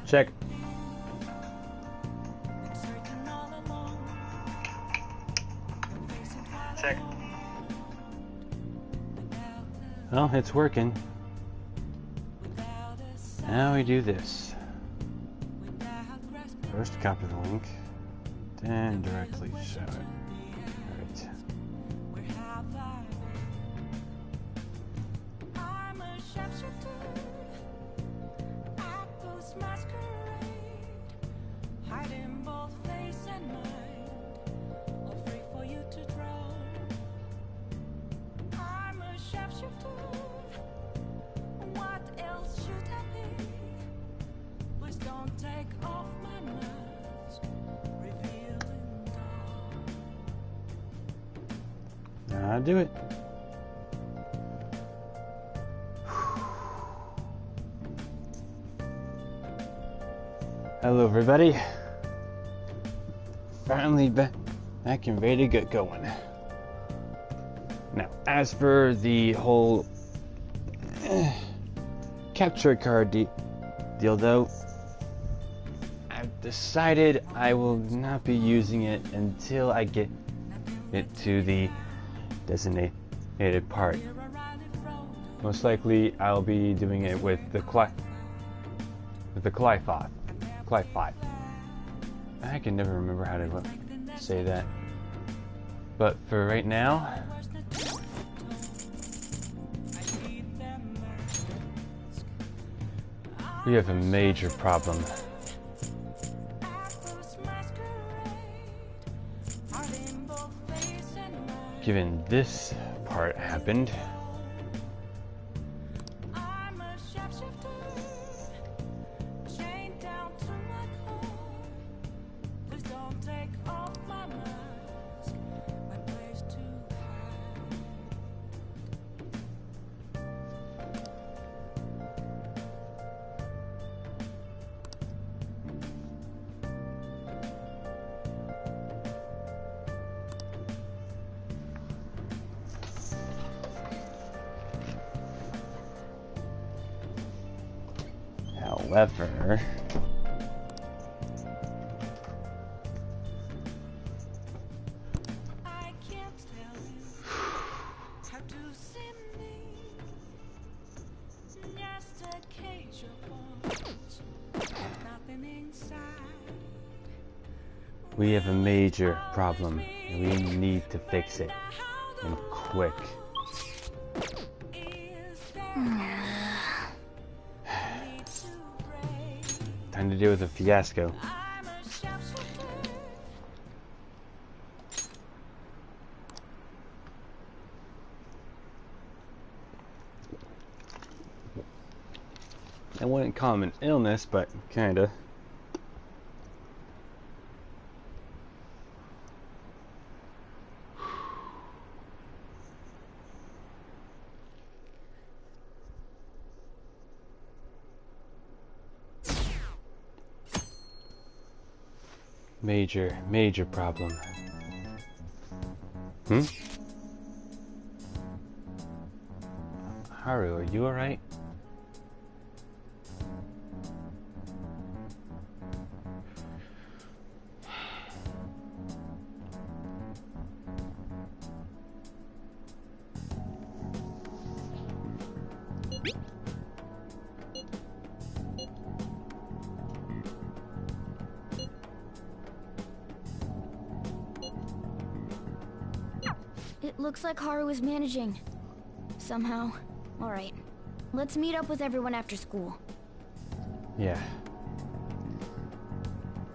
Check. Check. Well, it's working. Now we do this. First copy the link, then directly show it. Alright. Now do it. Hello everybody. Finally back and ready to get going. Now, as for the whole capture card deal though, I've decided I will not be using it until I get it to the designated part. Most likely I'll be doing it with the Qliphoth. I can never remember how to say that. But for right now, we have a major problem. Given this part happened, however, we have a major problem and we need to fix it, and quick. Time to deal with a fiasco. I wouldn't call him an illness, but kinda. Major problem. Haru, are you alright? It looks like Haru is managing. Somehow. Alright. Let's meet up with everyone after school. Yeah.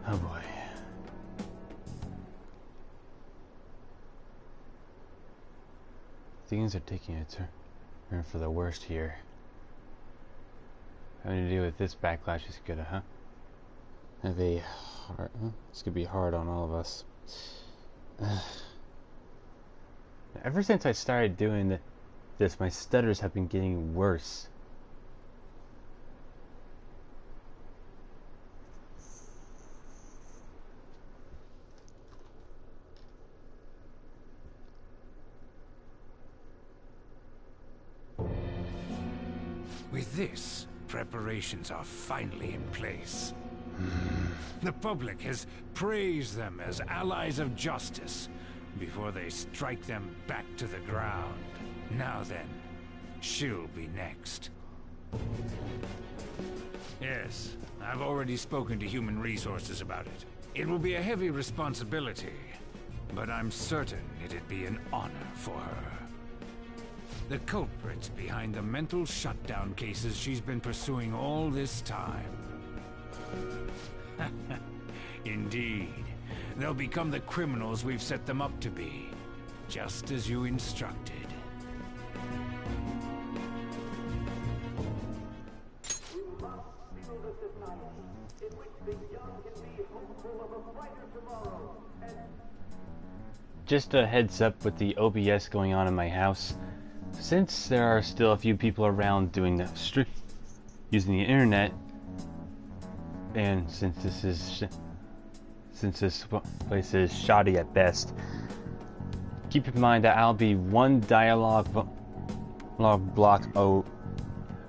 Oh boy. Things are taking a turn for the worst here. Having to deal with this backlash is good, huh? This could be hard on all of us. Ever since I started doing this, my stutters have been getting worse. With this, preparations are finally in place. The public has praised them as allies of justice before they strike them back to the ground. Now then, she'll be next. Yes, I've already spoken to Human Resources about it. It will be a heavy responsibility, but I'm certain it'd be an honor for her. The culprits behind the mental shutdown cases she's been pursuing all this time. Indeed. They'll become the criminals we've set them up to be, just as you instructed. Just a heads up with the OBS going on in my house. Since there are still a few people around doing the using the internet, and since this place is shoddy at best, keep in mind that I'll be one dialogue block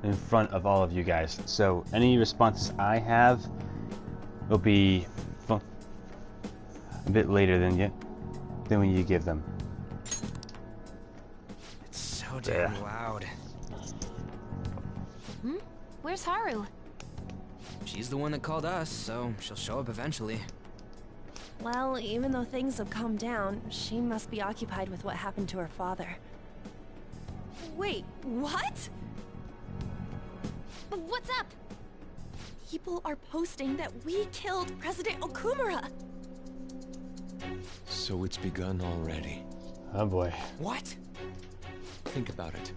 in front of all of you guys. So any responses I have will be a bit later than when you give them. It's so damn loud. Where's Haru? She's the one that called us, so she'll show up eventually. Well, even though things have calmed down, she must be occupied with what happened to her father. Wait, what? What's up? People are posting that we killed President Okumura! So it's begun already. Oh boy. What? Think about it.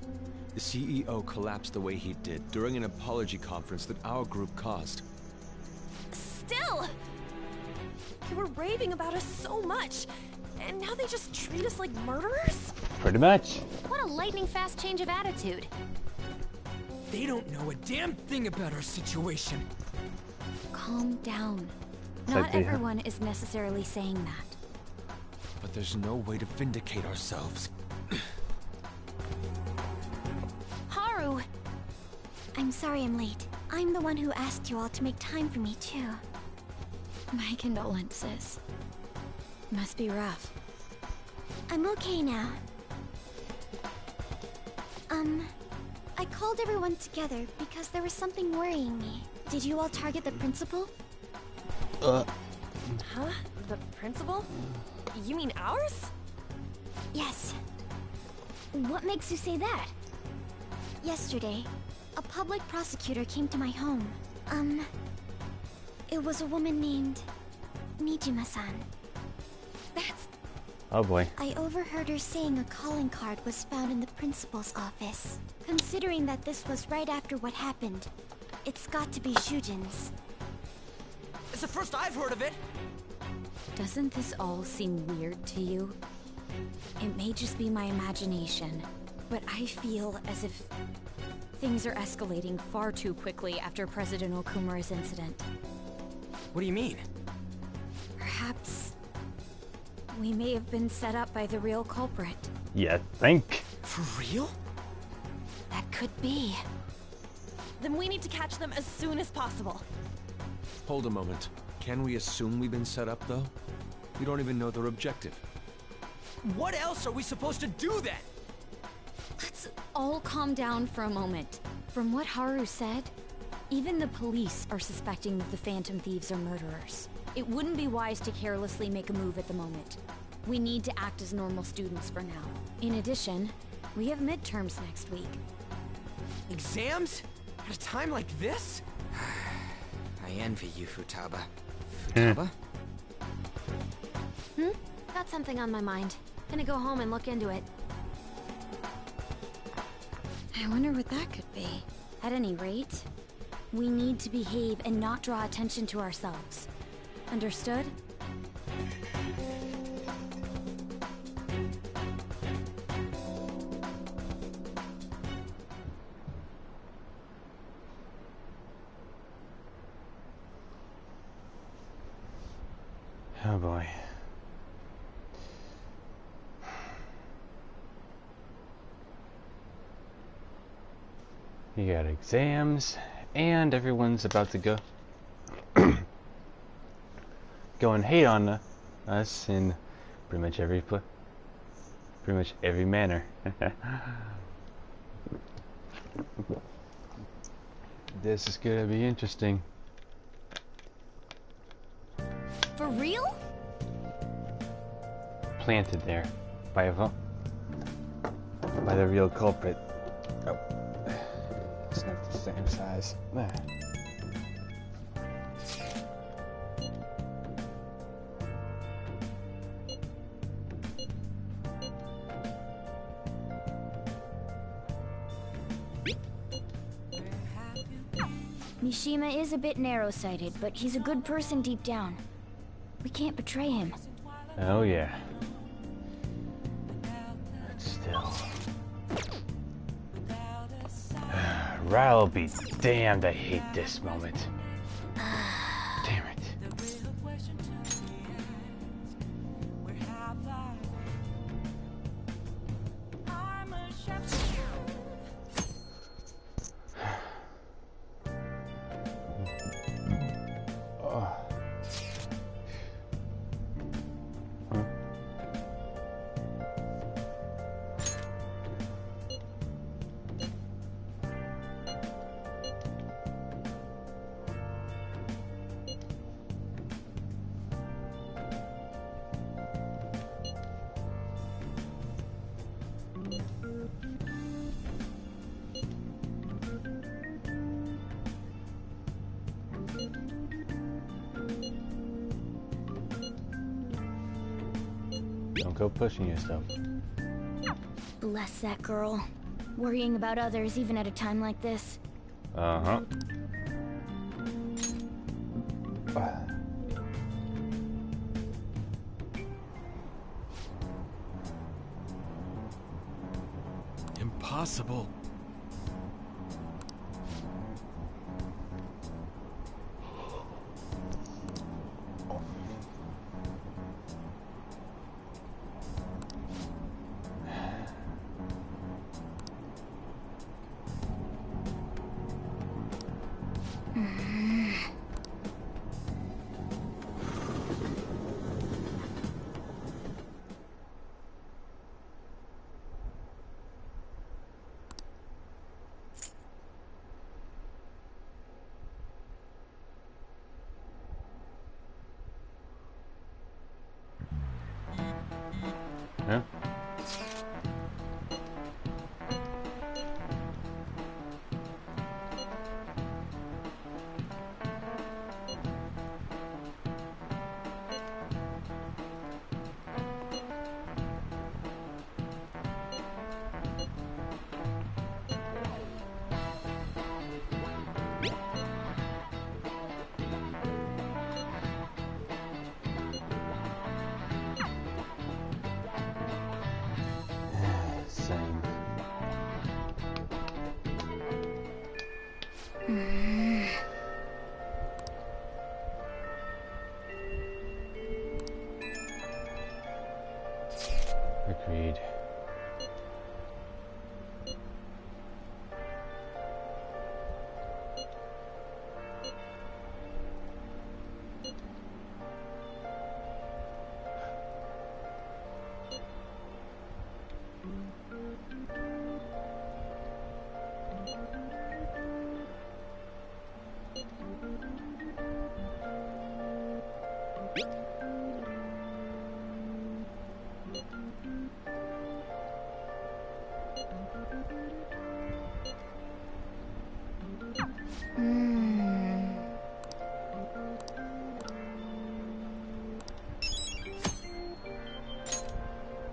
The CEO collapsed the way he did during an apology conference that our group caused. Still! They were raving about us so much, and now they just treat us like murderers? Pretty much. What a lightning-fast change of attitude. They don't know a damn thing about our situation. Calm down. It's Not like they have- everyone is necessarily saying that. But there's no way to vindicate ourselves. Haru! I'm sorry I'm late. I'm the one who asked you all to make time for me, too. My condolences. Must be rough. I'm okay now. I called everyone together because there was something worrying me. Did you all target the principal? Huh? The principal? You mean ours? Yes. What makes you say that? Yesterday, a public prosecutor came to my home. It was a woman named Nijima-san. That's... Oh boy. I overheard her saying a calling card was found in the principal's office. Considering that this was right after what happened, it's got to be Shujin's. It's the first I've heard of it. Doesn't this all seem weird to you? It may just be my imagination, but I feel as if things are escalating far too quickly after President Okumura's incident. What do you mean? Perhaps we may have been set up by the real culprit. Yeah, think. For real? That could be. Then we need to catch them as soon as possible. Hold a moment. Can we assume we've been set up, though? We don't even know their objective. What else are we supposed to do then? Let's all calm down for a moment. From what Haru said, even the police are suspecting that the Phantom Thieves are murderers. It wouldn't be wise to carelessly make a move at the moment. We need to act as normal students for now. In addition, we have midterms next week. Exams? At a time like this? I envy you, Futaba. Hmm. Futaba? Got something on my mind. Gonna go home and look into it. I wonder what that could be. At any rate, we need to behave and not draw attention to ourselves. Understood? Oh boy. You got exams, and everyone's about to go and hate on us in pretty much every manner. This is gonna be interesting. For real? Planted there by the real culprit. Oh, it's not the same size. There. Mishima is a bit narrow-sighted, but he's a good person deep down. We can't betray him. Oh yeah. But still. Ryle be damned, I hate this moment. Damn it. Don't go pushing yourself. Bless that girl. Worrying about others even at a time like this. Uh-huh. Impossible. Huh? Same. Agreed.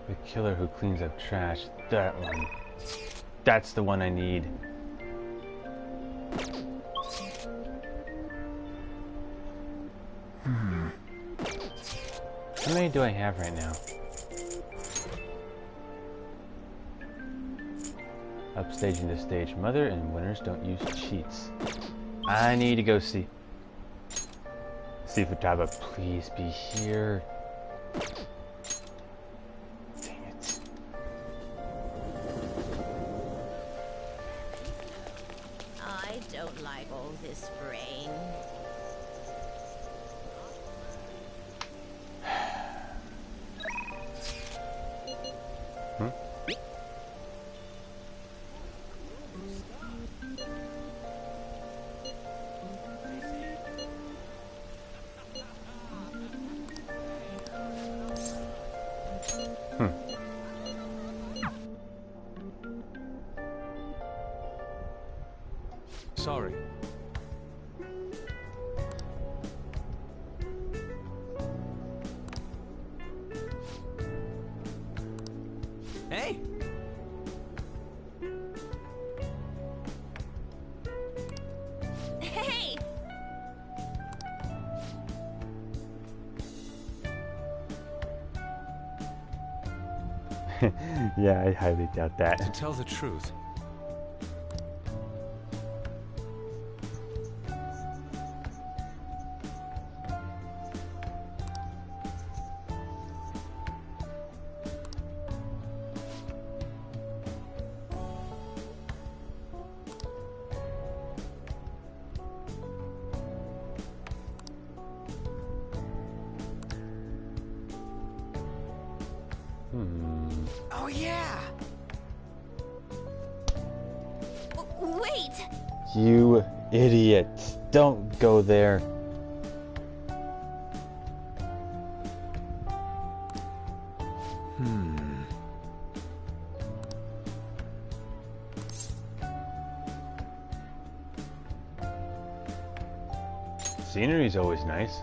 The killer who cleans up trash. That one. That's the one I need. How many do I have right now? Upstaging the stage. Mother and winners don't use cheats. I need to go see Futaba, please be here. Dang it. I don't like all Yeah, I highly doubt To that. tell the truth, Oh yeah! Wait! You idiot. Don't go there. Scenery's always nice.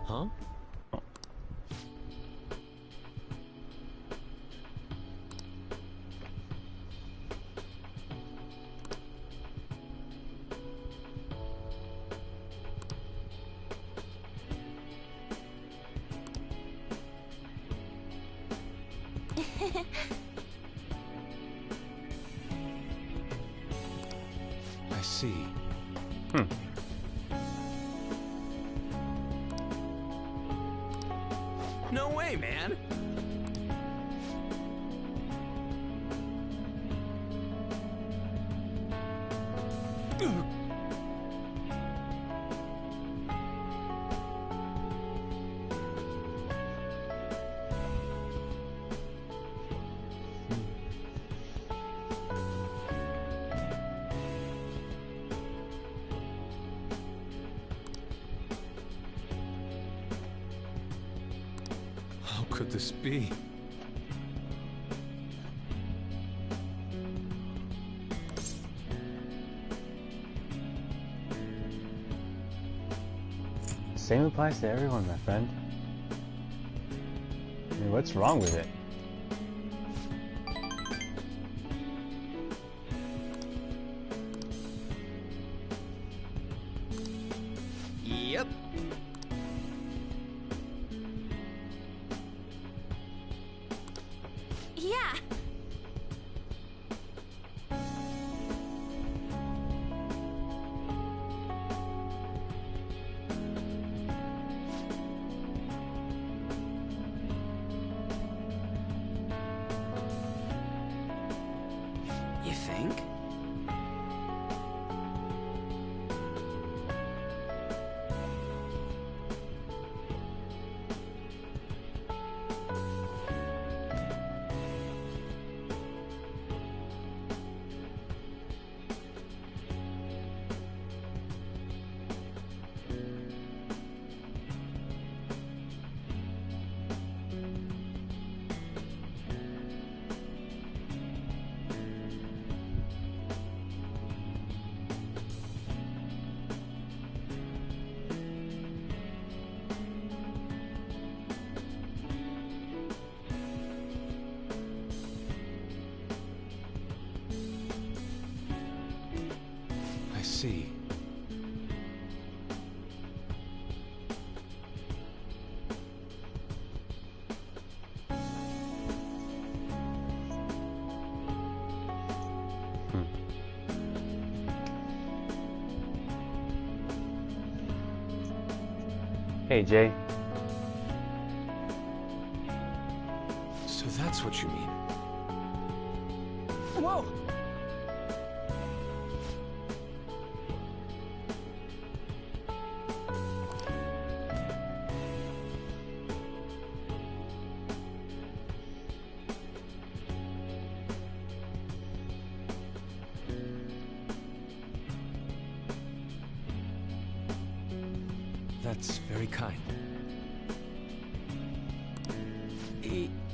huh? I see. No way, man! How could this be? Same applies to everyone, my friend. I mean, what's wrong with it? Yep. Yeah! You think? I see. Hey, Jay. So that's what you mean. Whoa! That's very kind.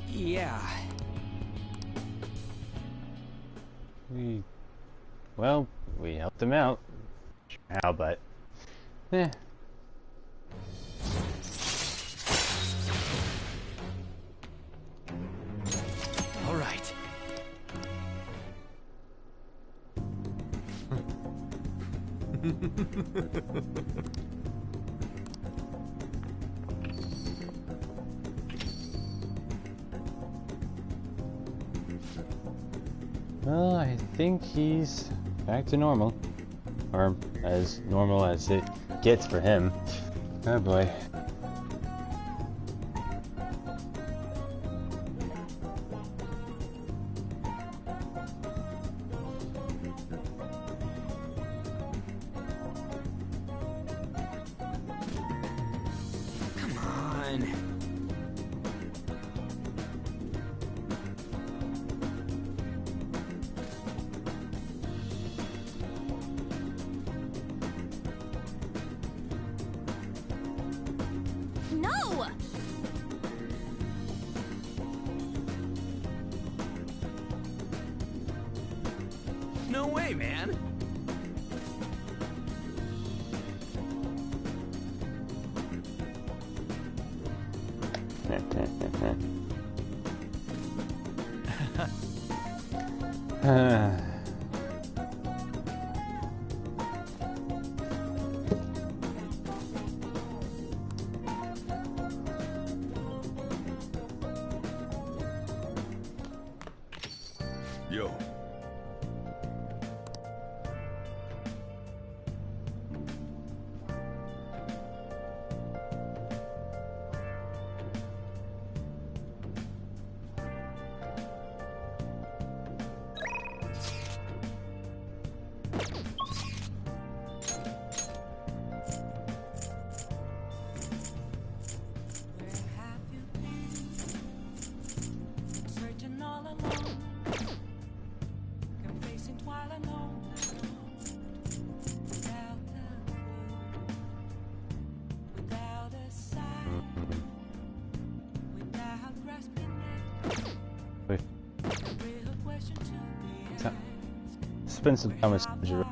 Yeah. Well, we helped him out. How, but... Eh. All right. Well, I think he's back to normal. Or as normal as it gets for him. Oh boy. Come on. No! No way, man. Yo. Wait. Spend some time with Giroux.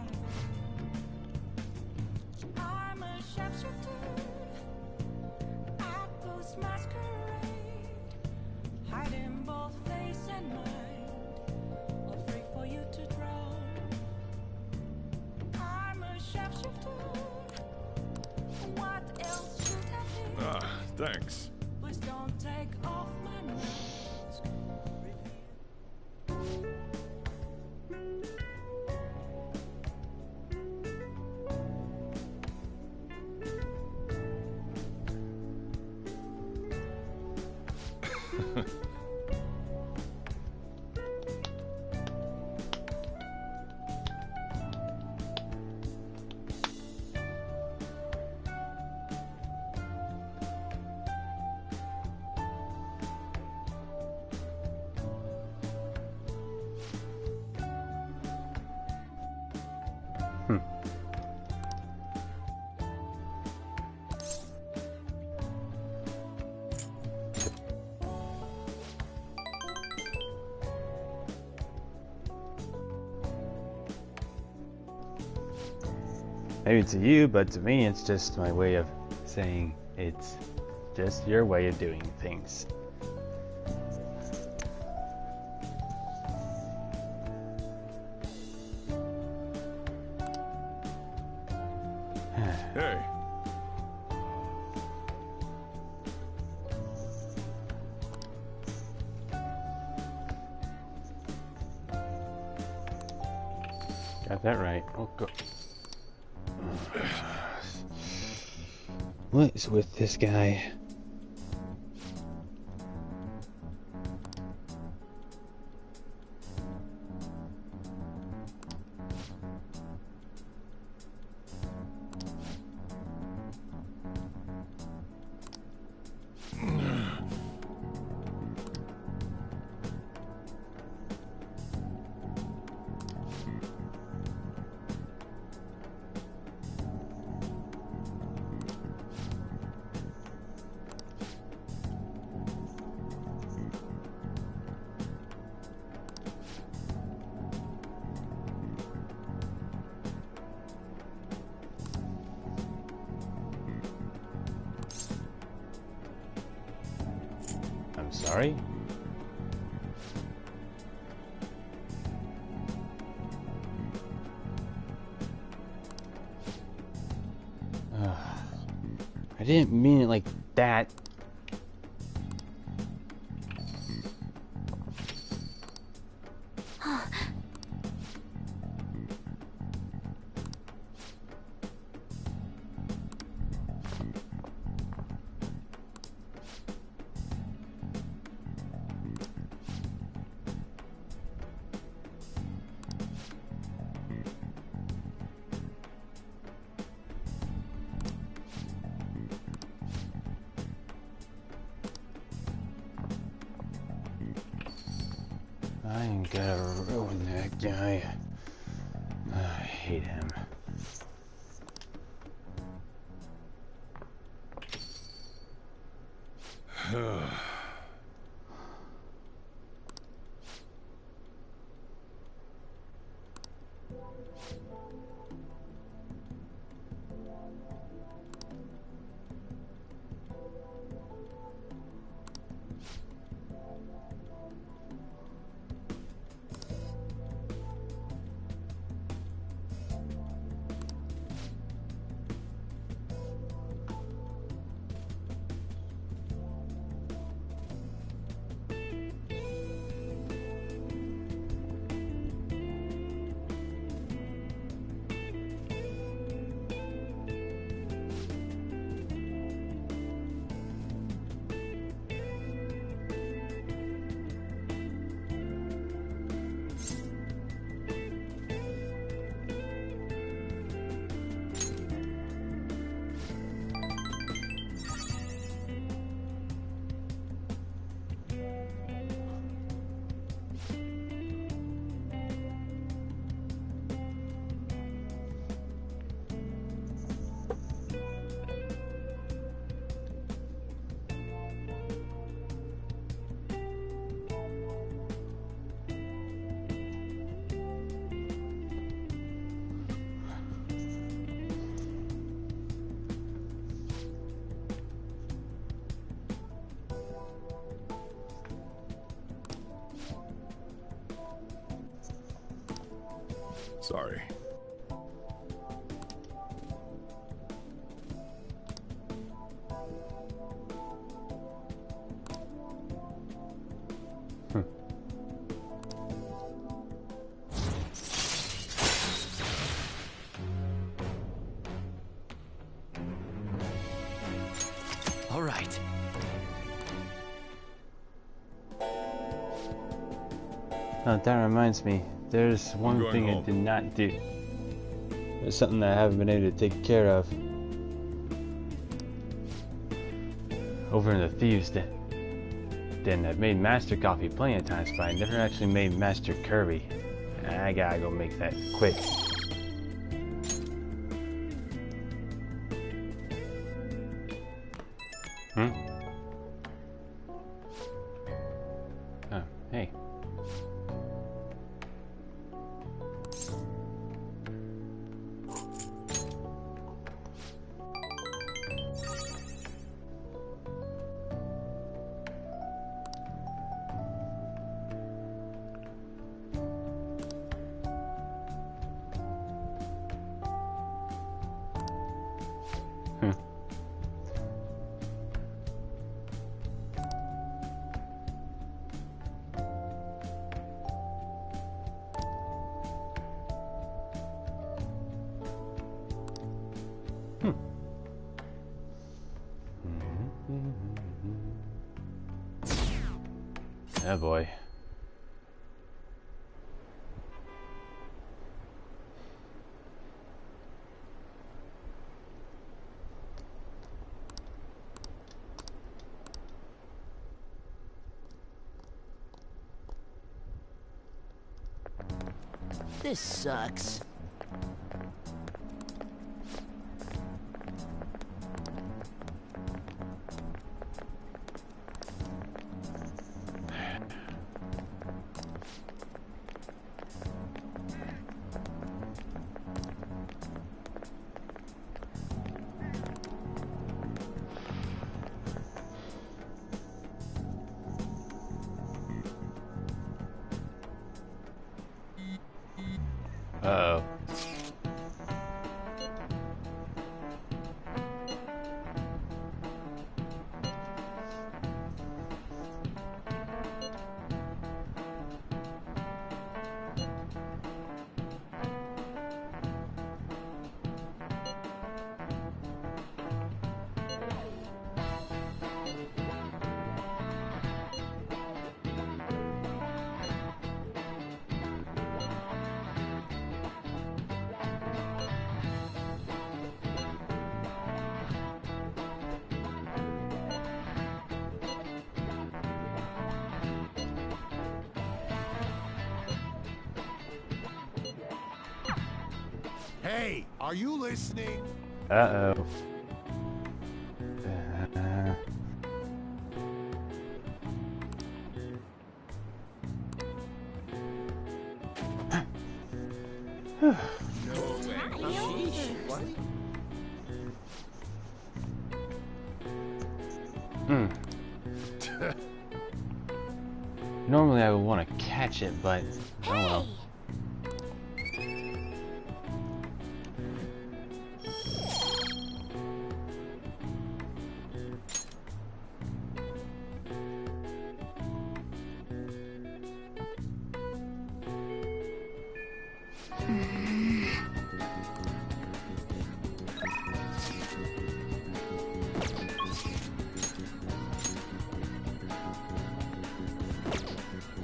Thanks. Maybe to you, but to me it's just my way of saying it's just your way of doing things. Hey. Got that right. Oh, go. What is with this guy? sorry? I didn't mean it like that. I ain't gonna ruin that guy. I hate him. Sorry. All right. Oh, that reminds me. There's one thing I did not do. There's something that I haven't been able to take care of. Over in the Thieves' Den, I've made Master Coffee plenty of times, but I never actually made Master Kirby. I gotta go make that quick. Oh, hey. Oh boy. This sucks. Uh-oh. Hey, are you listening? Uh-oh. Normally I would want to catch it, but oh well.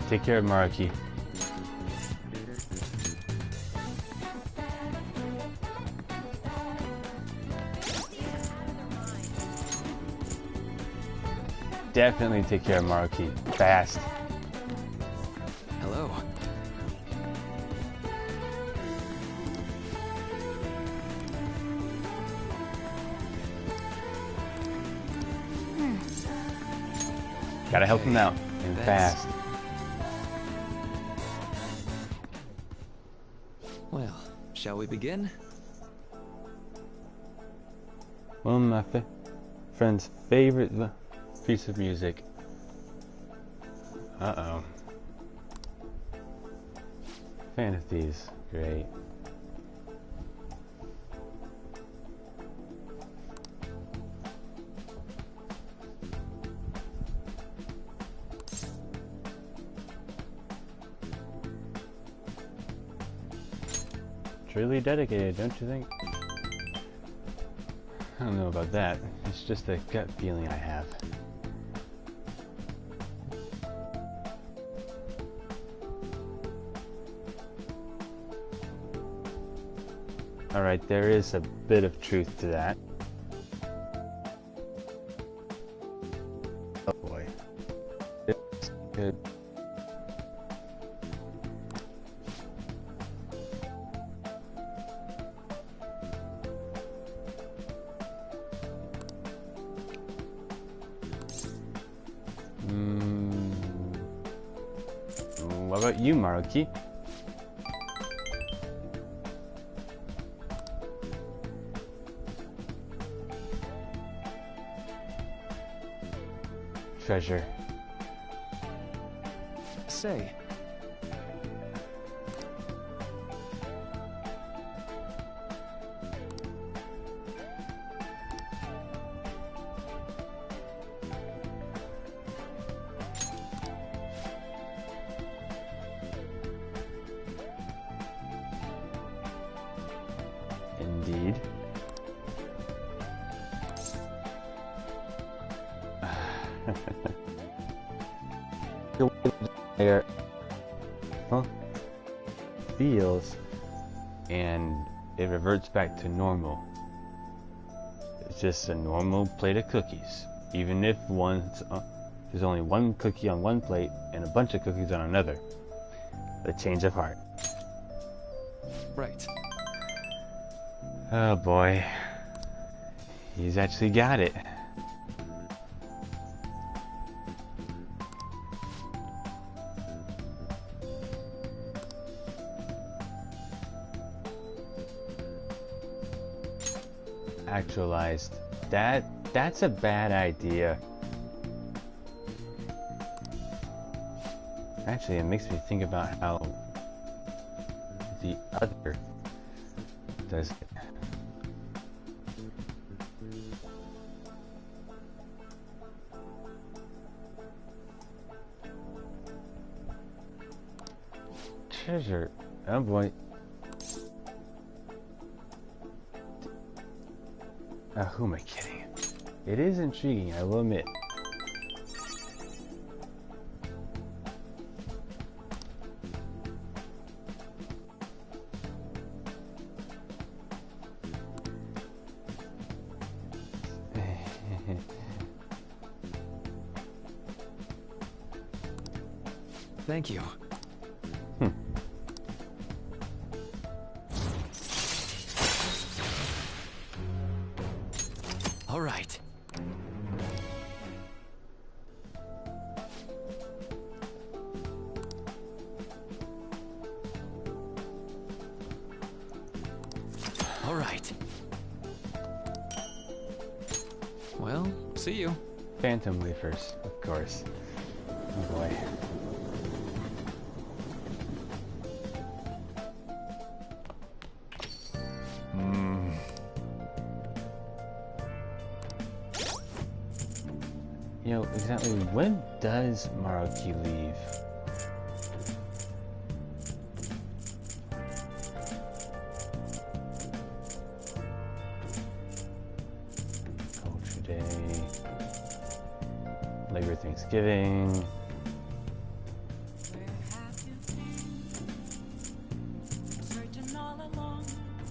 Take care of Maruki. Definitely take care of Maruki. Fast. Hello. Gotta help him out. And Thanks. fast. Well, shall we begin? One of my friend's favorite piece of music. Uh-oh. Fan of these. Great. Truly dedicated, don't you think? I don't know about that. It's just a gut feeling I have. Alright, there is a bit of truth to that. Oh boy. It's good. What about you, Maruki? Treasure. Say. Indeed. There feels, and it reverts back to normal. It's just a normal plate of cookies, even if there's only one cookie on one plate and a bunch of cookies on another. The change of heart. Right. Oh boy, he's actually got it. Actualized. That's a bad idea. Actually, it makes me think about how the other does it. Treasure. Oh boy. Who am I kidding? It is intriguing, I will admit. Thank you. All right. All right. Well, see you. Phantom wafers, of course. Oh boy. You know, exactly when does Maruki leave? Culture Day. Labor Thanksgiving.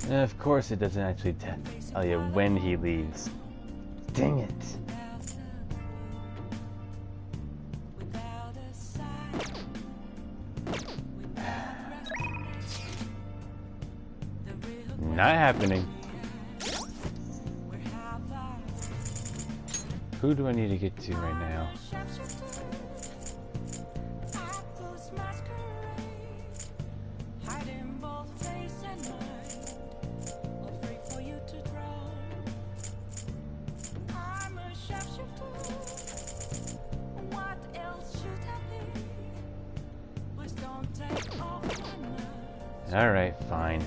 And of course it doesn't actually tell you when he leaves. Dang it. Not happening. Who do I need to get to right now? All right, fine.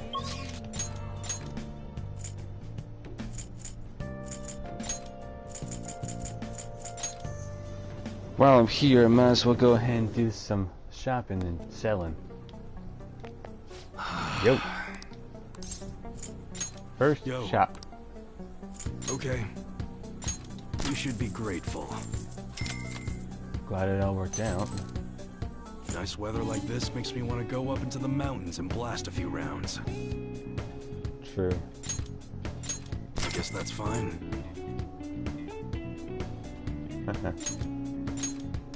While I'm here, I might as well go ahead and do some shopping and selling. Yo. First shop. Okay. You should be grateful. Glad it all worked out. Nice weather like this makes me want to go up into the mountains and blast a few rounds. True. I guess that's fine.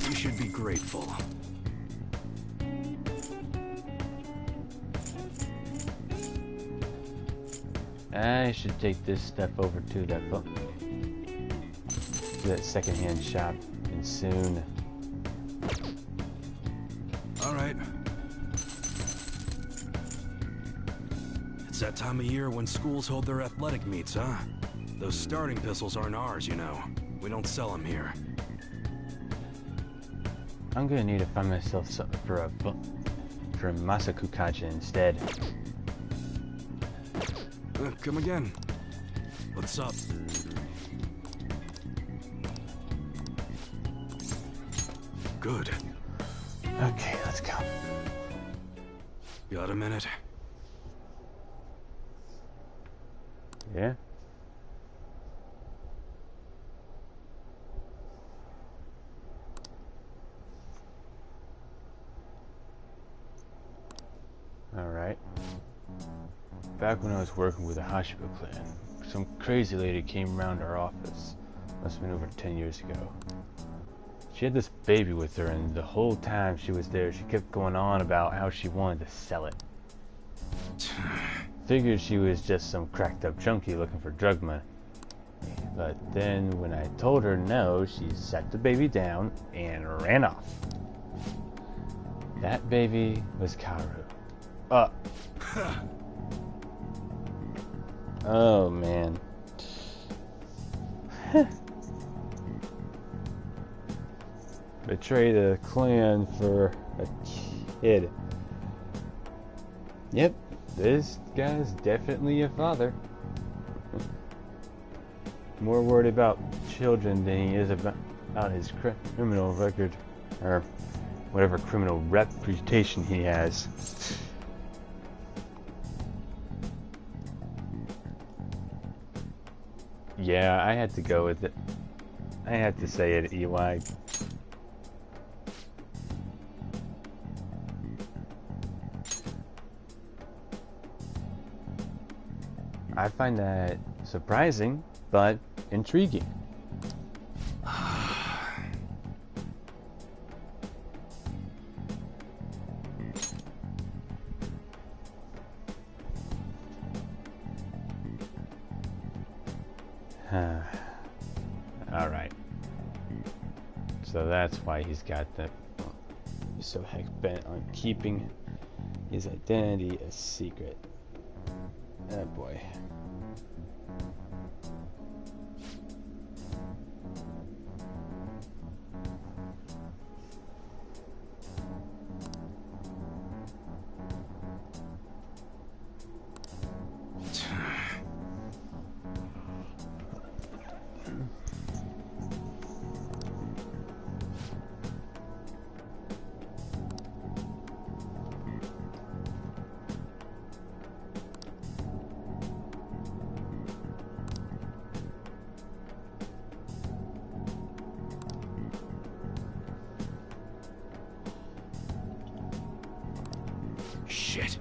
You should be grateful. I should take this stuff over to that secondhand shop, and soon. All right. It's that time of year when schools hold their athletic meets, huh? Those starting pistols aren't ours, you know. We don't sell them here. I'm gonna need to find myself something for Masakukaja instead. Come again. What's up? Good. Okay, let's go. Got a minute? Yeah? Alright. Back when I was working with the Hashibo clan, some crazy lady came around our office. Must have been over 10 years ago. She had this baby with her, and the whole time she was there, she kept going on about how she wanted to sell it. Figured she was just some cracked up junkie looking for drug money. But then when I told her no, she set the baby down and ran off. That baby was Kaoru. Oh man. Betray the clan for a kid. Yep, this guy's definitely a father. More worried about children than he is about his criminal record, or whatever criminal reputation he has. Yeah, I had to go with it. I had to say it, Eli. I find that surprising, but intriguing. Alright. So that's why he's got the... He's so heck bent on keeping his identity a secret. Oh boy. Shit.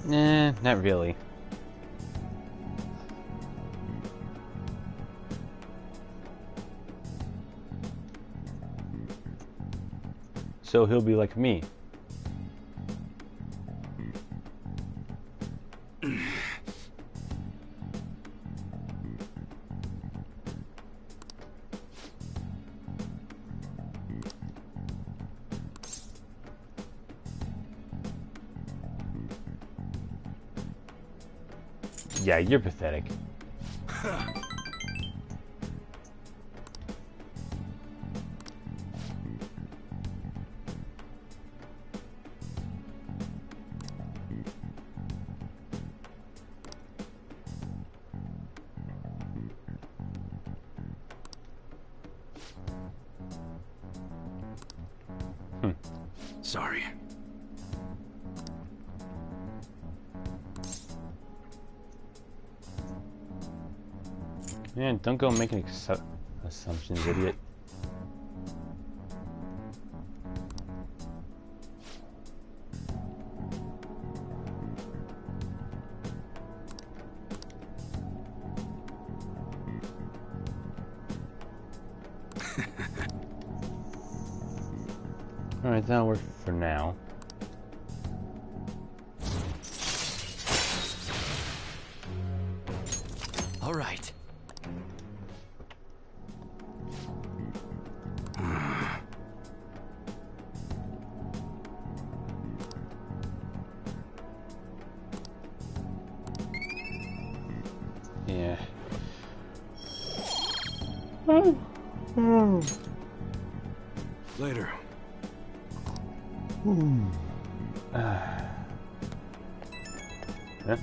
Nah, not really. So he'll be like me. Yeah, you're pathetic. Sorry. Man, don't go making assumptions, idiot. Alright, that'll work for now. All right. Yeah. Later. Huh?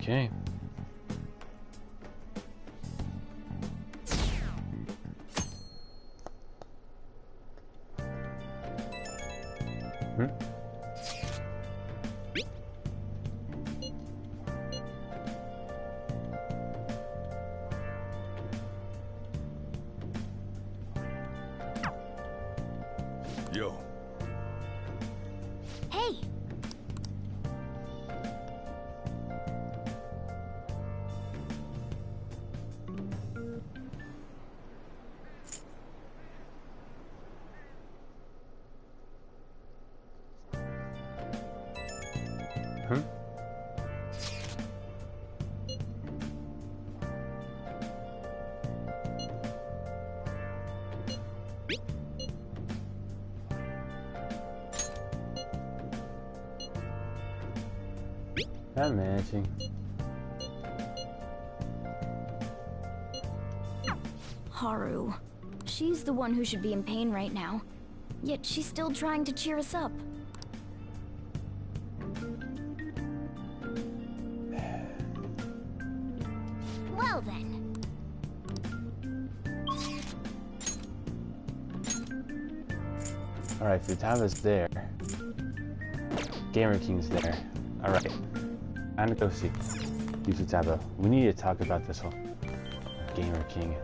Okay. Yo. Hey! I'm managing. Haru. She's the one who should be in pain right now. Yet she's still trying to cheer us up. Well then. Alright, Futaba's there. Gamer King's there. Alright. I'm gonna go see Futaba. We need to talk about this whole Gamer King.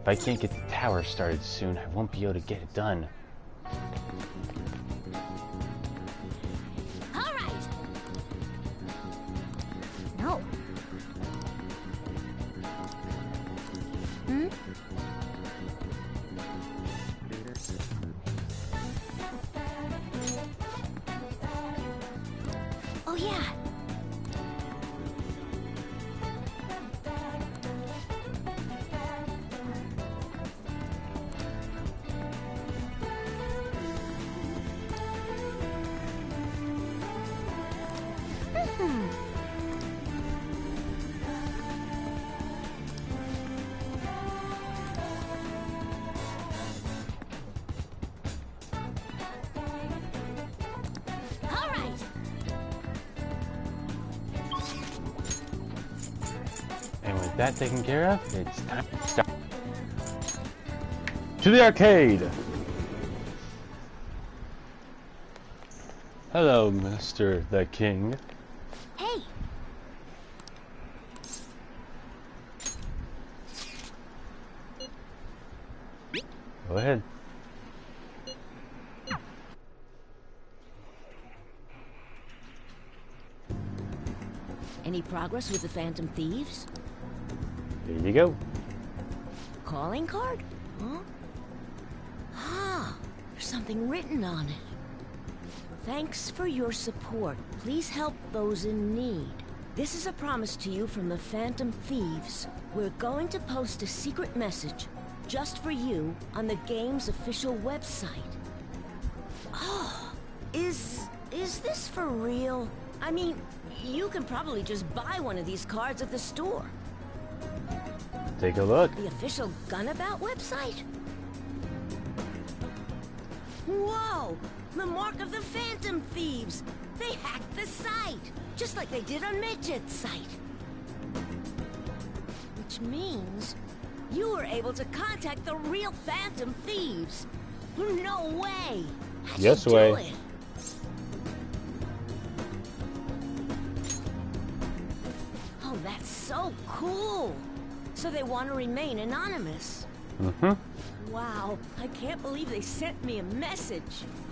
If I can't get the tower started soon, I won't be able to get it done. Alright. No. Hmm? Oh yeah. And with that taken care of, it's time to start. To the arcade! Hello, Mr. the King. Hey! Go ahead. Any progress with the Phantom Thieves? Here you go. Calling card? Huh? Ah, there's something written on it. Thanks for your support. Please help those in need. This is a promise to you from the Phantom Thieves. We're going to post a secret message just for you on the game's official website. Oh, is this for real? I mean, you can probably just buy one of these cards at the store. Take a look. The official Gunabout website? Whoa! The mark of the Phantom Thieves! They hacked the site! Just like they did on Midget's site. Which means you were able to contact the real Phantom Thieves. No way! How'd Yes you do way. it? Oh, that's so cool! So they want to remain anonymous. Mm-hmm. Wow, I can't believe they sent me a message.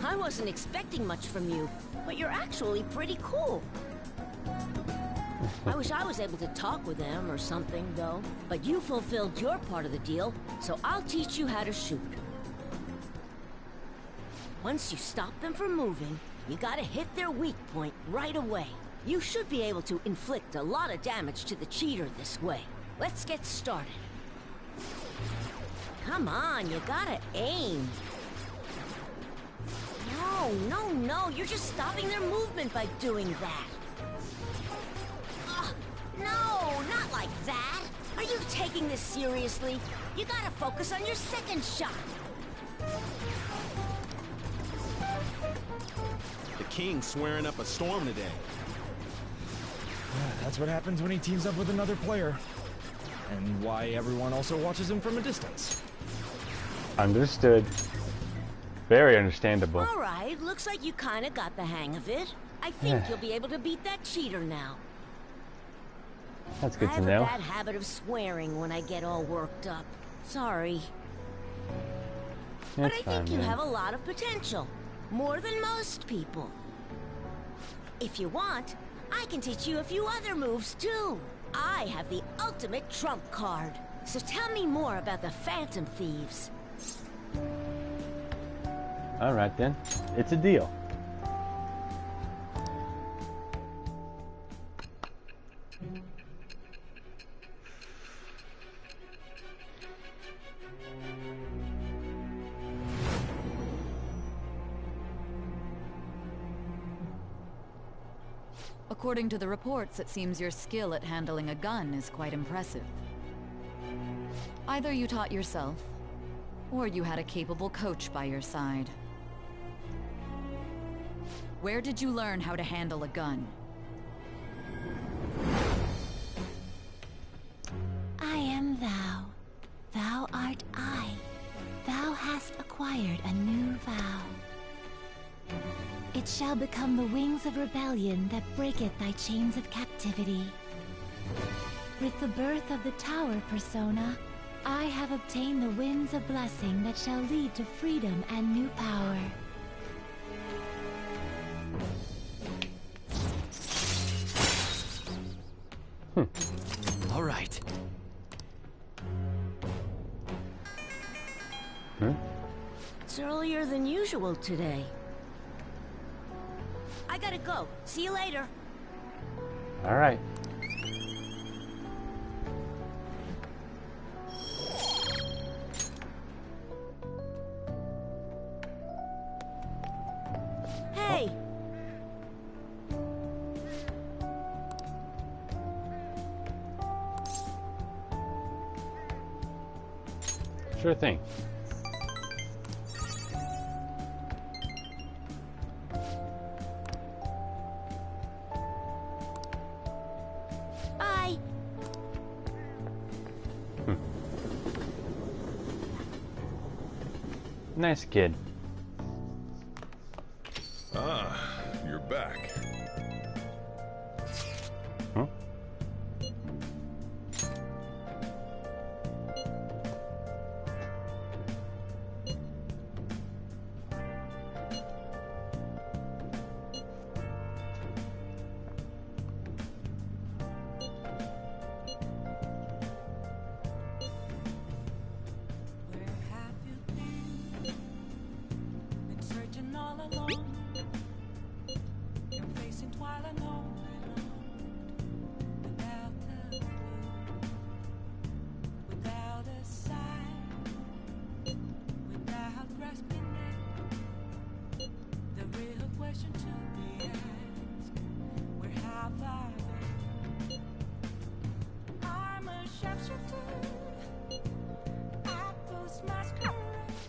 I wasn't expecting much from you, but you're actually pretty cool. I wish I was able to talk with them or something, though. But you fulfilled your part of the deal, so I'll teach you how to shoot. Once you stop them from moving, you gotta hit their weak point right away. You should be able to inflict a lot of damage to the cheater this way. Let's get started. Come on, you gotta aim. No, you're just stopping their movement by doing that. No, not like that. Are you taking this seriously? You gotta focus on your second shot. The King's swearing up a storm today. That's what happens when he teams up with another player. And why everyone also watches him from a distance. Understood. Very understandable. All right, looks like you kind of got the hang of it. I think you'll be able to beat that cheater now. That's good I to have know. a bad habit of swearing when I get all worked up. Sorry. But It's I fine, think you man. have a lot of potential. More than most people. If you want, I can teach you a few other moves too. I have the ultimate trump card. So tell me more about the Phantom Thieves. Alright then. It's a deal. According to the reports, it seems your skill at handling a gun is quite impressive. Either you taught yourself, or you had a capable coach by your side. Where did you learn how to handle a gun? I am thou. Thou art I. Thou hast acquired a new vow. It shall become the wings of rebellion that breaketh thy chains of captivity. With the birth of the tower persona, I have obtained the winds of blessing that shall lead to freedom and new power. All right. It's earlier than usual today. I gotta go. See you later. All right. Hey. Sure thing. Bye. Nice kid. Ah, you're back. Huh?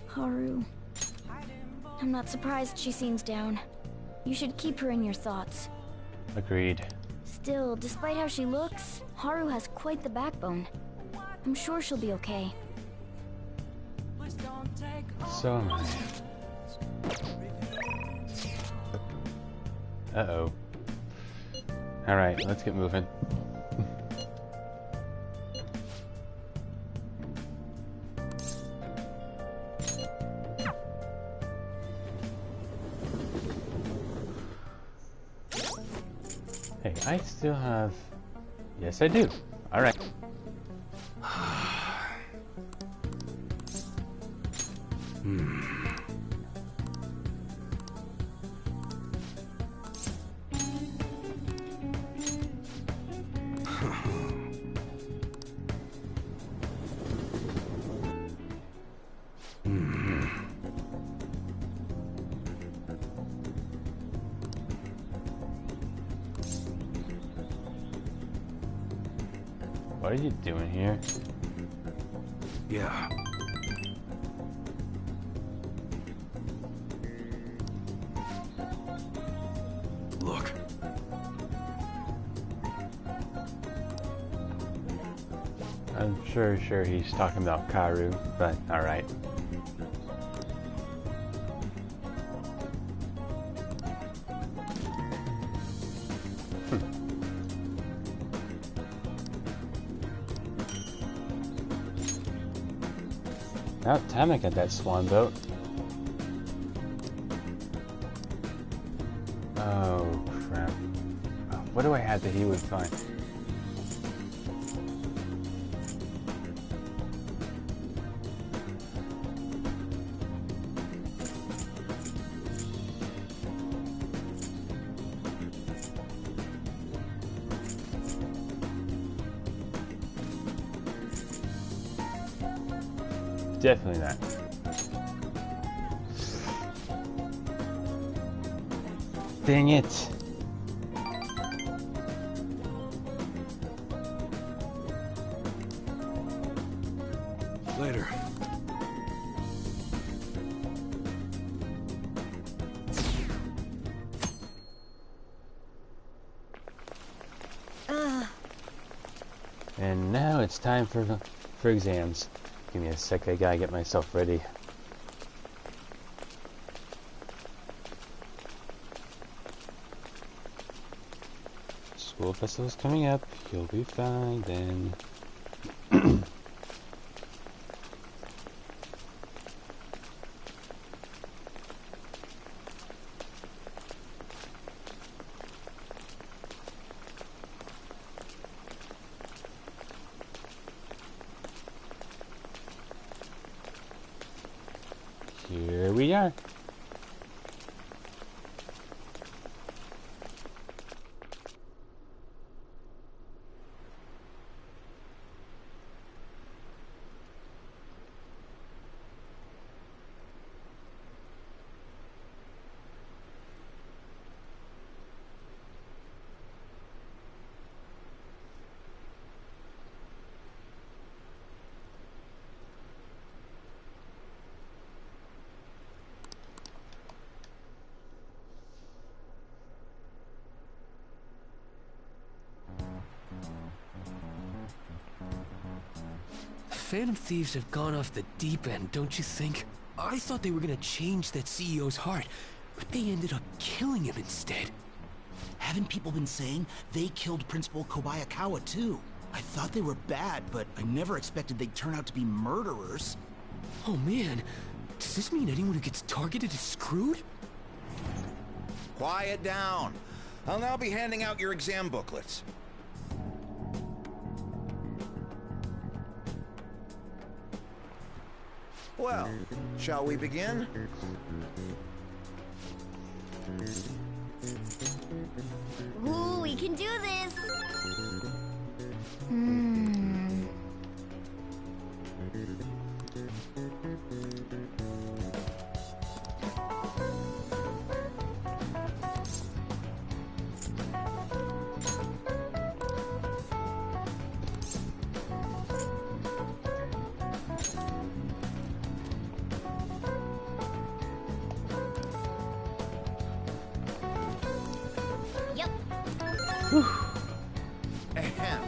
Haru. I'm not surprised she seems down. You should keep her in your thoughts. Agreed. Still, despite how she looks, Haru has quite the backbone. I'm sure she'll be okay. So am I. Uh-oh. Alright, let's get moving. Hey, I still have... Yes, I do. Alright. What are you doing here? Yeah. Look. I'm sure he's talking about Karu, but alright. About time I got that swan boat. Oh crap. What do I have that he would find? Definitely not. Dang it. Later. And now it's time for exams. Give me a sec, I gotta get myself ready. School festival's coming up. You'll be fine then. Here we are. Phantom Thieves have gone off the deep end, don't you think? I thought they were gonna change that CEO's heart, but they ended up killing him instead. Haven't people been saying they killed Principal Kobayakawa too? I thought they were bad, but I never expected they'd turn out to be murderers. Oh man, does this mean anyone who gets targeted is screwed? Quiet down. I'll now be handing out your exam booklets. Well, shall we begin? Ooh, we can do this! Yep. Ahem.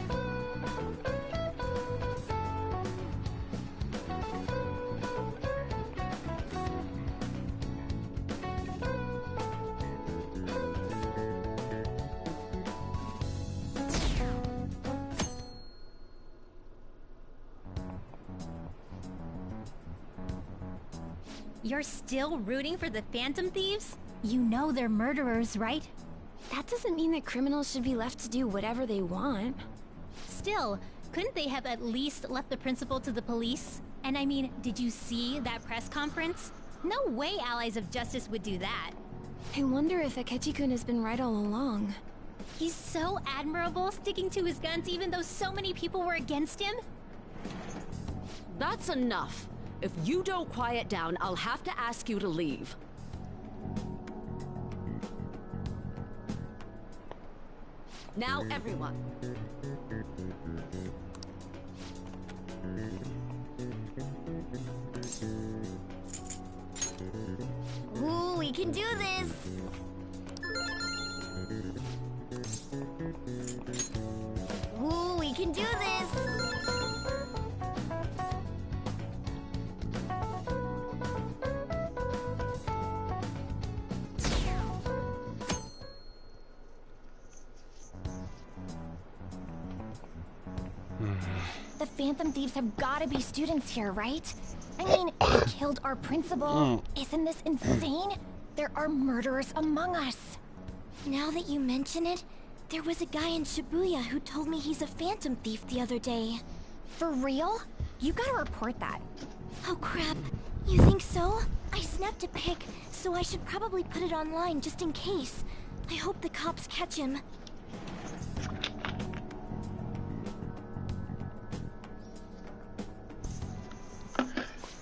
You're still rooting for the Phantom Thieves? You know they're murderers, right? That doesn't mean that criminals should be left to do whatever they want. Still, couldn't they have at least left the principal to the police? And I mean, did you see that press conference? No way Allies of Justice would do that. I wonder if Akechi-kun has been right all along. He's so admirable, sticking to his guns even though so many people were against him. That's enough. If you don't quiet down, I'll have to ask you to leave. Now, everyone. Ooh, we can do this! Ooh, we can do this! The Phantom Thieves have gotta be students here, right? I mean, they killed our principal. Isn't this insane? There are murderers among us. Now that you mention it, there was a guy in Shibuya who told me he's a Phantom Thief the other day. For real? You gotta report that. Oh crap. You think so? I snapped a pic, so I should probably put it online just in case. I hope the cops catch him.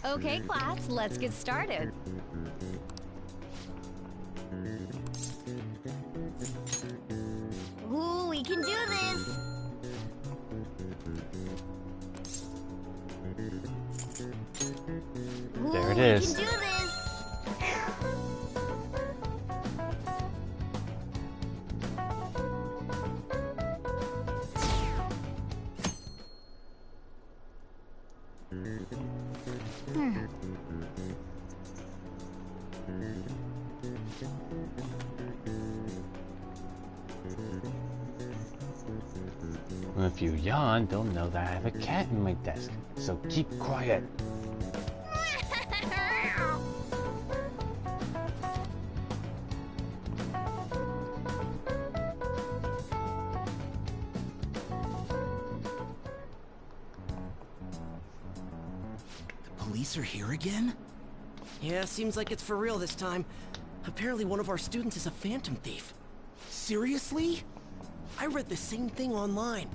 Okay, class, let's get started. Ooh, we can do this! it is. We can do this. Well, if you yawn, they'll know that I have a cat in my desk. So keep quiet. Police are here again? Yeah, seems like it's for real this time. Apparently one of our students is a phantom thief. Seriously? I read the same thing online.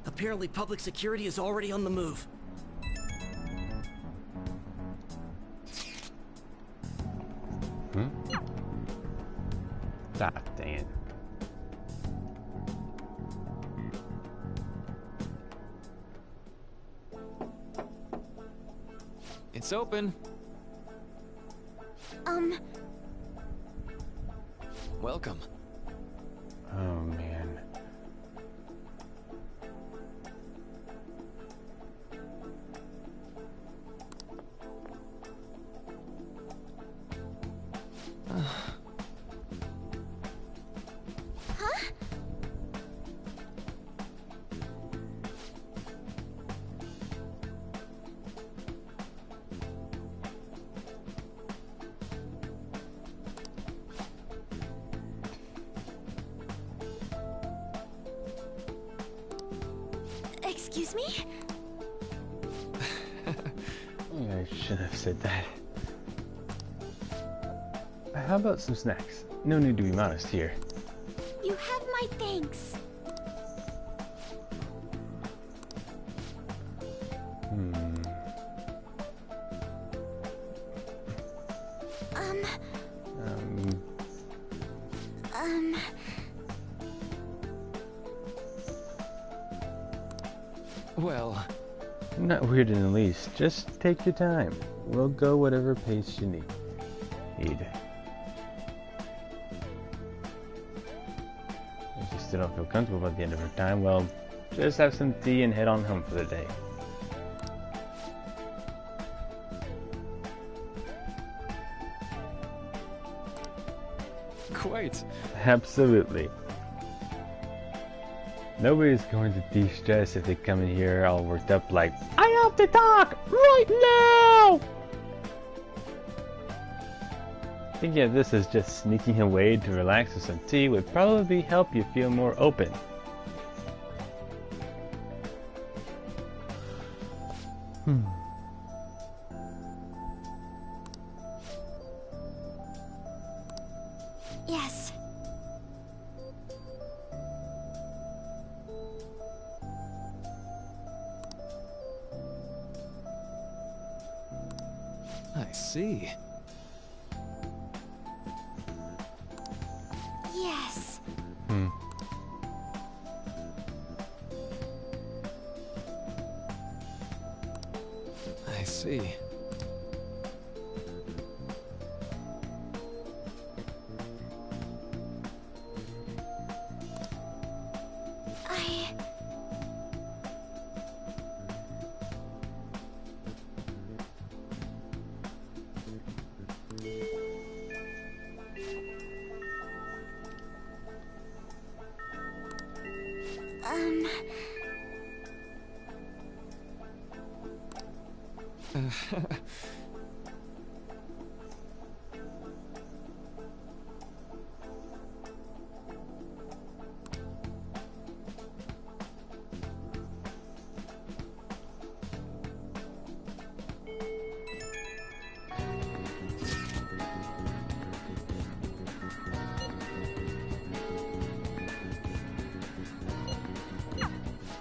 Apparently public security is already on the move. Ah, dang it. It's open. Welcome. Oh, man. Excuse me? I shouldn't have said that. How about some snacks? No need to be modest here. You have my thanks. Well... Not weird in the least. Just take your time. We'll go whatever pace you need. If you still don't feel comfortable by the end of her time, well, just have some tea and head on home for the day. Quite. Absolutely. Nobody's going to de-stress if they come in here all worked up like, I have to talk right now! Thinking of this as just sneaking away to relax with some tea would probably help you feel more open. Yes. I see. Yes. I see.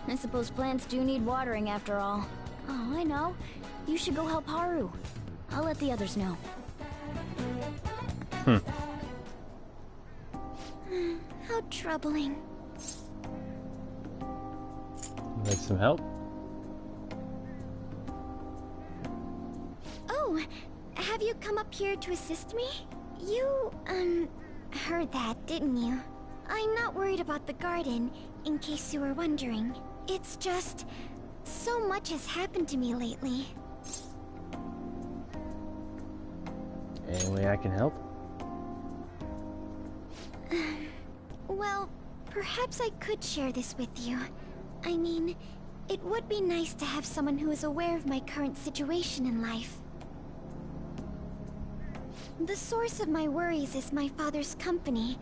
I suppose plants do need watering after all. Oh, I know. You should go help Haru. I'll let the others know. How troubling. Need some help? Oh, come up here to assist me? You, heard that, didn't you? I'm not worried about the garden, in case you were wondering. It's just... so much has happened to me lately. Any way I can help? Well, perhaps I could share this with you. I mean, it would be nice to have someone who is aware of my current situation in life. The source of my worries is my father's company.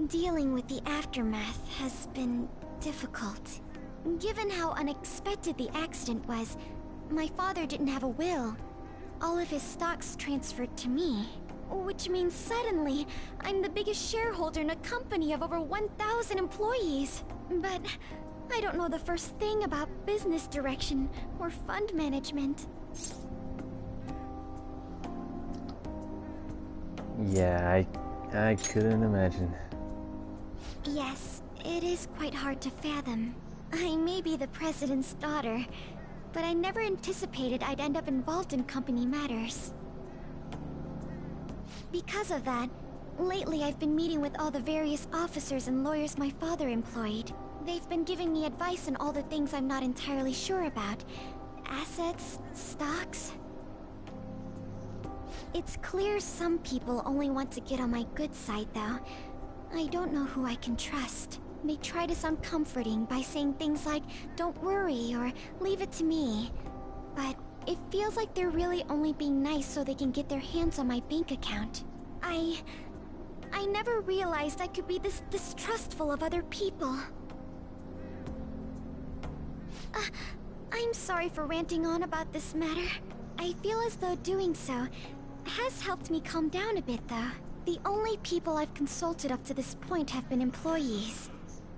Dealing with the aftermath has been difficult. Given how unexpected the accident was, my father didn't have a will. All of his stocks transferred to me. Which means suddenly, I'm the biggest shareholder in a company of over 1,000 employees. But I don't know the first thing about business direction or fund management. Yeah, I couldn't imagine. Yes, it is quite hard to fathom. I may be the president's daughter, but I never anticipated I'd end up involved in company matters. Because of that, lately I've been meeting with all the various officers and lawyers my father employed. They've been giving me advice on all the things I'm not entirely sure about. Assets, stocks... It's clear some people only want to get on my good side, though. I don't know who I can trust. They try to sound comforting by saying things like, "Don't worry," or "Leave it to me." But it feels like they're really only being nice so they can get their hands on my bank account. I never realized I could be this distrustful of other people. I'm sorry for ranting on about this matter. I feel as though doing so has helped me calm down a bit, though. The only people I've consulted up to this point have been employees.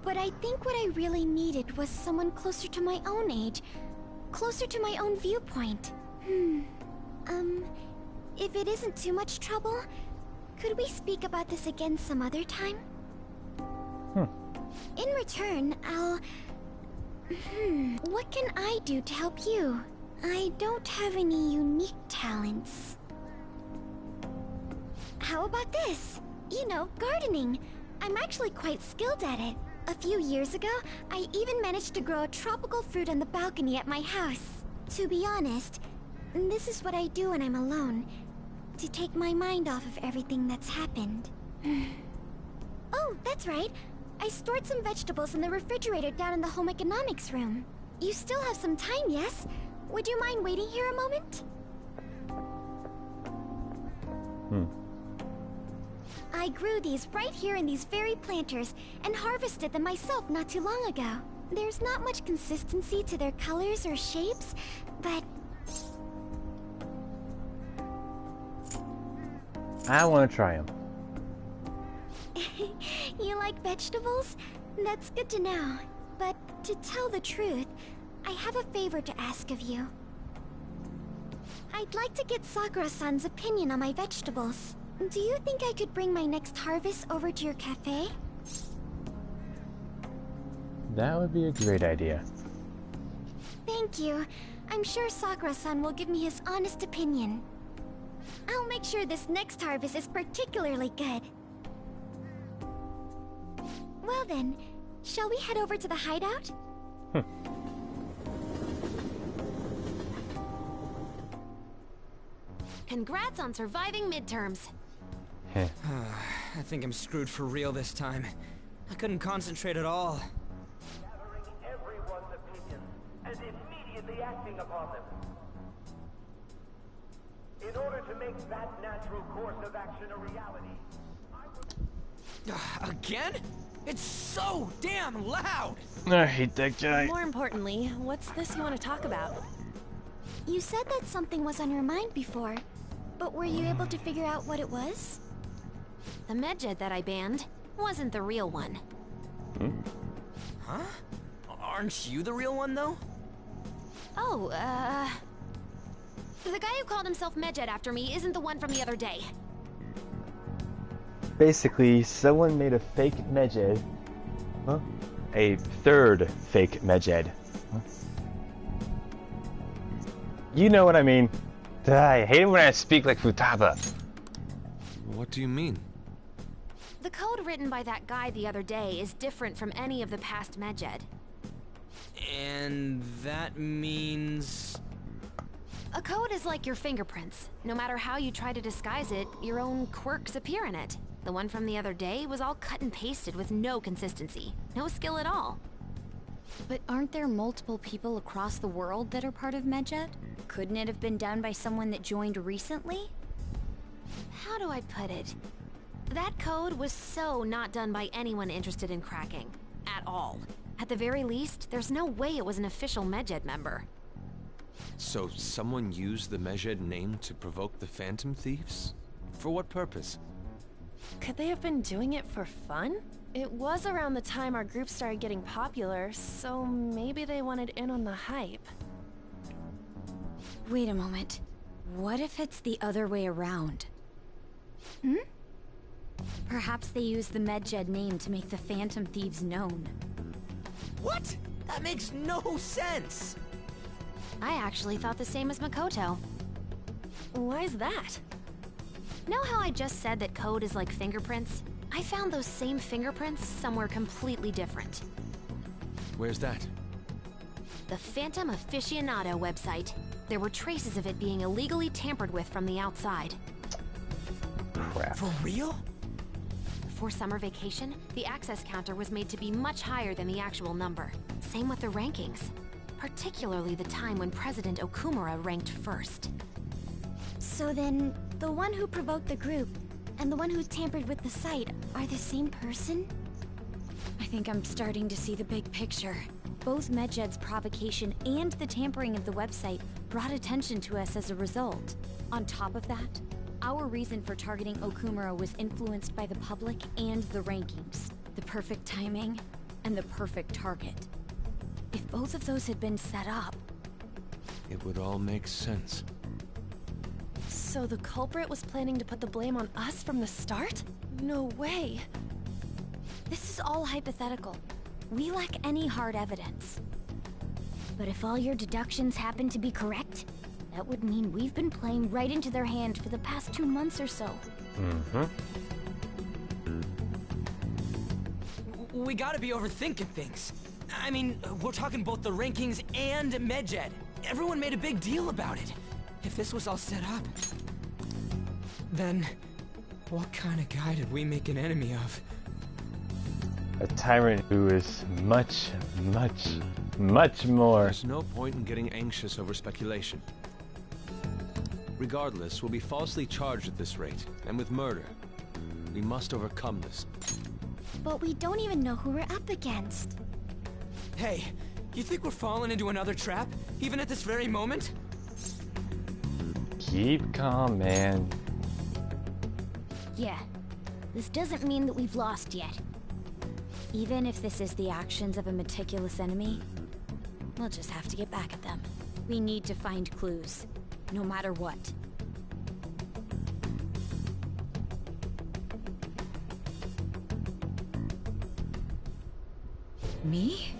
But I think what I really needed was someone closer to my own age, closer to my own viewpoint. If it isn't too much trouble, could we speak about this again some other time? In return, I'll... what can I do to help you? I don't have any unique talents. How about this? You know, gardening. I'm actually quite skilled at it. A few years ago, I even managed to grow a tropical fruit on the balcony at my house. To be honest, this is what I do when I'm alone, to take my mind off of everything that's happened. Oh, that's right. I stored some vegetables in the refrigerator down in the home economics room. You still have some time, yes? Would you mind waiting here a moment? I grew these right here in these very planters and harvested them myself not too long ago. There's not much consistency to their colors or shapes, but... I want to try them. You like vegetables? That's good to know. But to tell the truth, I have a favor to ask of you. I'd like to get Sakura-san's opinion on my vegetables. Do you think I could bring my next harvest over to your cafe? That would be a great idea. Thank you. I'm sure Sakura-san will give me his honest opinion. I'll make sure this next harvest is particularly good. Well then, shall we head over to the hideout? Congrats on surviving midterms. I think I'm screwed for real this time. I couldn't concentrate at all. Gathering everyone's opinions and immediately acting upon them. In order to make that natural course of action a reality, Again? It's so damn loud! I hate that guy. More importantly, what's this you want to talk about? You said that something was on your mind before, but were you able to figure out what it was? The medjed that I banned wasn't the real one. Huh? Aren't you the real one, though? Oh, the guy who called himself Medjed after me isn't the one from the other day. Basically, someone made a fake Medjed. Huh? A third fake Medjed. Huh? You know what I mean. I hate it when I speak like Futaba. What do you mean? The code written by that guy the other day is different from any of the past Medjed. And that means... A code is like your fingerprints. No matter how you try to disguise it, your own quirks appear in it. The one from the other day was all cut and pasted with no consistency. No skill at all. But aren't there multiple people across the world that are part of Medjed? Couldn't it have been done by someone that joined recently? How do I put it? That code was so not done by anyone interested in cracking. At all. At the very least, there's no way it was an official Medjed member. So someone used the Medjed name to provoke the Phantom Thieves? For what purpose? Could they have been doing it for fun? It was around the time our group started getting popular, so maybe they wanted in on the hype. Wait a moment. What if it's the other way around? Hmm? Perhaps they used the Medjed name to make the Phantom Thieves known. What? That makes no sense! I actually thought the same as Makoto. Why's that? Know how I just said that code is like fingerprints? I found those same fingerprints somewhere completely different. Where's that? The Phantom Aficionado website. There were traces of it being illegally tampered with from the outside. Crap. For real? For summer vacation, the access counter was made to be much higher than the actual number. Same with the rankings. Particularly the time when President Okumura ranked first. So then, the one who provoked the group and the one who tampered with the site are the same person? I think I'm starting to see the big picture. Both Medjed's provocation and the tampering of the website brought attention to us as a result. On top of that, our reason for targeting Okumura was influenced by the public and the rankings. The perfect timing and the perfect target. If both of those had been set up... It would all make sense. So the culprit was planning to put the blame on us from the start? No way. This is all hypothetical. We lack any hard evidence. But if all your deductions happen to be correct, that would mean we've been playing right into their hand for the past 2 months or so. Mm-hmm. We gotta be overthinking things. I mean, we're talking both the rankings and Medjed. Everyone made a big deal about it. If this was all set up, then what kind of guy did we make an enemy of? A tyrant who is much more... There's no point in getting anxious over speculation. Regardless, we'll be falsely charged at this rate, and with murder. We must overcome this. But we don't even know who we're up against. Hey, you think we're falling into another trap, even at this very moment? Keep calm, man. Yeah, this doesn't mean that we've lost yet. Even if this is the actions of a meticulous enemy, we'll just have to get back at them. We need to find clues, no matter what. Me?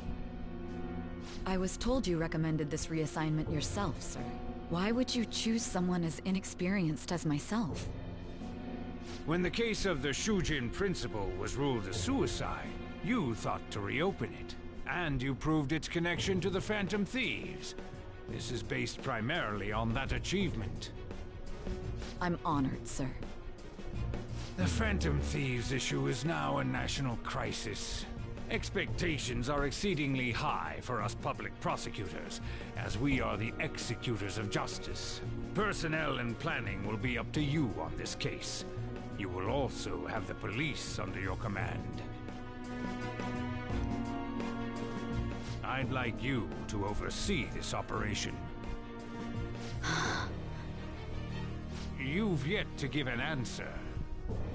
I was told you recommended this reassignment yourself, sir. Why would you choose someone as inexperienced as myself? When the case of the Shujin principal was ruled a suicide, you thought to reopen it, and you proved its connection to the Phantom Thieves. This is based primarily on that achievement. I'm honored, sir. The Phantom Thieves issue is now a national crisis. Expectations are exceedingly high for us public prosecutors, as we are the executors of justice. Personnel and planning will be up to you on this case. You will also have the police under your command. I'd like you to oversee this operation. You've yet to give an answer.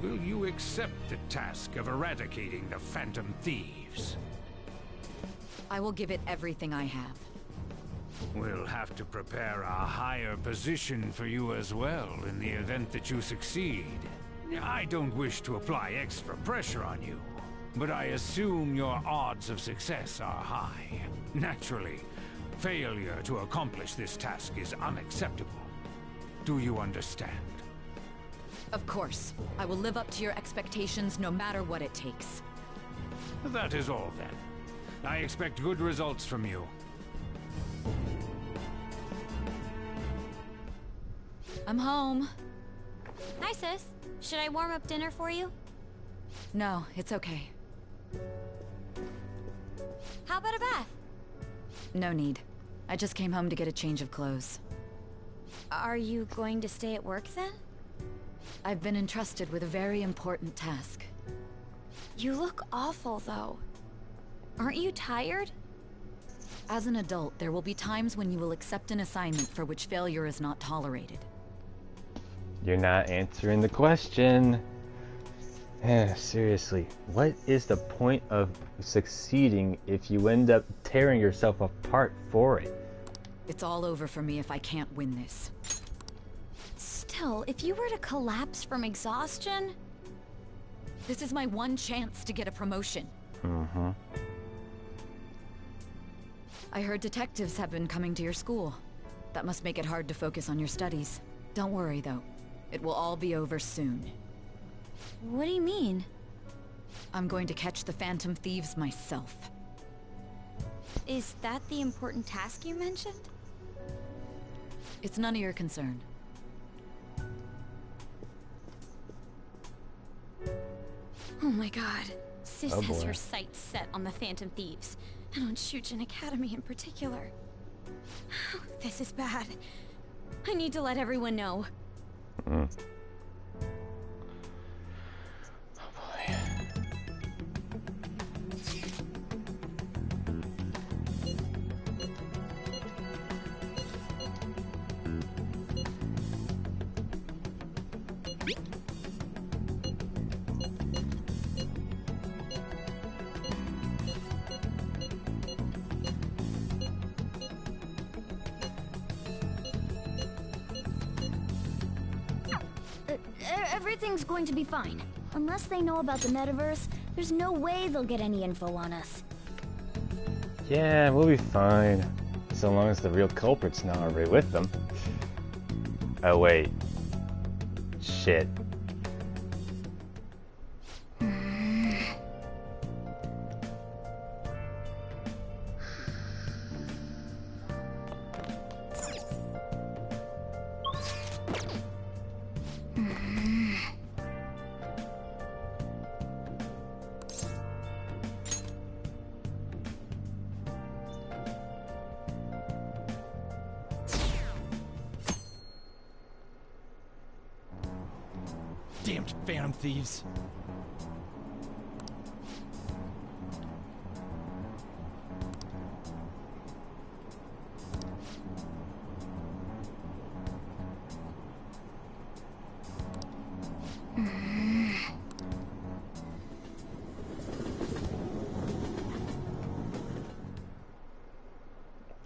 Will you accept the task of eradicating the Phantom Thieves? I will give it everything I have. We'll have to prepare a higher position for you as well in the event that you succeed. I don't wish to apply extra pressure on you, but I assume your odds of success are high. Naturally, failure to accomplish this task is unacceptable. Do you understand? Of course. I will live up to your expectations no matter what it takes. That is all, then. I expect good results from you. I'm home. Hi, sis. Should I warm up dinner for you? No, it's okay. How about a bath? No need. I just came home to get a change of clothes. Are you going to stay at work then? I've been entrusted with a very important task. You look awful, though. Aren't you tired? As an adult, there will be times when you will accept an assignment for which failure is not tolerated. You're not answering the question. Seriously, what is the point of succeeding if you end up tearing yourself apart for it? It's all over for me if I can't win this. Still, if you were to collapse from exhaustion... This is my one chance to get a promotion. Mm-hmm. I heard detectives have been coming to your school. That must make it hard to focus on your studies. Don't worry, though. It will all be over soon. What do you mean? I'm going to catch the Phantom Thieves myself. Is that the important task you mentioned? It's none of your concern. Oh my god. Sis Oh has boy. her sights set on the Phantom Thieves, and on Shujin Academy in particular. This is bad. I need to let everyone know. Mm. Everything's going to be fine. Unless they know about the metaverse, there's no way they'll get any info on us. Yeah, we'll be fine. So long as the real culprit's not already with them. Oh wait. Shit. Damned Phantom Thieves.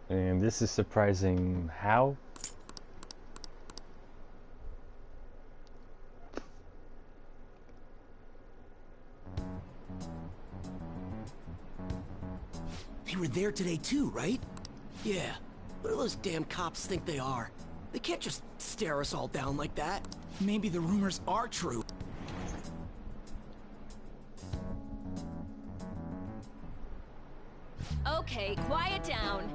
And this is surprising. How? They were there today too, right? Yeah. What do those damn cops think they are? They can't just stare us all down like that. Maybe the rumors are true. Okay, quiet down.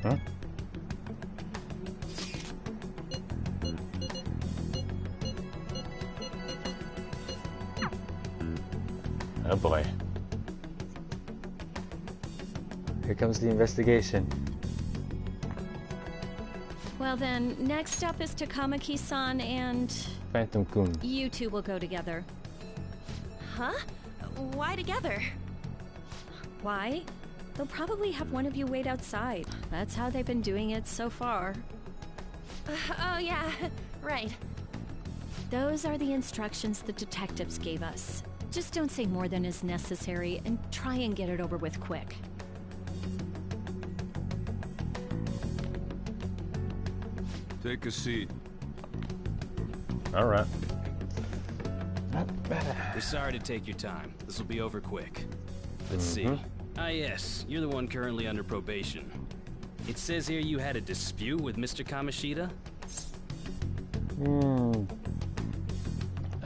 Huh? Oh boy. Here comes the investigation. Well then, next up is Takamaki-san and... Phantom-kun. You two will go together. Huh? Why together? Why? They'll probably have one of you wait outside. That's how they've been doing it so far. Oh yeah, right. Those are the instructions the detectives gave us. Just don't say more than is necessary and try and get it over with quick. Take a seat. All right. We're sorry to take your time. This will be over quick. Let's see. Ah yes, you're the one currently under probation. It says here you had a dispute with Mr. Kamoshida?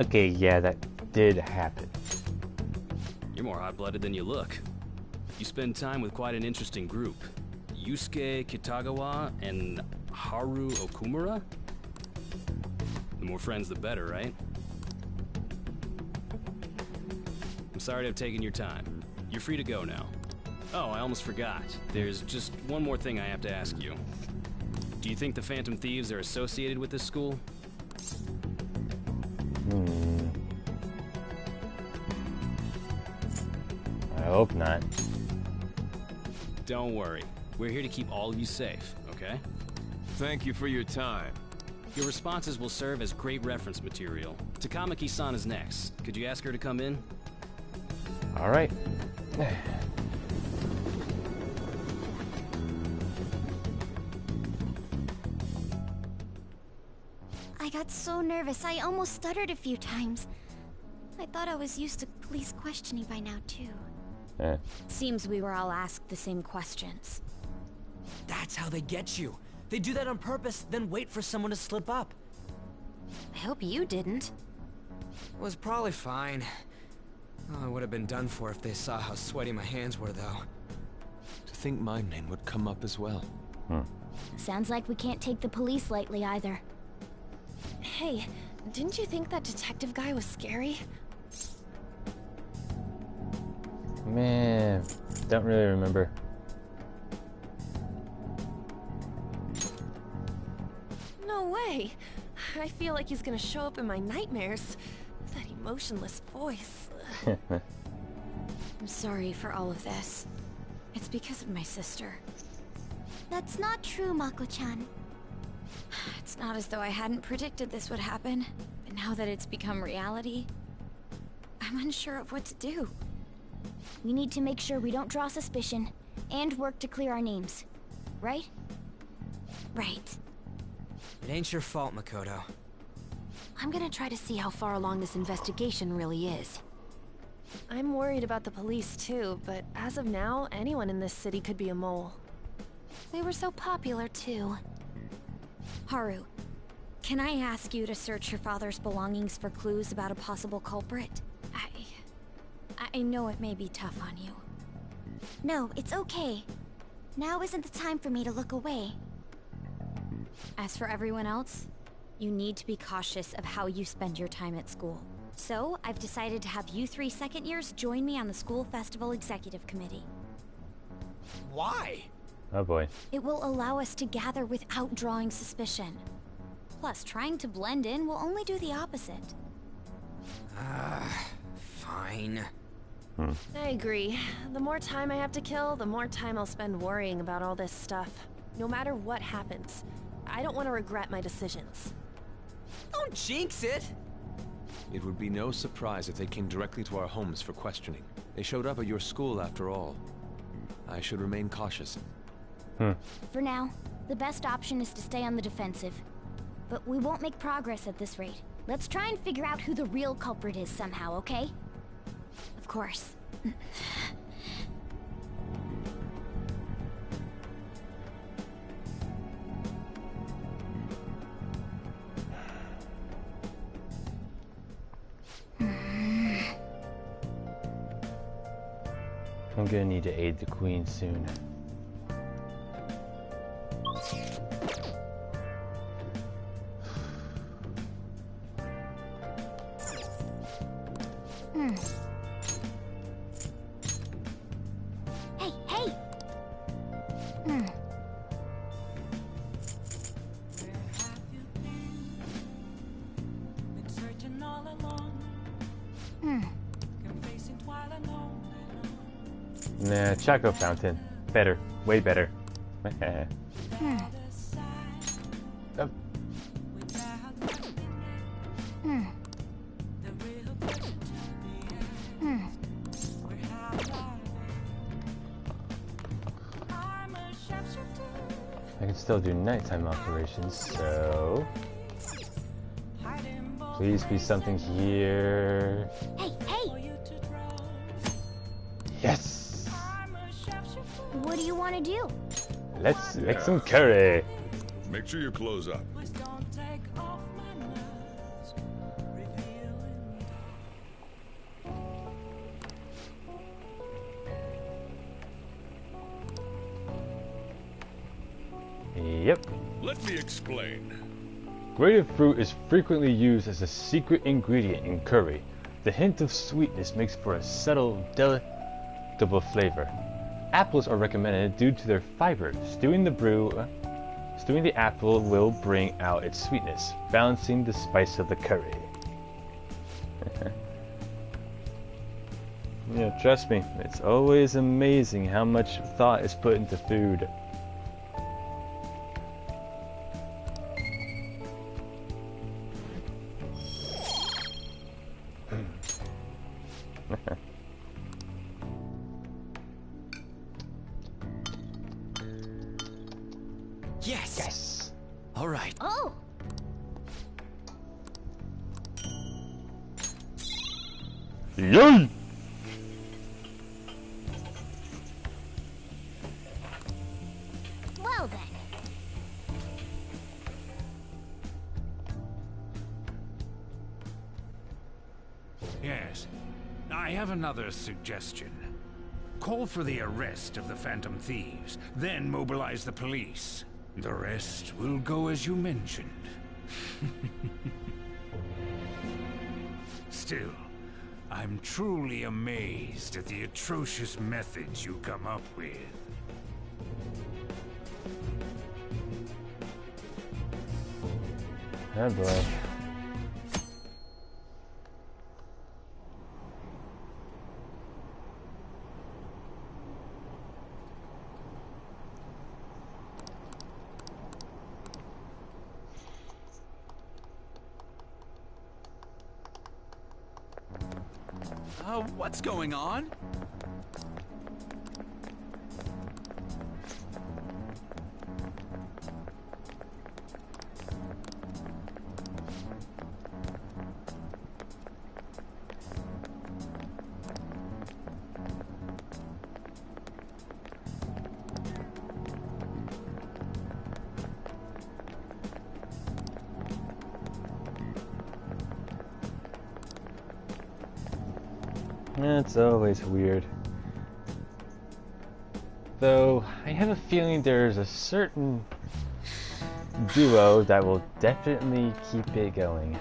Okay, yeah, that did happen. You're more hot-blooded than you look. You spend time with quite an interesting group. Yusuke Kitagawa and Haru Okumura? The more friends, the better, right? I'm sorry to have taken your time. You're free to go now. Oh, I almost forgot. There's just one more thing I have to ask you. Do you think the Phantom Thieves are associated with this school? I hope not. Don't worry. We're here to keep all of you safe, okay? Thank you for your time. Your responses will serve as great reference material. Takamaki-san is next. Could you ask her to come in? All right. I got so nervous, I almost stuttered a few times. I thought I was used to police questioning by now, too. Seems we were all asked the same questions. That's how they get you. They do that on purpose, then wait for someone to slip up. I hope you didn't. Was probably fine. Oh, I would have been done for if they saw how sweaty my hands were, though. To think my name would come up as well. Sounds like we can't take the police lightly either. Hey, didn't you think that detective guy was scary? Man, don't really remember. No way. I feel like he's gonna show up in my nightmares. That emotionless voice. I'm sorry for all of this. It's because of my sister. That's not true, Mako-chan. It's not as though I hadn't predicted this would happen, but now that it's become reality, I'm unsure of what to do. We need to make sure we don't draw suspicion, and work to clear our names. Right? Right. It ain't your fault, Makoto. I'm gonna try to see how far along this investigation really is. I'm worried about the police too, but as of now, anyone in this city could be a mole. They were so popular too. Haru, can I ask you to search your father's belongings for clues about a possible culprit? I know it may be tough on you. No, it's okay. Now isn't the time for me to look away. As for everyone else, you need to be cautious of how you spend your time at school. So, I've decided to have you 3 second years join me on the School Festival Executive Committee. Why? Oh boy. It will allow us to gather without drawing suspicion. Plus, trying to blend in will only do the opposite. Fine. I agree. The more time I have to kill, the more time I'll spend worrying about all this stuff. No matter what happens. I don't want to regret my decisions. Don't jinx it! It would be no surprise if they came directly to our homes for questioning. They showed up at your school after all. I should remain cautious. For now, the best option is to stay on the defensive. But we won't make progress at this rate. Let's try and figure out who the real culprit is somehow, okay? Of course. I'm gonna need to aid the queen soon. Hey, hey! Nah, Choco Fountain. Better. Way better. I can still do nighttime operations, so please be something here. Hey, hey! Yes! What do you want to do? Let's make some curry. Make sure your clothes up. Yep. Let me explain. Grated fruit is frequently used as a secret ingredient in curry. The hint of sweetness makes for a subtle, delectable flavor. Apples are recommended due to their fiber. Stewing the apple will bring out its sweetness, balancing the spice of the curry. Yeah, trust me, it's always amazing how much thought is put into food. Yes! Yes! Alright. Oh! Yay! Well then. Yes. I have another suggestion. Call for the arrest of the Phantom Thieves, then mobilize the police. The rest will go as you mentioned. Still, I'm truly amazed at the atrocious methods you come up with. Oh boy. What's going on? It's always weird. Though, I have a feeling there's a certain duo that will definitely keep it going.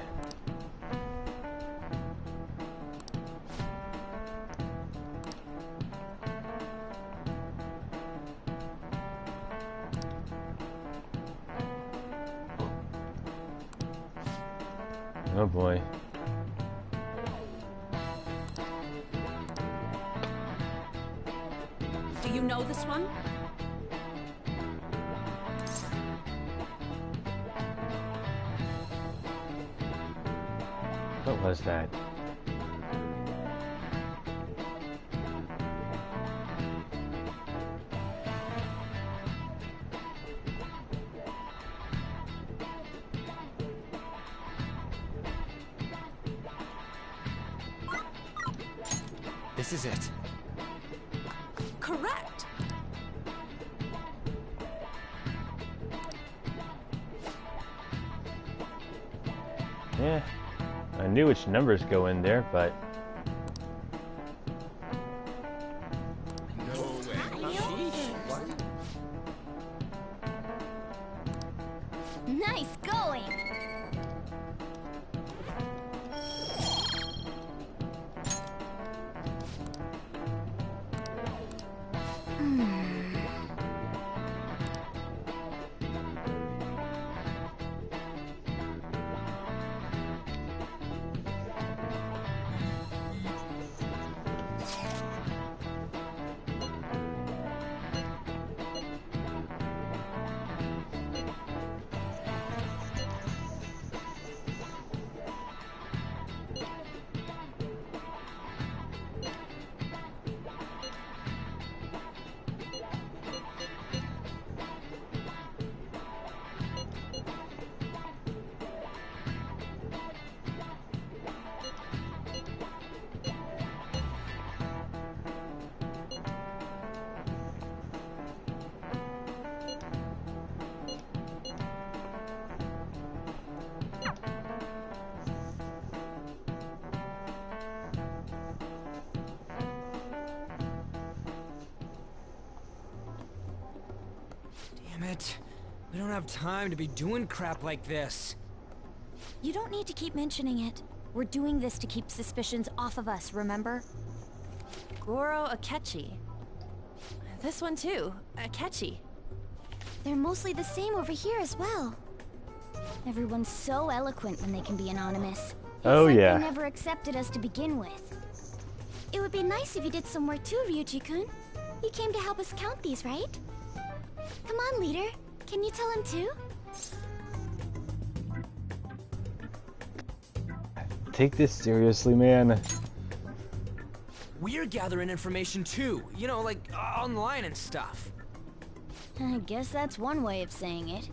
Oh boy. Do you know this one? What was that? This is it. Correct. Yeah, I knew which numbers go in there, but... Nice going! Damn it. We don't have time to be doing crap like this. You don't need to keep mentioning it. We're doing this to keep suspicions off of us, remember? Goro Akechi. This one too, Akechi. They're mostly the same over here as well. Everyone's so eloquent when they can be anonymous. Oh It's like yeah. They never accepted us to begin with. It would be nice if you did some work too, Ryuji-kun. You came to help us count these, right? Come on, leader. Can you tell him too? Take this seriously, man. We're gathering information too. You know, like online and stuff. I guess that's one way of saying it.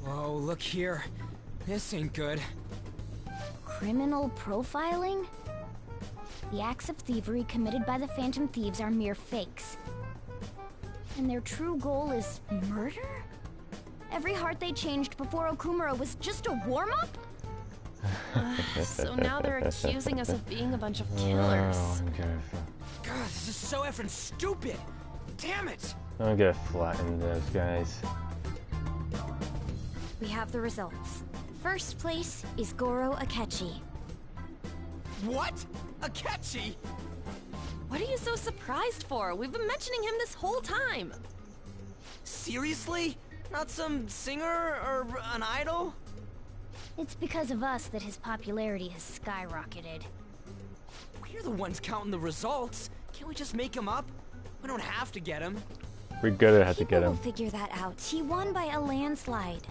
Whoa, look here. This ain't good. Criminal profiling? The acts of thievery committed by the Phantom Thieves are mere fakes. And their true goal is murder? Every heart they changed before Okumura was just a warm-up? So now they're accusing us of being a bunch of killers. Oh, okay. God, this is so effing stupid. Damn it! I'm gonna flatten those guys. We have the results. First place is Goro Akechi. What? Akechi? What are you so surprised for? We've been mentioning him this whole time. Seriously? Not some singer or an idol? It's because of us that his popularity has skyrocketed. We're the ones counting the results. Can't we just make him up? We don't have to get him. We're gonna have to get People him. will figure that out. He won by a landslide.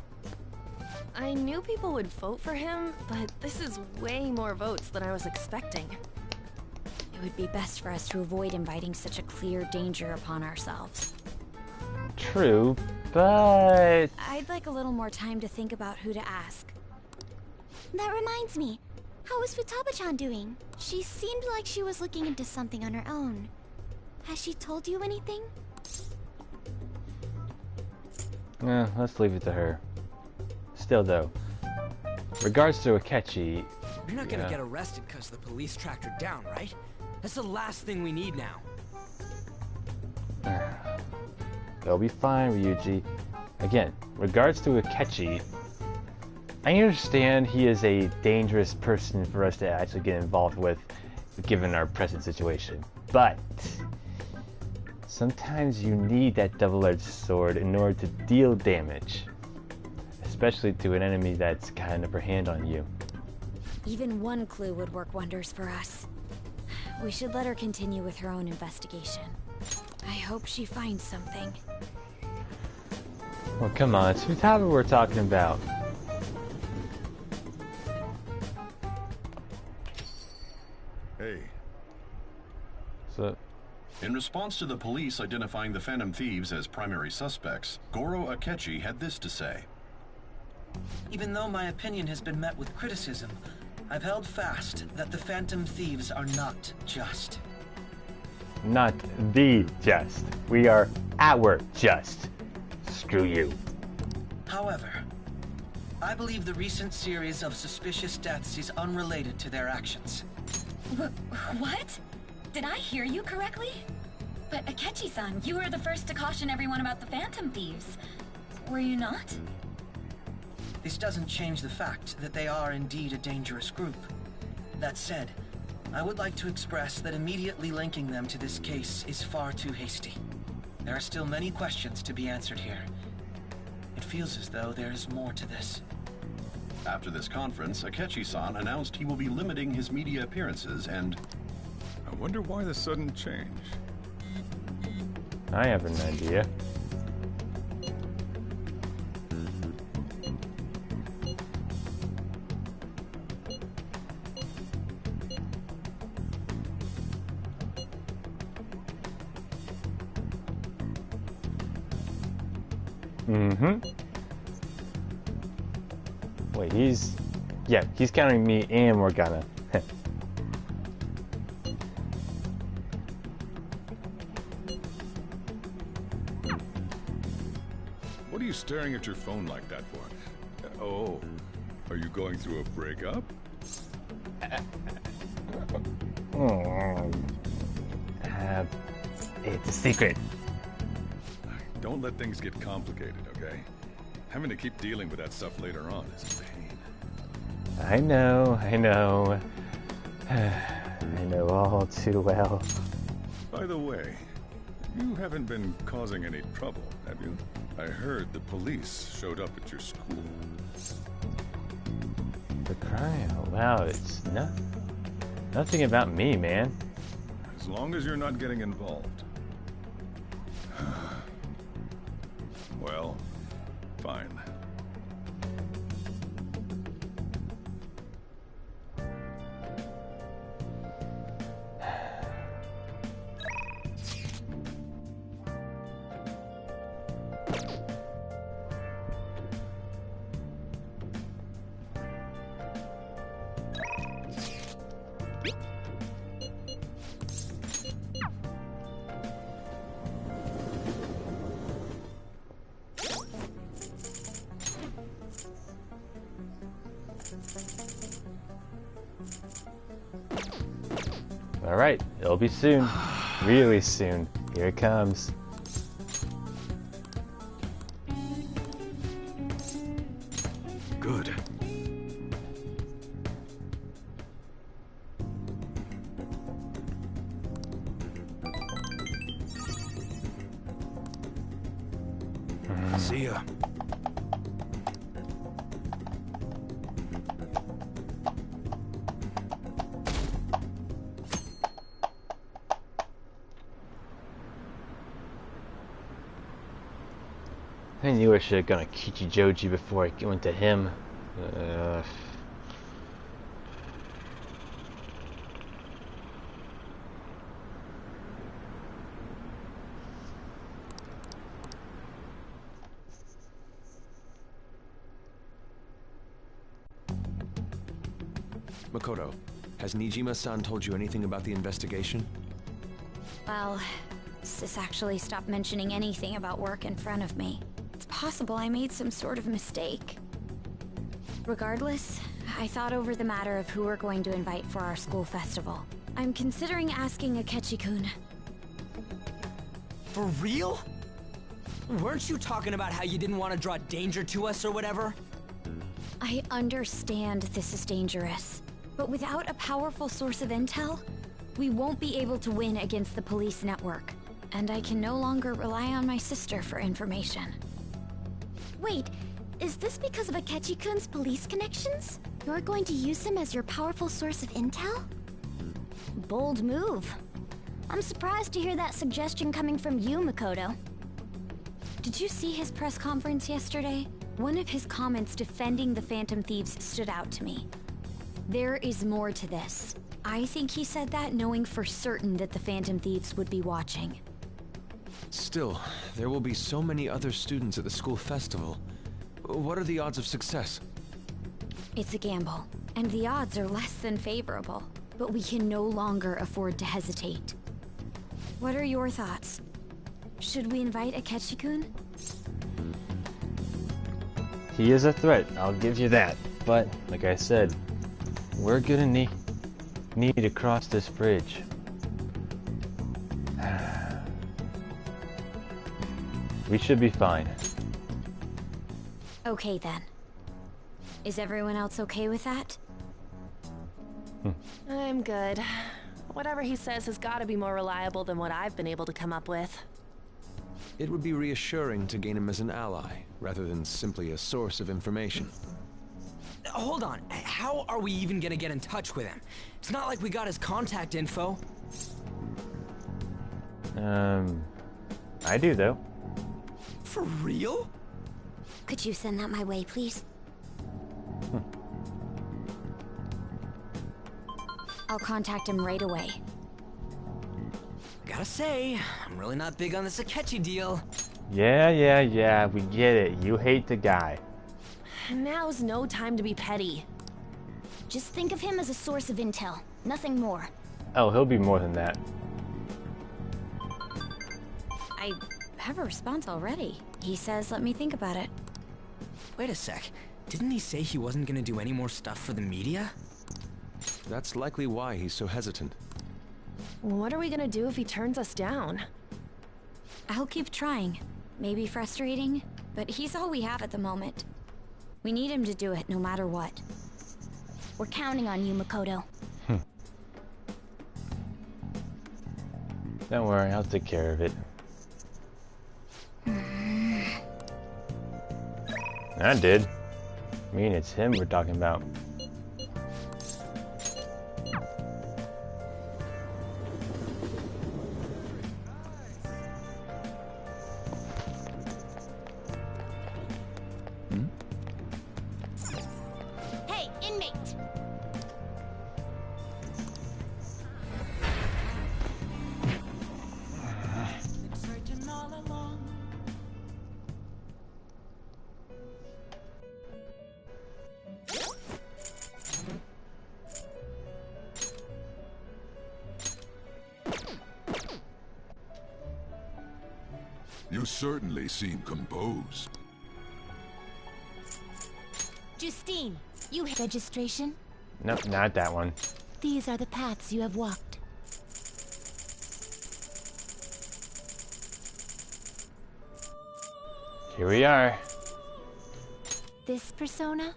I knew people would vote for him, but this is way more votes than I was expecting. It would be best for us to avoid inviting such a clear danger upon ourselves. True, but I'd like a little more time to think about who to ask. That reminds me. How is Futaba-chan doing? She seemed like she was looking into something on her own. Has she told you anything? let's leave it to her. Still though, regards to Akechi. You're not gonna get arrested because the police tracked her down, right? That's the last thing we need now. They'll be fine, Ryuji. Again, regards to Akechi, I understand he is a dangerous person for us to actually get involved with, given our present situation. But sometimes you need that double-edged sword in order to deal damage, especially to an enemy that's got an upper hand on you. Even one clue would work wonders for us. We should let her continue with her own investigation. I hope she finds something. Well, come on, it's Futaba we're talking about. Hey. So, in response to the police identifying the Phantom Thieves as primary suspects, Goro Akechi had this to say. Even though my opinion has been met with criticism, I've held fast that the Phantom Thieves are not just. not the just. We are our just. Screw you. However, I believe the recent series of suspicious deaths is unrelated to their actions. What? Did I hear you correctly? But Akechi-san, you were the first to caution everyone about the Phantom Thieves. Were you not? This doesn't change the fact that they are indeed a dangerous group. That said, I would like to express that immediately linking them to this case is far too hasty. There are still many questions to be answered here. It feels as though there is more to this. After this conference, Akechi-san announced he will be limiting his media appearances and... I wonder why the sudden change. I have an idea. Wait, he's counting me and Morgana. What are you staring at your phone like that for? Oh, are you going through a breakup? It's a secret. Don't let things get complicated, okay? Having to keep dealing with that stuff later on is a pain. I know. I know all too well. By the way, you haven't been causing any trouble, have you? I heard the police showed up at your school. For crying out loud, it's nothing about me, man. As long as you're not getting involved. Well, fine. Alright, it'll be soon. Really soon. Here it comes. Good. See ya. I knew I should have gone to Kichijoji before I went to him. Makoto, has Nijima-san told you anything about the investigation? Well, Sis actually stopped mentioning anything about work in front of me. It's possible I made some sort of mistake. Regardless, I thought over the matter of who we're going to invite for our school festival. I'm considering asking Akechi-kun. For real? Weren't you talking about how you didn't want to draw danger to us or whatever? I understand this is dangerous, but without a powerful source of intel, we won't be able to win against the police network. And I can no longer rely on my sister for information. Wait, is this because of Akechi-kun's police connections? You're going to use him as your powerful source of intel? Bold move. I'm surprised to hear that suggestion coming from you, Makoto. Did you see his press conference yesterday? One of his comments defending the Phantom Thieves stood out to me. There is more to this. I think he said that knowing for certain that the Phantom Thieves would be watching. Still, there will be so many other students at the school festival. What are the odds of success? It's a gamble, and the odds are less than favorable. But we can no longer afford to hesitate. What are your thoughts? Should we invite Akechi-kun? He is a threat, I'll give you that. But, like I said, we're gonna need to cross this bridge. We should be fine. Okay then. Is everyone else okay with that? I'm good. Whatever he says has got to be more reliable than what I've been able to come up with. It would be reassuring to gain him as an ally, rather than simply a source of information. Hold on, how are we even gonna get in touch with him? It's not like we got his contact info. I do though. For real? Could you send that my way, please? I'll contact him right away. Gotta say, I'm really not big on this Akechi deal. Yeah, we get it. You hate the guy. Now's no time to be petty. Just think of him as a source of intel, nothing more. Oh, he'll be more than that. I have a response already. He says let me think about it. Wait a sec. Didn't he say he wasn't gonna do any more stuff for the media? That's likely why he's so hesitant. What are we gonna do if he turns us down? I'll keep trying. maybe frustrating, but he's all we have at the moment. We need him to do it no matter what. We're counting on you, Makoto. Don't worry, I'll take care of it. I did. I mean, it's him we're talking about. Hey, inmate! You certainly seem composed. Justine, you have registration? Nope, not that one. These are the paths you have walked. Here we are. This persona?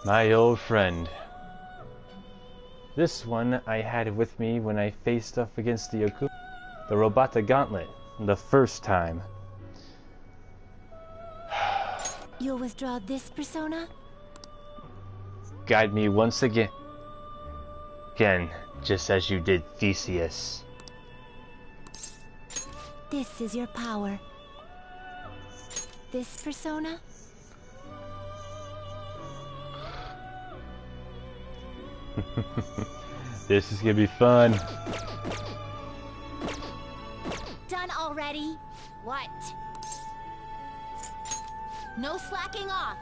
My old friend. This one I had with me when I faced off against the Robota Gauntlet, the first time. You'll withdraw this persona? Guide me once again. Again, just as you did Theseus. This is your power. This persona? This is gonna be fun. Done already? What? No slacking off.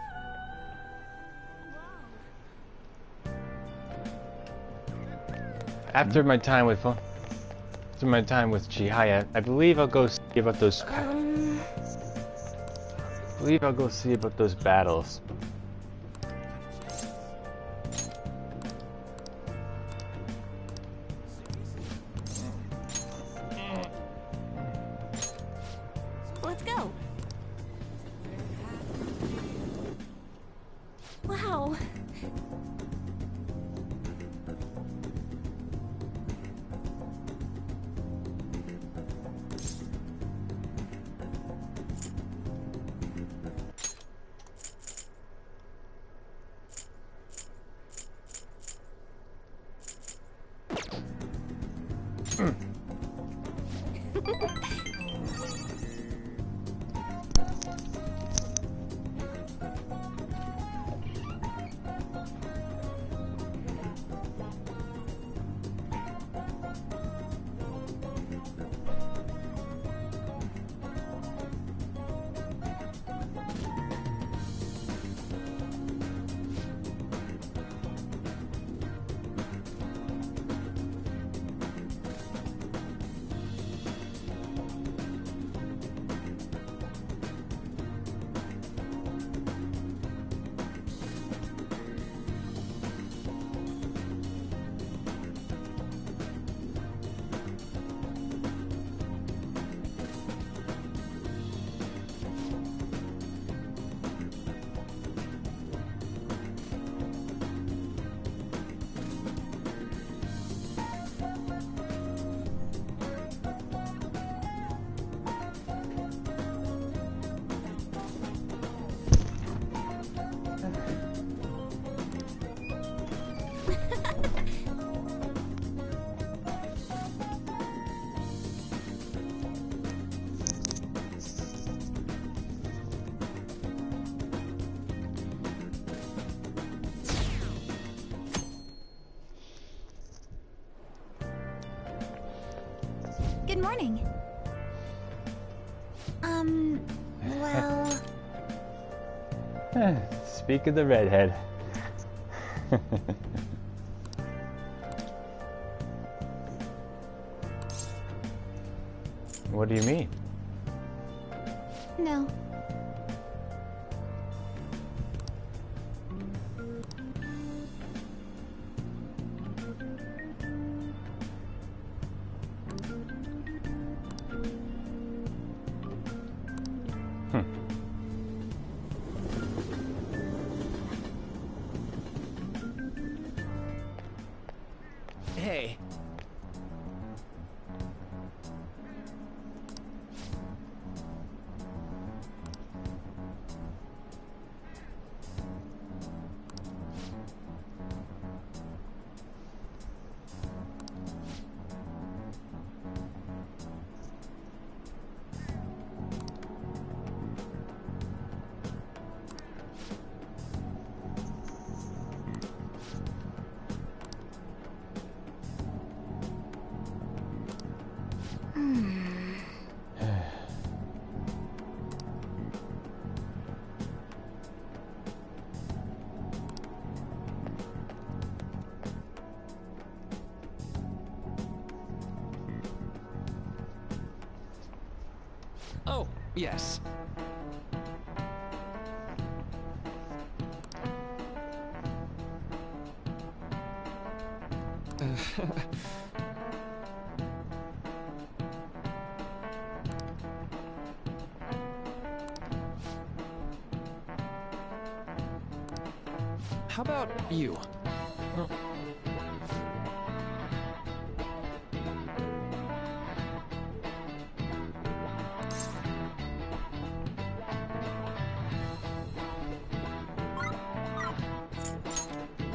After my time with Chihaya, I believe I'll go see about those. I'll go see about those battles. Let's go. Wow. Good morning. Well... Speak of the redhead. What do you mean? No. Hey. Oh, yes. How about you?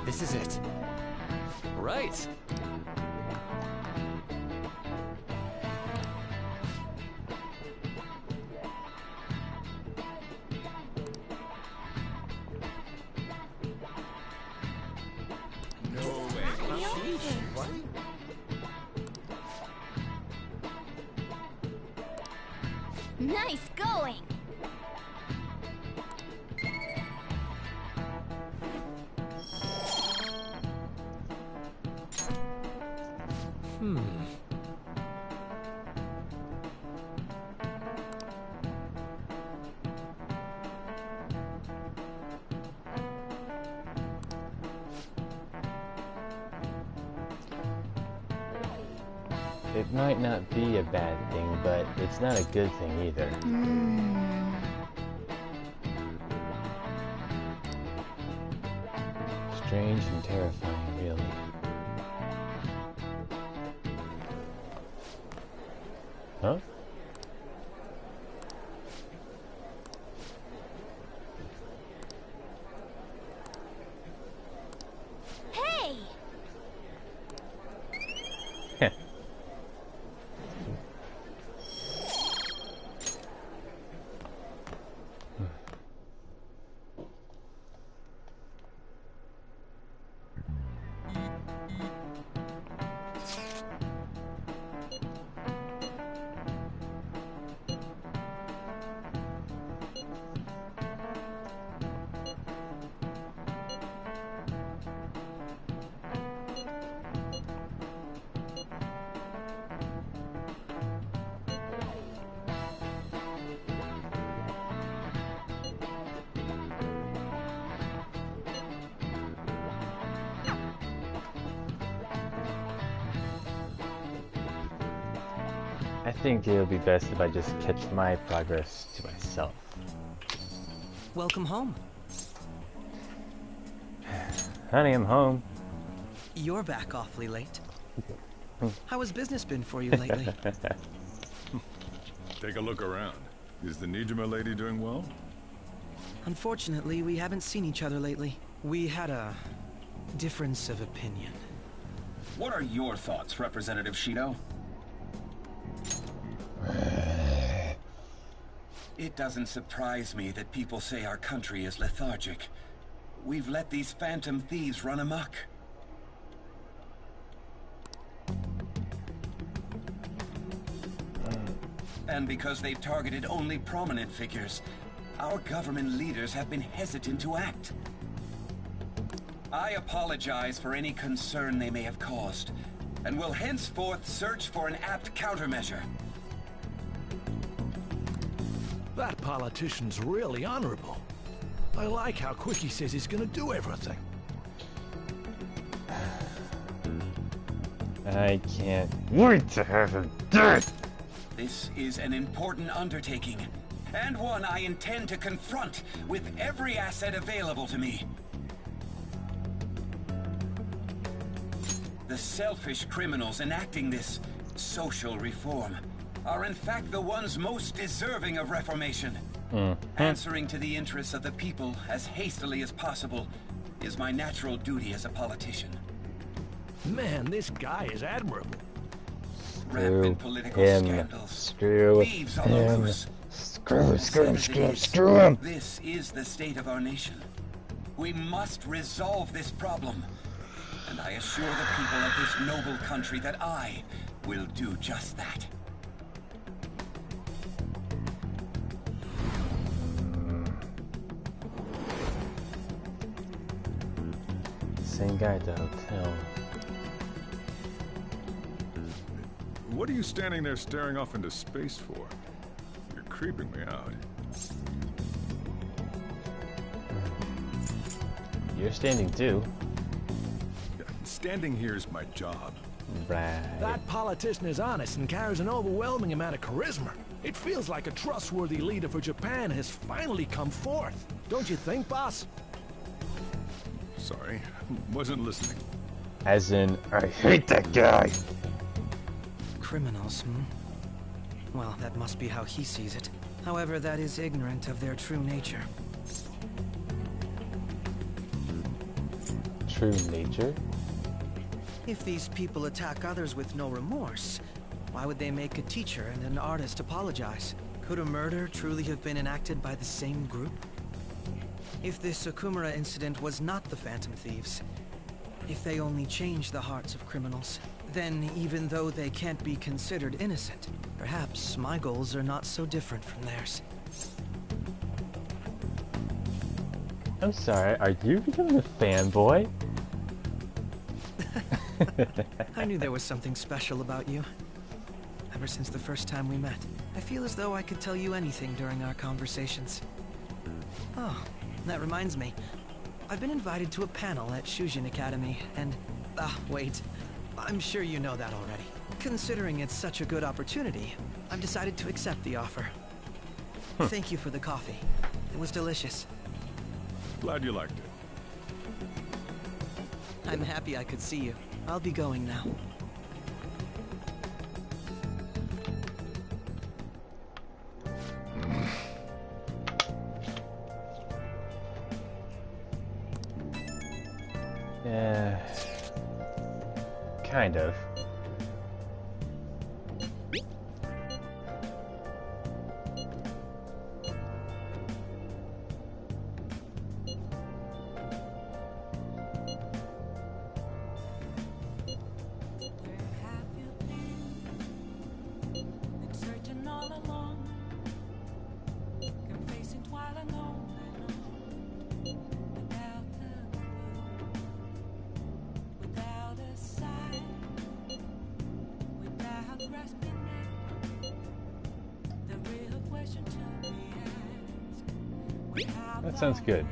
This is it. Right. Nice going! It might not be a bad thing, but it's not a good thing either. Strange and terrifying, really. Huh? Hey! I think it'll be best if I just catch my progress to myself. Welcome home. Honey, I'm home. You're back awfully late. How has business been for you lately? Take a look around. Is the Nijima lady doing well? Unfortunately, we haven't seen each other lately. We had a difference of opinion. What are your thoughts, Representative Shido? It doesn't surprise me that people say our country is lethargic. We've let these phantom thieves run amok. And because they've targeted only prominent figures, our government leaders have been hesitant to act. I apologize for any concern they may have caused, and will henceforth search for an apt countermeasure. That politician's really honorable. I like how quick he says he's gonna do everything. I can't wait to have him dead! This is an important undertaking, and one I intend to confront with every asset available to me. The selfish criminals enacting this social reform are in fact the ones most deserving of reformation. Answering to the interests of the people as hastily as possible is my natural duty as a politician. Man, this guy is admirable. Rampant political scandals. Screw Thieves on the him. loose. Screw him. This is the state of our nation. We must resolve this problem. And I assure the people of this noble country that I will do just that. Same guy at the hotel. What are you standing there staring off into space for? You're creeping me out. You're standing too. Standing here is my job. Right. That politician is honest and carries an overwhelming amount of charisma. It feels like a trustworthy leader for Japan has finally come forth. Don't you think, boss? Sorry, wasn't listening. As in, I hate that guy. Criminals, Well, that must be how he sees it. However, that is ignorant of their true nature. True nature? If these people attack others with no remorse, why would they make a teacher and an artist apologize? Could a murder truly have been enacted by the same group? If this Okumura incident was not the Phantom Thieves, if they only changed the hearts of criminals, then even though they can't be considered innocent, perhaps my goals are not so different from theirs. I'm sorry, are you becoming a fanboy? I knew there was something special about you. Ever since the first time we met, I feel as though I could tell you anything during our conversations. Oh, that reminds me. I've been invited to a panel at Shujin Academy, and... wait. I'm sure you know that already. Considering it's such a good opportunity, I've decided to accept the offer. Thank you for the coffee. It was delicious. Glad you liked it. I'm happy I could see you. I'll be going now. Yeah, kind of. That sounds good.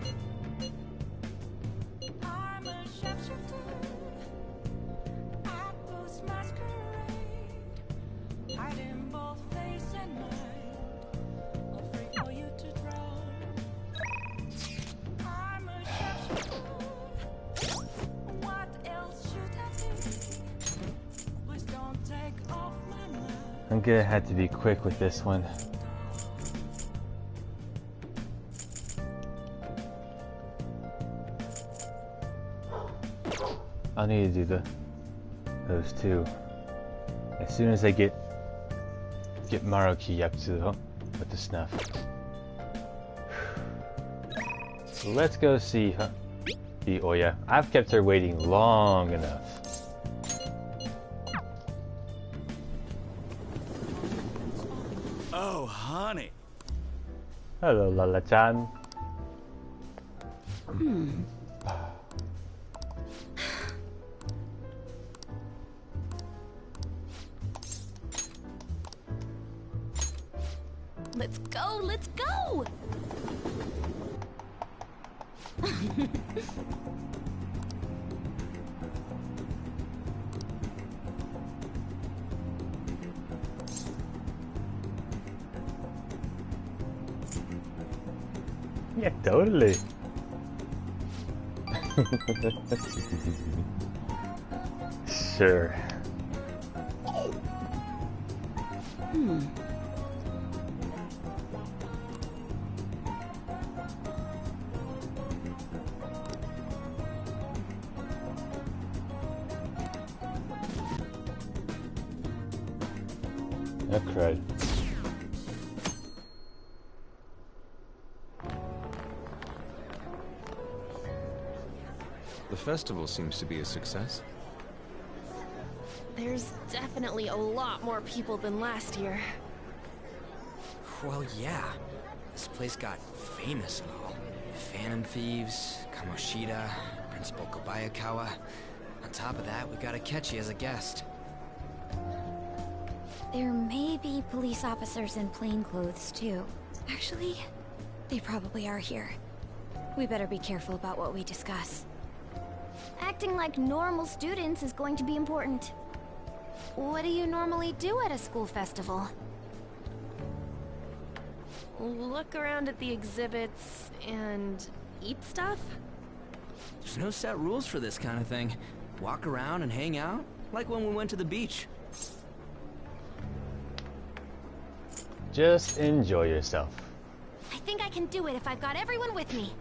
I'm gonna have to be quick with this one. I'll need to do those two as soon as I get Maruki up to with the snuff. So let's go see the Oya. I've kept her waiting long enough. Oh, honey. Hello, Lala-chan. Let's go, let's go! Yeah, totally. Sure. Oh, crud. The festival seems to be a success. There's definitely a lot more people than last year. Well, yeah. This place got famous and all. Phantom Thieves, Kamoshida, Principal Kobayakawa. On top of that, we got Akechi as a guest. There may be police officers in plainclothes, too. Actually, they probably are here. We better be careful about what we discuss. Acting like normal students is going to be important. What do you normally do at a school festival? Look around at the exhibits and eat stuff? There's no set rules for this kind of thing. Walk around and hang out, like when we went to the beach. Just enjoy yourself. I think I can do it if I've got everyone with me.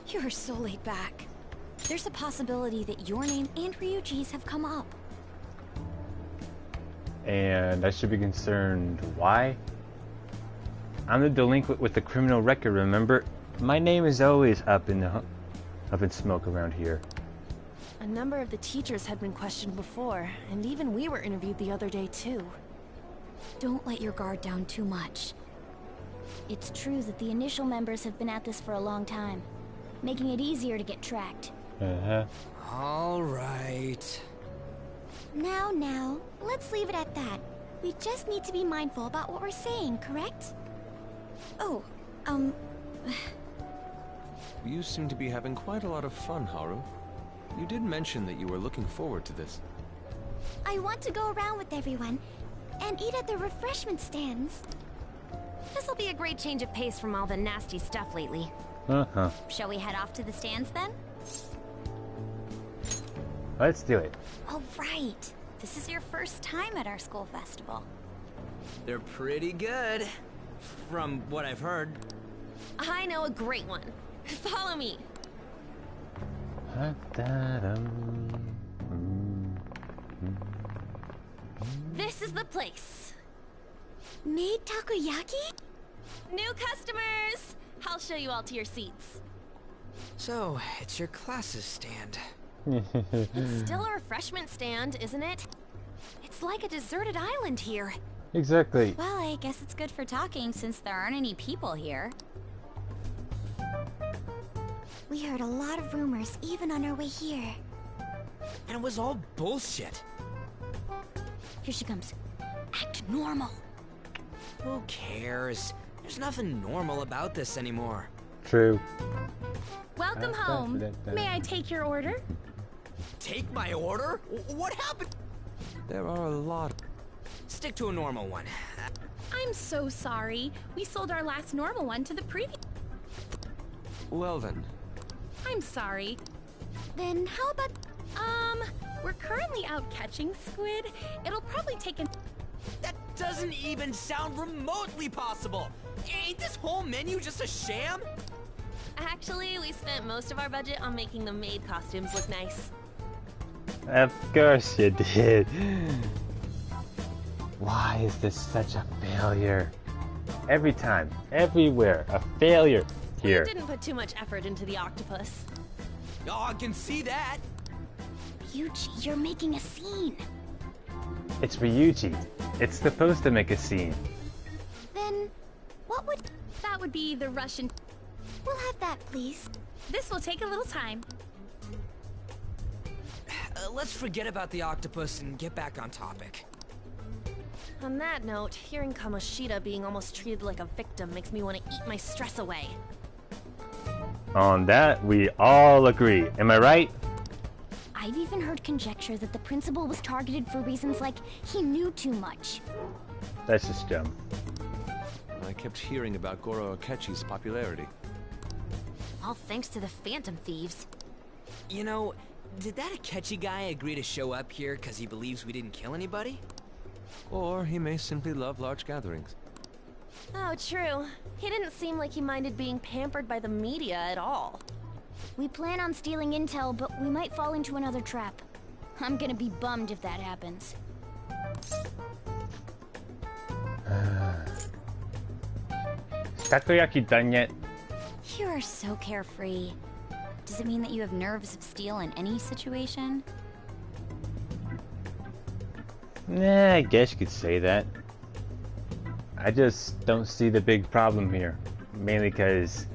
You're so laid back. There's a possibility that your name and Ryuji's have come up. And I should be concerned why? I'm the delinquent with the criminal record, remember? My name is always up in smoke around here. A number of the teachers had been questioned before, and even we were interviewed the other day too. Don't let your guard down too much. It's true that the initial members have been at this for a long time, making it easier to get tracked. All right. Now, let's leave it at that. We just need to be mindful about what we're saying, correct? Oh, You seem to be having quite a lot of fun, Haru. You did mention that you were looking forward to this. I want to go around with everyone and eat at the refreshment stands. This'll be a great change of pace from all the nasty stuff lately. Shall we head off to the stands then? Let's do it. Oh, right. This is your first time at our school festival. They're pretty good, from what I've heard. I know a great one. Follow me. This is the place. Made takoyaki? New customers! I'll show you all to your seats. So, it's your class's stand. It's still a refreshment stand, isn't it? It's like a deserted island here. Exactly. Well, I guess it's good for talking since there aren't any people here. We heard a lot of rumors even on our way here. And it was all bullshit. Here she comes. Act normal. Who cares? There's nothing normal about this anymore. True. Welcome home. May I take your order? Take my order? What happened? There are a lot. Stick to a normal one. I'm so sorry. We sold our last normal one to the previous. Well then. I'm sorry. Then how about... We're currently out catching squid. It'll probably take an... That doesn't even sound remotely possible. Ain't this whole menu just a sham? Actually, we spent most of our budget on making the maid costumes look nice. Of course you did. Why is this such a failure? Every time, everywhere, a failure here. We didn't put too much effort into the octopus. Oh, I can see that. Ryuji, you're making a scene. It's Ryuji. It's supposed to make a scene. Then, what would... That would be the Russian... We'll have that, please. This will take a little time. Let's forget about the octopus and get back on topic. On that note, hearing Kamoshida being almost treated like a victim makes me want to eat my stress away. On that, we all agree. Am I right? I've even heard conjecture that the principal was targeted for reasons like he knew too much. That's just dumb. I kept hearing about Goro Akechi's popularity. All thanks to the Phantom Thieves. You know, did that Akechi guy agree to show up here because he believes we didn't kill anybody? Or he may simply love large gatherings. Oh, true. He didn't seem like he minded being pampered by the media at all. We plan on stealing intel, but we might fall into another trap. I'm gonna be bummed if that happens. Takoyaki done yet? You are so carefree. Does it mean that you have nerves of steel in any situation? Nah, I guess you could say that. I just don't see the big problem here. Mainly because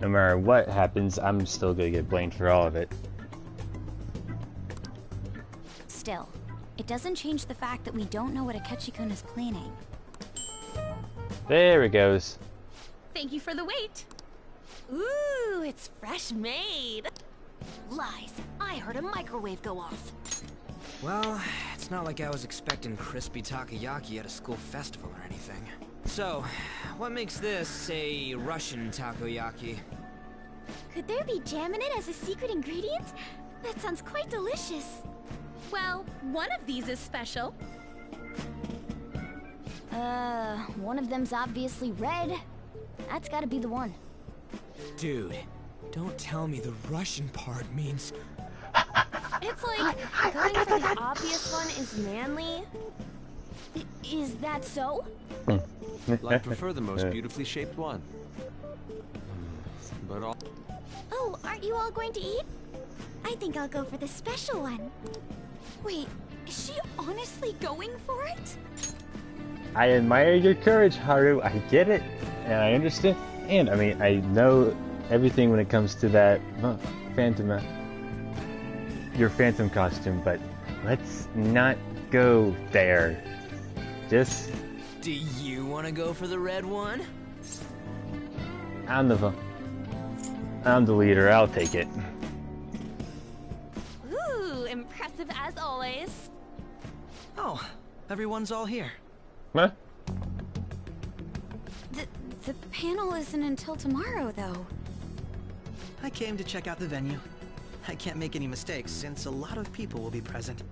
no matter what happens, I'm still gonna get blamed for all of it. Still, it doesn't change the fact that we don't know what Akechi-kun is planning. There it goes. Thank you for the wait. Ooh, it's fresh made. Lies. I heard a microwave go off. Well, it's not like I was expecting crispy takoyaki at a school festival or anything. So, what makes this a Russian takoyaki? Could there be jam in it as a secret ingredient? That sounds quite delicious. Well, one of these is special. One of them's obviously red. That's gotta be the one. Dude, don't tell me the Russian part means... It's like, going for the obvious one is manly. Is that so? I prefer the most beautifully shaped one. But all... Oh, aren't you all going to eat? I think I'll go for the special one. Wait, is she honestly going for it? I admire your courage, Haru. I get it, and I understand. And I mean, I know everything when it comes to that Phantom, your Phantom costume. But let's not go there. Just. Do you want to go for the red one? I'm the leader. I'll take it. Ooh, impressive as always. Oh, everyone's all here. Huh? The panel isn't until tomorrow, though. I came to check out the venue. I can't make any mistakes since a lot of people will be present.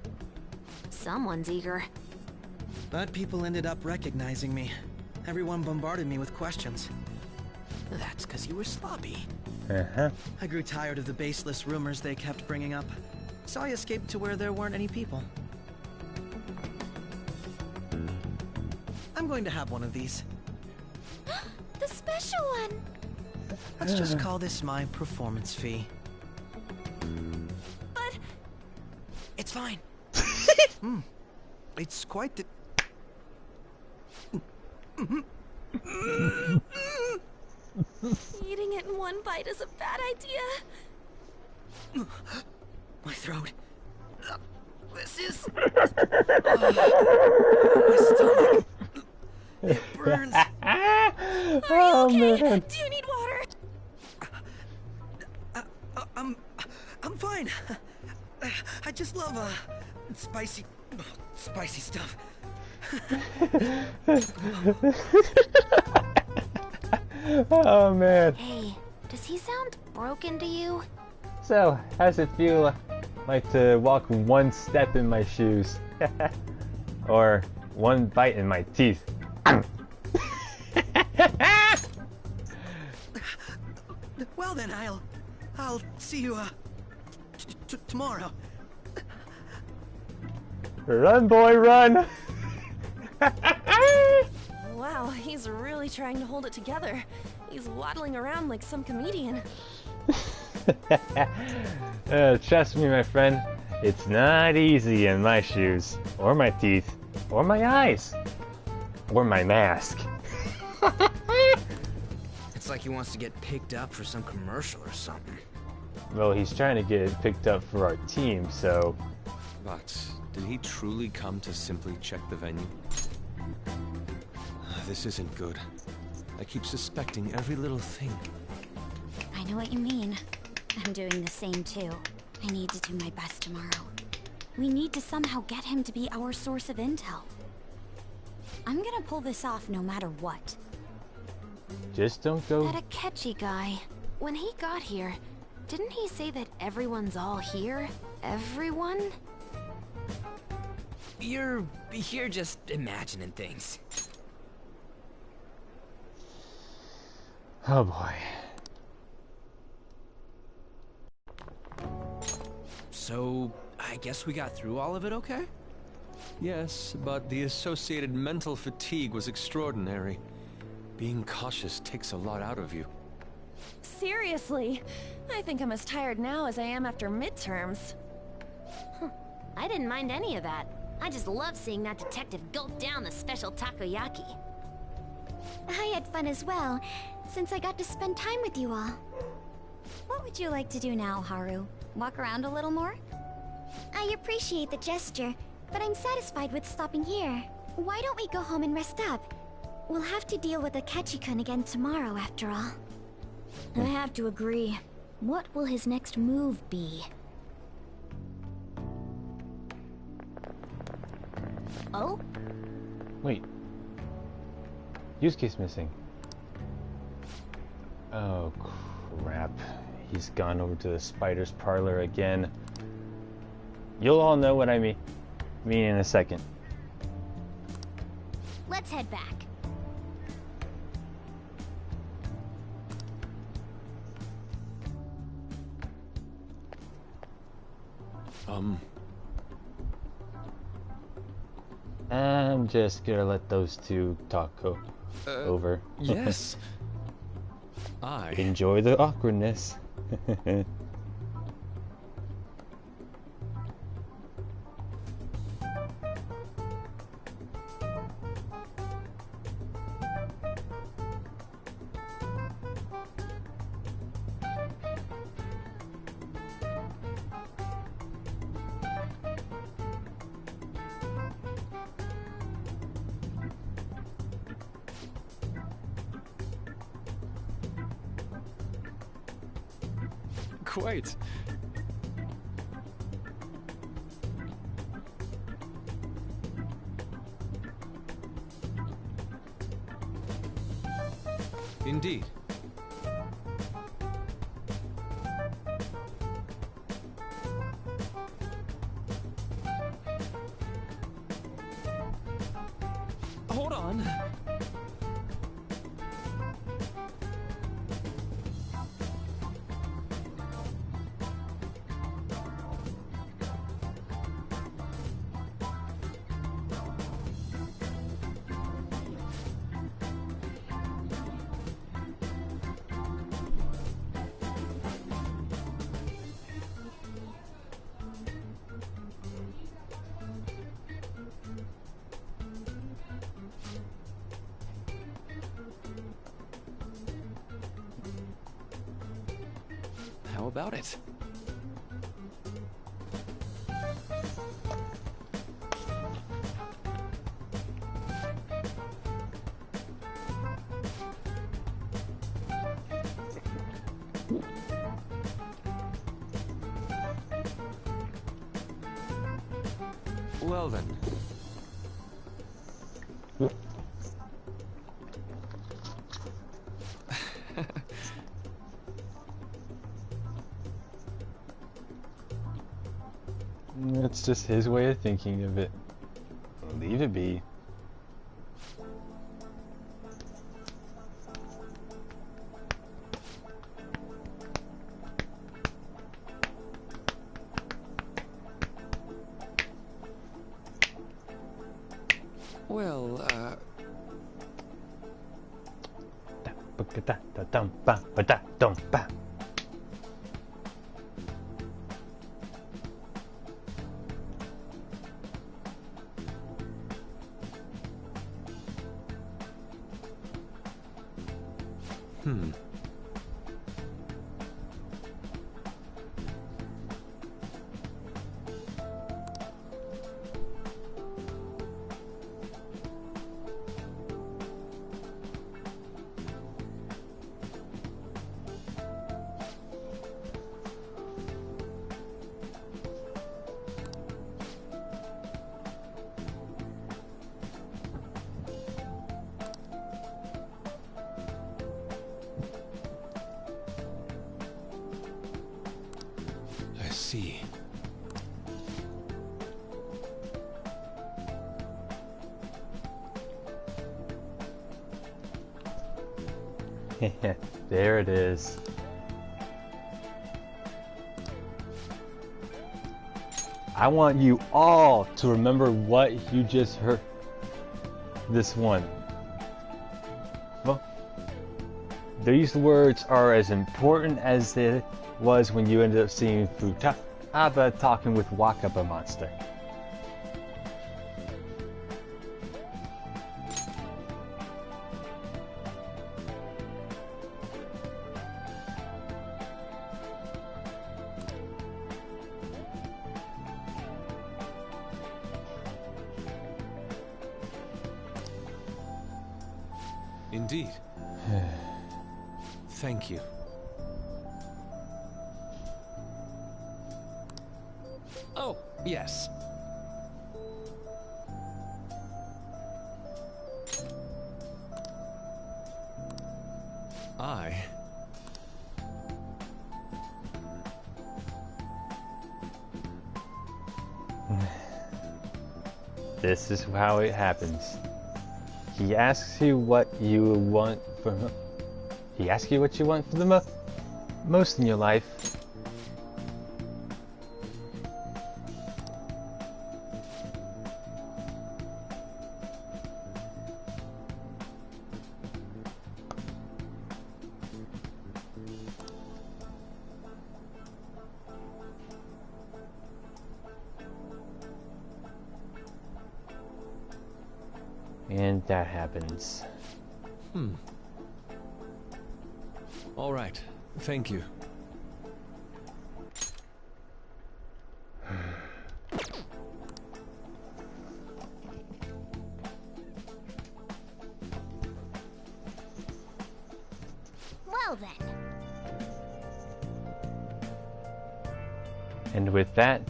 Someone's eager. But people ended up recognizing me. Everyone bombarded me with questions. That's because you were sloppy. I grew tired of the baseless rumors they kept bringing up, so I escaped to where there weren't any people. I'm going to have one of these. The special one! Let's just call this my performance fee. But... It's fine. It's quite the... Eating it in one bite is a bad idea. My throat. This is... my stomach. It burns. Oh man. Do you need water? I'm fine. I just love spicy stuff. Oh man. Hey, does he sound broken to you? So, how's it feel like to walk one step in my shoes? Or one bite in my teeth? Well then, I'll see you tomorrow. Run, boy, run! Wow, he's really trying to hold it together. He's waddling around like some comedian. Trust me, my friend, it's not easy in my shoes, or my teeth, or my eyes, or my mask. It's like he wants to get picked up for some commercial or something. Well, he's trying to get it picked up for our team, so... But did he truly come to simply check the venue? This isn't good. I keep suspecting every little thing. I know what you mean. I'm doing the same too. I need to do my best tomorrow. We need to somehow get him to be our source of intel. I'm gonna pull this off no matter what. Just don't go... That Akechi guy. When he got here, didn't he say that everyone's all here? Everyone? You're just imagining things. Oh boy. So, I guess we got through all of it okay? Yes, but the associated mental fatigue was extraordinary. Being cautious takes a lot out of you. Seriously, I think I'm as tired now as I am after midterms. I didn't mind any of that. I just love seeing that detective gulp down the special takoyaki. I had fun as well, since I got to spend time with you all. What would you like to do now, Haru? Walk around a little more? I appreciate the gesture, but I'm satisfied with stopping here. Why don't we go home and rest up? We'll have to deal with Akechi-kun again tomorrow, after all. I have to agree. What will his next move be? Oh? Wait. Yusuke's missing. Oh, crap. He's gone over to the spider's parlor again. You'll all know what I mean in a second. Let's head back. I'm just gonna let those two talk over. Yes. Enjoy the awkwardness. Quite. Indeed. Hold on. How about it? Well then. That's just his way of thinking of it. Leave it be. Well, see. There it is. I want you all to remember what you just heard. This one. Well, these words are as important as it was when you ended up seeing Futaba talking with Wakaba Monster. Indeed. Thank you. Oh, yes. This is how it happens. He asks you what you want from him. He asks you what you want for the most in your life. And that happens. All right. Thank you. Well then. And with that,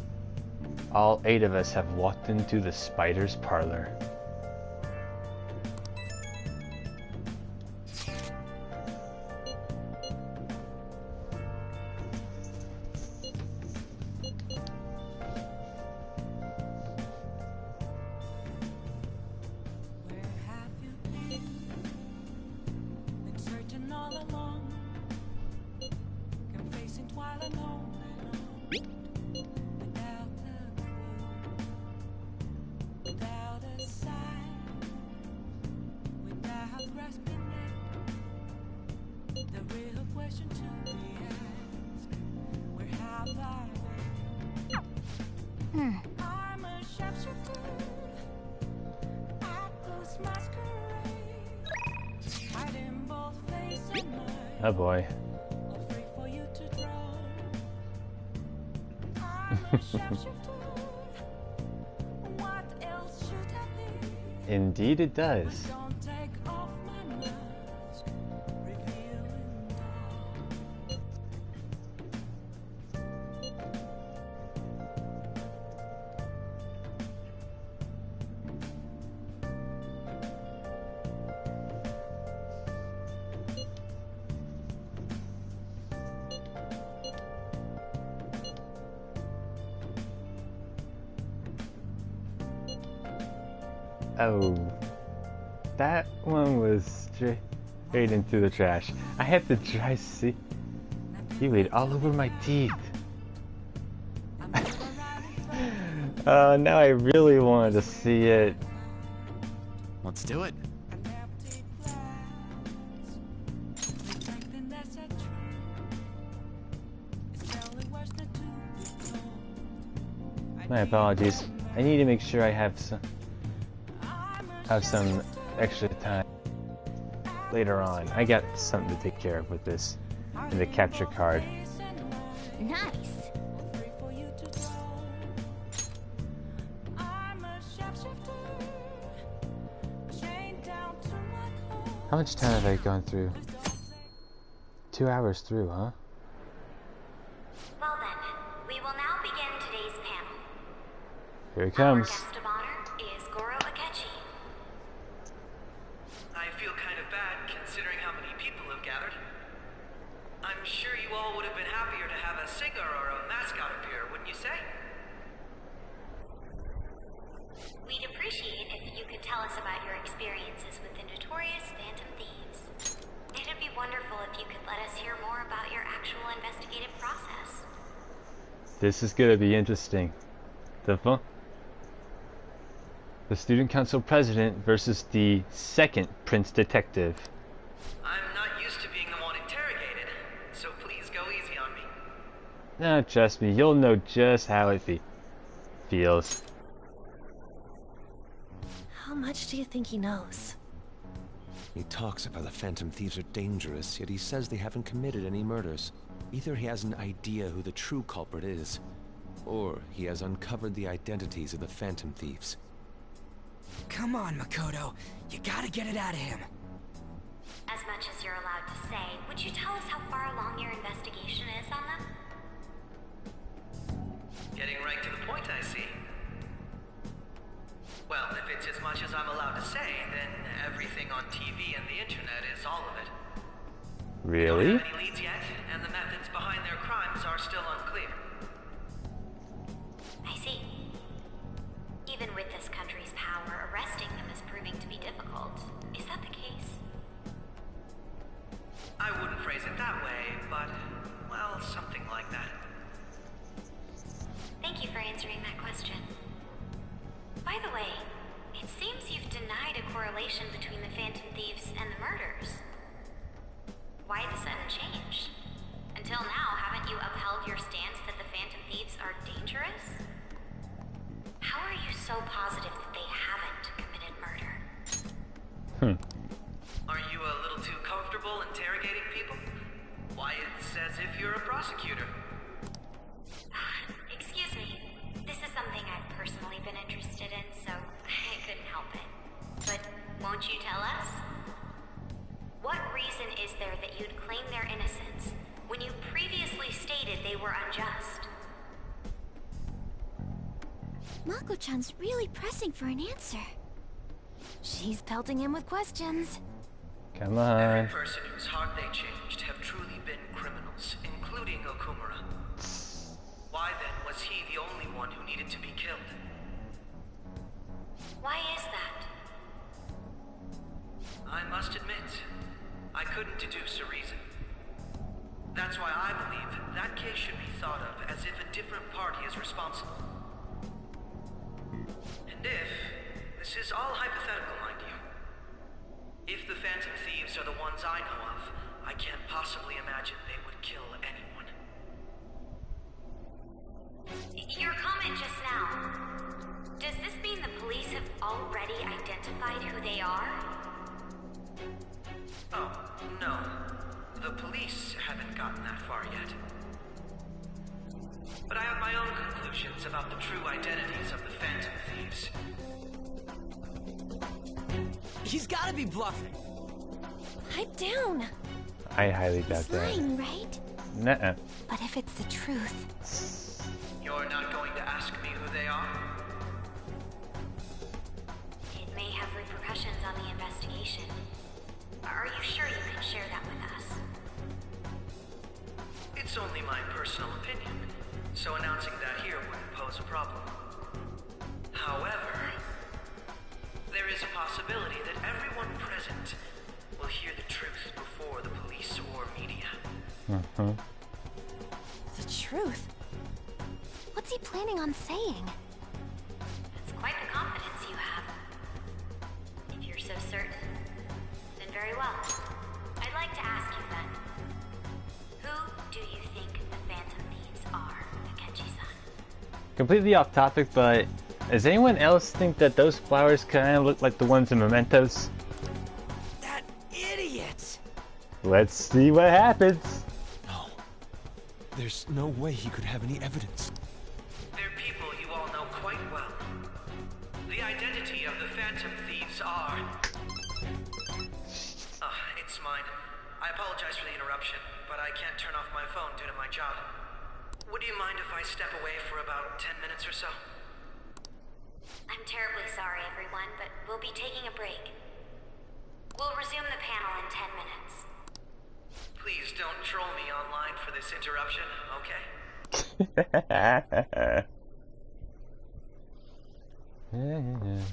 all 8 of us have walked into the spider's parlor. Oh boy. Indeed it does. Oh, that one was straight into the trash. I had to dry see. You laid all over my teeth. Now I really wanted to see it. Let's do it. My apologies. I need to make sure I have some extra time later on. I got something to take care of with this in the capture card. Nice. How much time have I gone through? 2 hours through, huh? Well then, we will now begin today's panel. Here it comes. Our guest of honor is Goro Akechi. I feel kind of bad considering how many people have gathered. I'm sure you all would have been happier to have a singer or a mascot appear, wouldn't you say? We'd appreciate if you could tell us about your experiences with the notorious Phantom Thieves. It'd be wonderful if you could let us hear more about your actual investigative process. This is gonna be interesting. The student council president versus the second Prince detective. I'm not used to being the one interrogated, so please go easy on me. No, trust me, you'll know just how it feels. How much do you think he knows? He talks about the Phantom Thieves are dangerous, yet he says they haven't committed any murders. Either he has an idea who the true culprit is, or he has uncovered the identities of the Phantom Thieves. Come on, Makoto. You gotta get it out of him. As much as you're allowed to say, would you tell us how far along your investigation is on them? Getting right to the point, I see. Well, if it's as much as I'm allowed to say, then everything on TV and the internet is all of it. Really? We don't have any leads yet, and the methods behind their crimes are still unclear. I see. Even with this country's power, arresting them is proving to be difficult. Is that the case? I wouldn't phrase it that way, but, well, something like that. Thank you for answering that question. By the way, it seems you've denied a correlation between the Phantom Thieves and the murders. Why the sudden change? Until now, haven't you upheld your stance that the Phantom Thieves are dangerous? How are you so positive that they haven't committed murder? Aren't you a little too comfortable interrogating people? Why, it's as if you're a prosecutor. Excuse me. This is something I've personally been interested in, so I couldn't help it. But won't you tell us? What reason is there that you'd claim their innocence when you previously stated they were unjust? Mako-chan's really pressing for an answer. She's pelting him with questions. Come on. Every person whose heart they changed have truly been criminals, including Okumura. Why then was he the only one who needed to be killed? Why is that? I must admit, I couldn't deduce a reason. That's why I believe that case should be thought of as if a different party is responsible. And if, this is all hypothetical, mind you, if the Phantom Thieves are the ones I know of, I can't possibly imagine they would kill anyone. Your comment just now, does this mean the police have already identified who they are? Oh, no. The police haven't gotten that far yet. But I have my own conclusions about the true identities of the Phantom Thieves. He's gotta be bluffing. Pipe down. I highly doubt He's that. lying, right? Nuh-uh. But if it's the truth... You're not going to ask me who they are? It may have repercussions on the investigation. Are you sure you can share that with us? It's only my personal opinion, so announcing that here wouldn't pose a problem. However, there is a possibility that everyone present will hear the truth before the police or media. The truth? What's he planning on saying? That's quite the confidence you have. If you're so certain, then very well. I'd like to ask you then, who do you think the Phantom Thieves are, Akechi-san? Completely off topic, but does anyone else think that those flowers kind of look like the ones in Mementos? That idiot! Let's see what happens. No. There's no way he could have any evidence. They're people you all know quite well. The identity of the Phantom Thieves are... it's mine. I apologize for the interruption, but I can't turn off my phone due to my job. Would you mind if I step away for about 10 minutes or so? I'm terribly sorry, everyone, but we'll be taking a break. We'll resume the panel in 10 minutes. Please don't troll me online for this interruption, okay?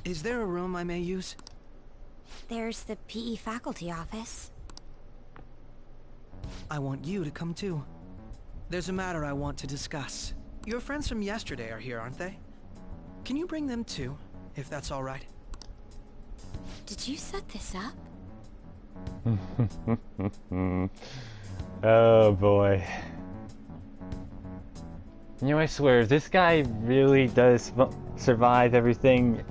Is there a room I may use? There's the PE faculty office. I want you to come too. There's a matter I want to discuss. Your friends from yesterday are here, aren't they? Can you bring them too, if that's all right? Did you set this up? Oh boy. You know, I swear, if this guy really does survive everything,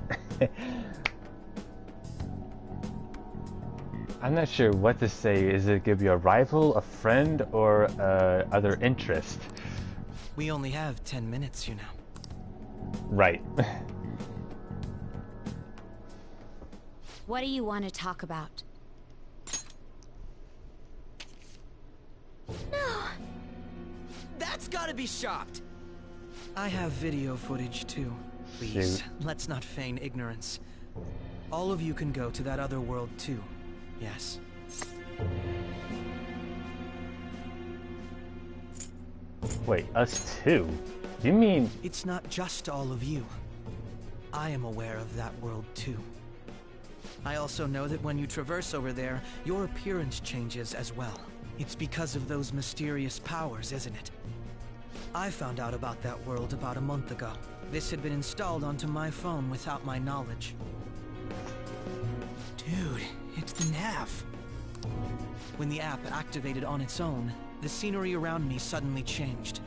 I'm not sure what to say. Is it gonna be a rival, a friend, or other interest? We only have 10 minutes, you know. Right. What do you want to talk about? No! That's gotta be shopped! I have video footage too. Please, let's not feign ignorance. All of you can go to that other world too. Yes. Wait, us too? Do you mean... It's not just all of you. I am aware of that world too. I also know that when you traverse over there, your appearance changes as well. It's because of those mysterious powers, isn't it? I found out about that world about a month ago. This had been installed onto my phone without my knowledge. Dude, it's the nav. When the app activated on its own, the scenery around me suddenly changed.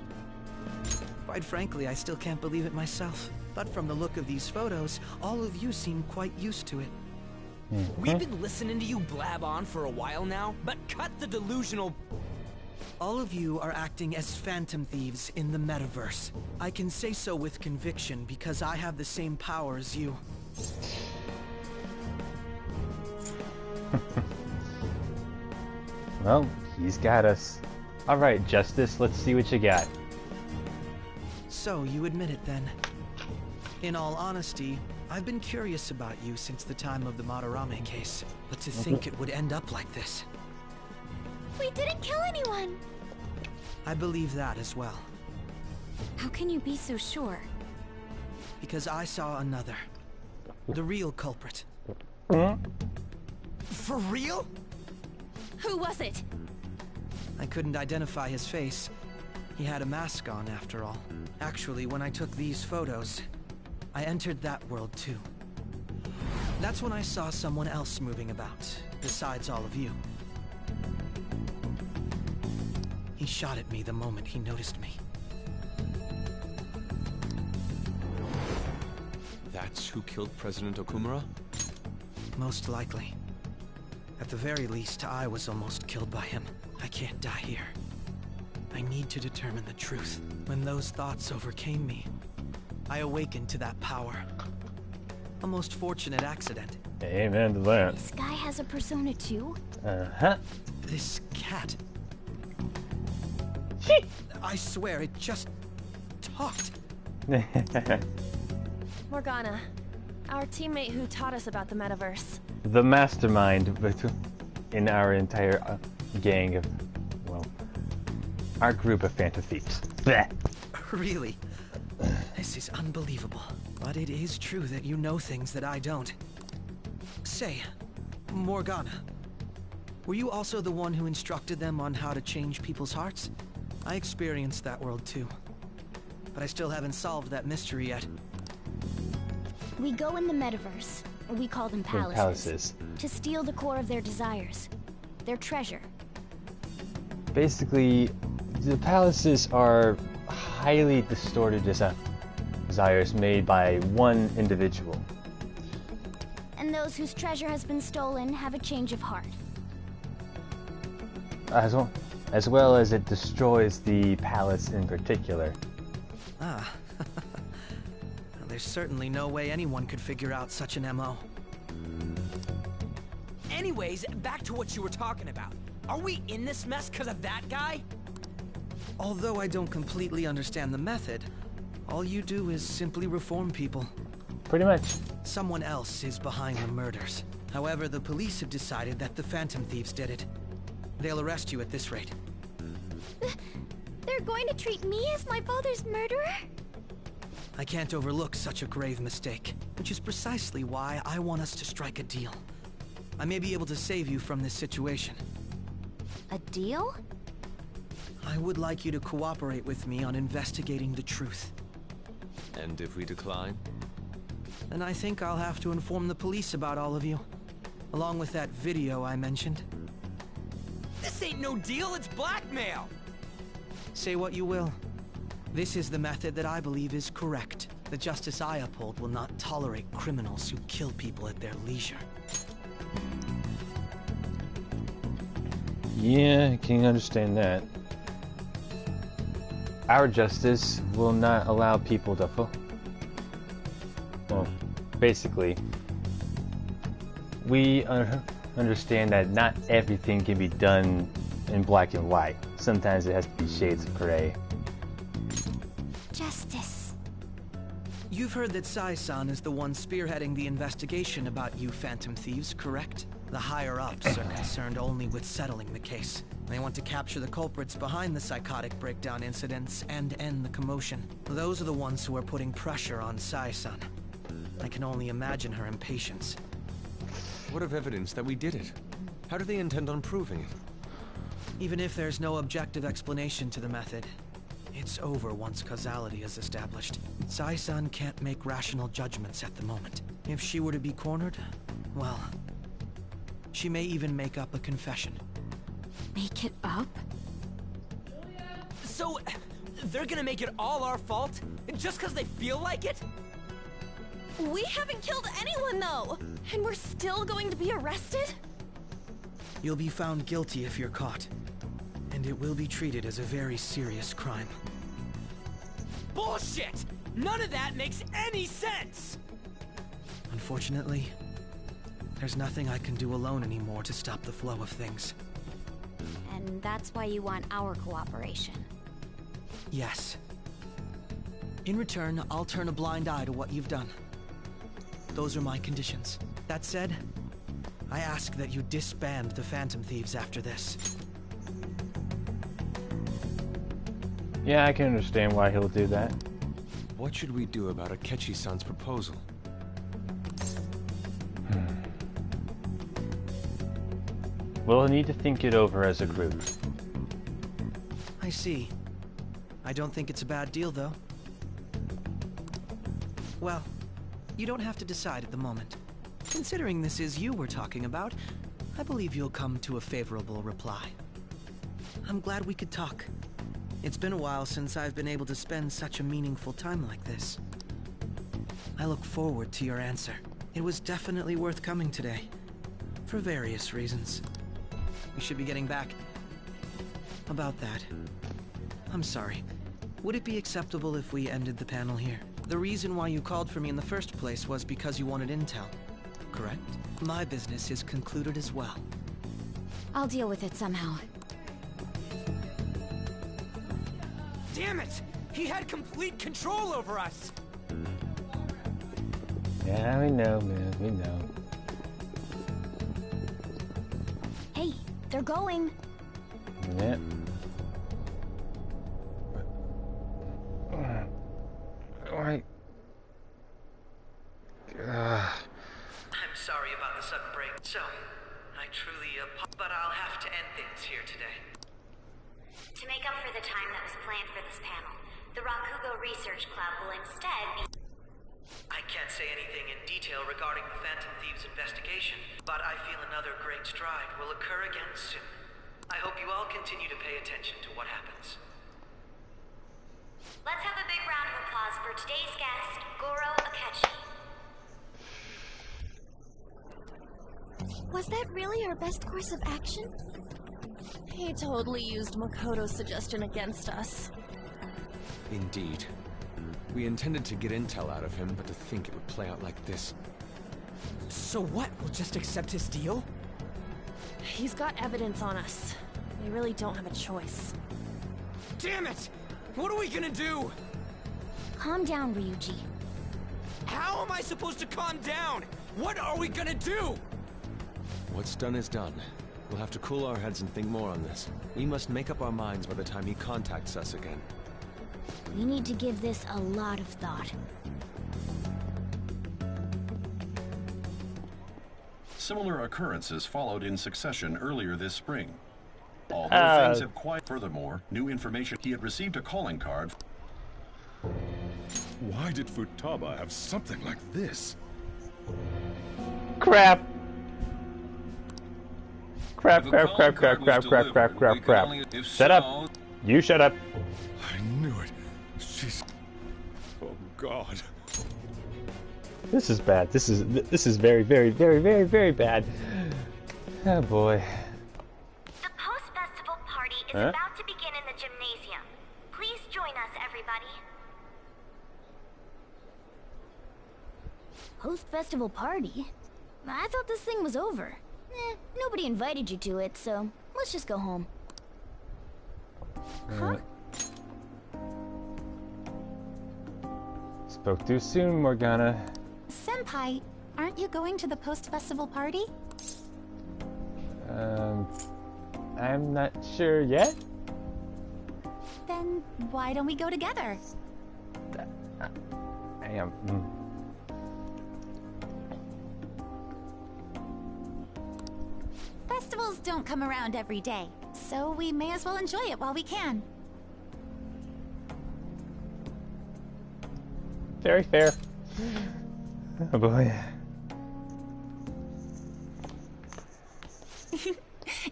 Quite frankly, I still can't believe it myself. But from the look of these photos, all of you seem quite used to it. We've been listening to you blab on for a while now, but cut the delusional... All of you are acting as phantom thieves in the metaverse. I can say so with conviction because I have the same power as you. Well, he's got us. Alright, Justice, let's see what you got. So, you admit it then. In all honesty, I've been curious about you since the time of the Madarame case, but to think it would end up like this. We didn't kill anyone! I believe that as well. How can you be so sure? Because I saw another. The real culprit. For real? Who was it? I couldn't identify his face. He had a mask on, after all. Actually, when I took these photos, I entered that world too. That's when I saw someone else moving about, besides all of you. He shot at me the moment he noticed me. That's who killed President Okumura? Most likely. At the very least, I was almost killed by him. I can't die here. I need to determine the truth. When those thoughts overcame me, I awakened to that power. A most fortunate accident. Amen to that. This guy has a persona too? Uh-huh. This cat. I swear, it just talked. Morgana, our teammate who taught us about the metaverse. The mastermind in our entire gang of, well, our group of Phantom Thieves. Blech. Really? This is unbelievable. But it is true that you know things that I don't. Say, Morgana, were you also the one who instructed them on how to change people's hearts? I experienced that world too. But I still haven't solved that mystery yet. We go in the metaverse. We call them palaces. To steal the core of their desires. Their treasure. Basically, the palaces are highly distorted desires made by one individual. And those whose treasure has been stolen have a change of heart. As well as it destroys the palace in particular. Ah. There's certainly no way anyone could figure out such an MO. Anyways, back to what you were talking about. Are we in this mess because of that guy? Although I don't completely understand the method, all you do is simply reform people. Pretty much. Someone else is behind the murders. However, the police have decided that the Phantom Thieves did it. They'll arrest you at this rate. They're going to treat me as my father's murderer? I can't overlook such a grave mistake, which is precisely why I want us to strike a deal. I may be able to save you from this situation. A deal? I would like you to cooperate with me on investigating the truth. And if we decline? Then I think I'll have to inform the police about all of you, along with that video I mentioned. This ain't no deal, it's blackmail! Say what you will. This is the method that I believe is correct. The justice I uphold will not tolerate criminals who kill people at their leisure. Yeah, I can understand that. Our justice will not allow people to well, basically, we understand that not everything can be done in black and white. Sometimes it has to be shades of gray. Justice. You've heard that Sai-san is the one spearheading the investigation about you Phantom Thieves, correct? The higher-ups are concerned only with settling the case. They want to capture the culprits behind the psychotic breakdown incidents and end the commotion. Those are the ones who are putting pressure on Sai-san. I can only imagine her impatience. What of evidence that we did it? How do they intend on proving it? Even if there's no objective explanation to the method, it's over once causality is established. Sai-san can't make rational judgments at the moment. If she were to be cornered, well, she may even make up a confession. Make it up? So, they're gonna make it all our fault? Just because they feel like it? We haven't killed anyone, though! And we're still going to be arrested? You'll be found guilty if you're caught. And it will be treated as a very serious crime. Bullshit! None of that makes any sense! Unfortunately, there's nothing I can do alone anymore to stop the flow of things. And that's why you want our cooperation. Yes. In return, I'll turn a blind eye to what you've done. Those are my conditions. That said, I ask that you disband the Phantom Thieves after this. Yeah, I can understand why he'll do that. What should we do about Akechi-san's proposal? We'll need to think it over as a group. I see. I don't think it's a bad deal, though. Well, you don't have to decide at the moment. Considering this is you we're talking about, I believe you'll come to a favorable reply. I'm glad we could talk. It's been a while since I've been able to spend such a meaningful time like this. I look forward to your answer. It was definitely worth coming today, for various reasons. We should be getting back. About that, I'm sorry. Would it be acceptable if we ended the panel here? The reason why you called for me in the first place was because you wanted intel, correct? My business is concluded as well. I'll deal with it somehow. Damn it! He had complete control over us! Yeah, we know, man, we know. Hey, they're going. Yeah. Alright. I'm sorry about the sudden break. So, I truly but I'll have to end things here today. To make up for the time that was planned for this panel, the Rakugo Research Club will instead be... I can't say anything in detail regarding the Phantom Thieves investigation, but I feel another great stride will occur again soon. I hope you all continue to pay attention to what happens. Let's have a big round of applause for today's guest, Goro Akechi. Was that really our best course of action? He totally used Makoto's suggestion against us. Indeed. We intended to get intel out of him, but to think it would play out like this. So what? We'll just accept his deal? He's got evidence on us. We really don't have a choice. Damn it! What are we gonna do? Calm down, Ryuji. How am I supposed to calm down? What are we gonna do? What's done is done. We'll have to cool our heads and think more on this. We must make up our minds by the time he contacts us again. We need to give this a lot of thought. Similar occurrences followed in succession earlier this spring. Although things have quite... Furthermore, new information, he had received a calling card. Why did Futaba have something like this? Crap! Crap. Shut up! You shut up! I knew it. She's... Oh God. This is bad. This is very bad. Oh boy. The post-festival party is about to begin in the gymnasium. Please join us, everybody. Post-festival party? I thought this thing was over. Nobody invited you to it, so let's just go home. Huh? Spoke too soon, Morgana. Senpai, aren't you going to the post-festival party? I'm not sure yet. Then why don't we go together? I am. Festivals don't come around every day, so we may as well enjoy it while we can. Very fair. Oh boy.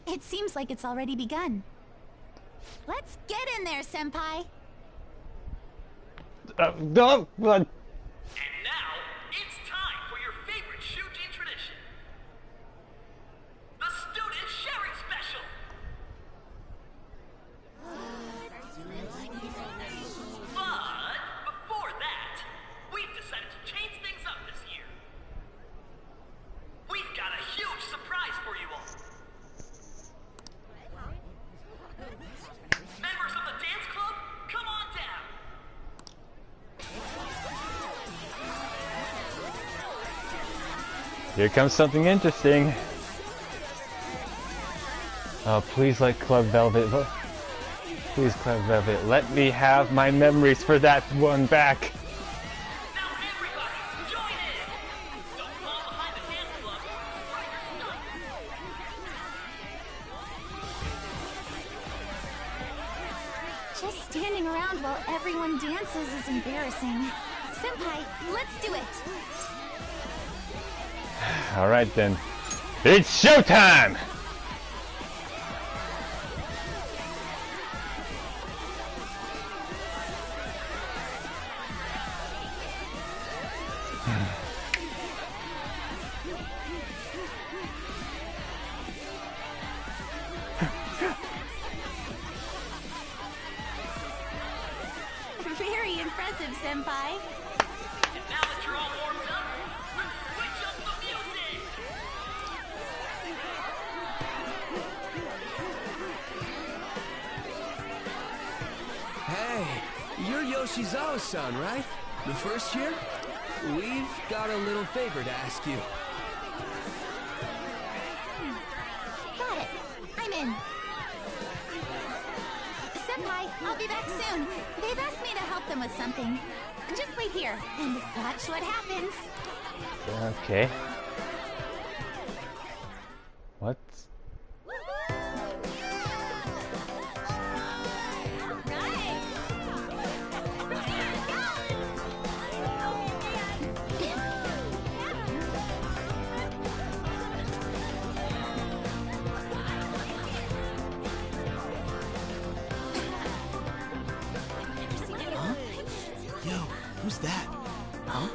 It seems like it's already begun. Let's get in there, Senpai! No! And now, it's time for your favorite Shujin tradition. The Student Sharing Special! But, before that, we've decided to change things up this year. We've got a huge surprise for you all. Members of the dance club, come on down. Here comes something interesting. Oh, please let Club Velvet. Please, Club Velvet, let me have my memories for that one back. Just standing around while everyone dances is embarrassing. Senpai, let's do it! Alright then. It's showtime! Very impressive, Senpai. And now that you're all warmed up, let's switch up the music! Hey, you're Yoshizawa-san, right? The first year? We've got a little favor to ask you. Got it. I'm in. Senpai, I'll be back soon. They've asked me to help them with something. Just wait here and watch what happens. Okay. What? Who's that? Huh?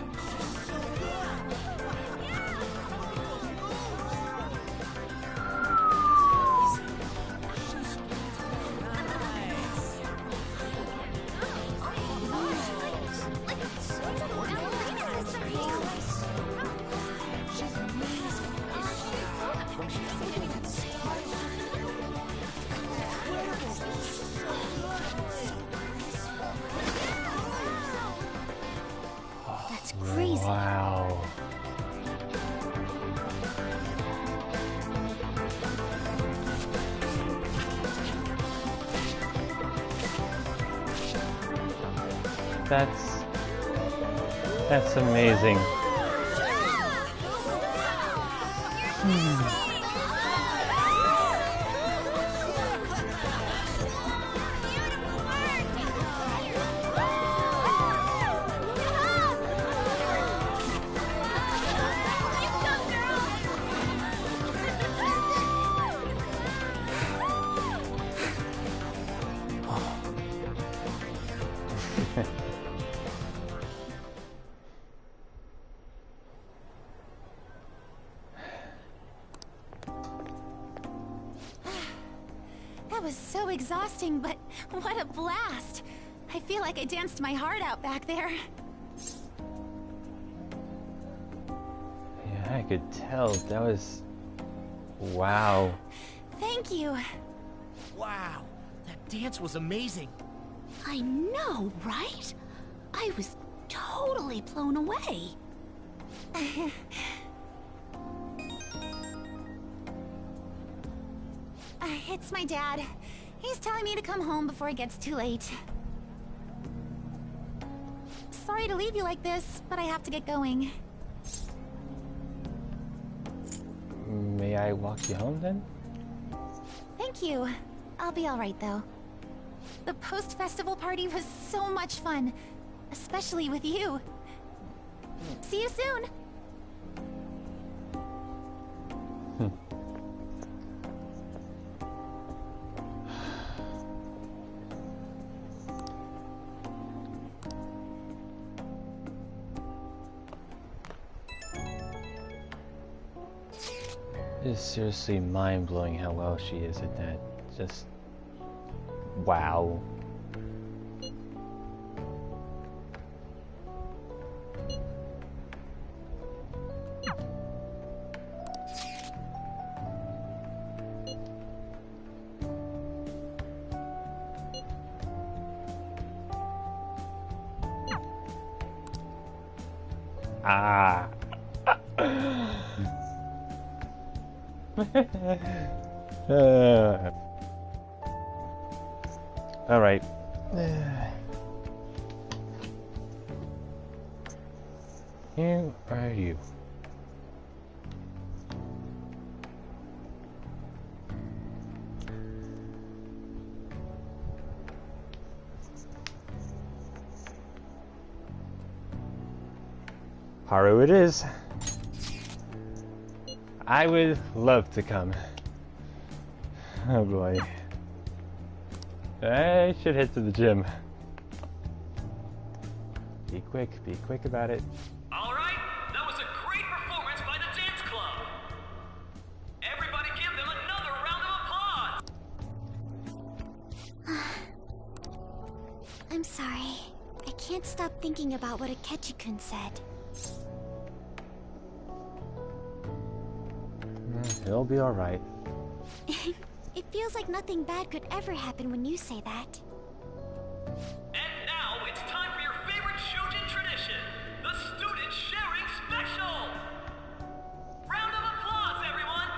That's amazing. That was so exhausting, but what a blast! I feel like I danced my heart out back there. Yeah, I could tell. That was... wow. Thank you. Wow, that dance was amazing. I know, right? I was totally blown away. It's my dad. He's telling me to come home before it gets too late. Sorry to leave you like this, but I have to get going. May I walk you home then? Thank you. I'll be alright though. The post-festival party was so much fun, especially with you. See you soon! It's seriously mind-blowing how well she is at that. Just... wow. Ah. All right. Who are you? Haru it is. I would love to come. Oh boy. I should head to the gym. Be quick about it. Alright, that was a great performance by the dance club. Everybody give them another round of applause. I'm sorry. I can't stop thinking about what Akechi-kun said. It'll be alright. It feels like nothing bad could ever happen when you say that. And now it's time for your favorite Shujin tradition, the Student Sharing Special! Round of applause, everyone!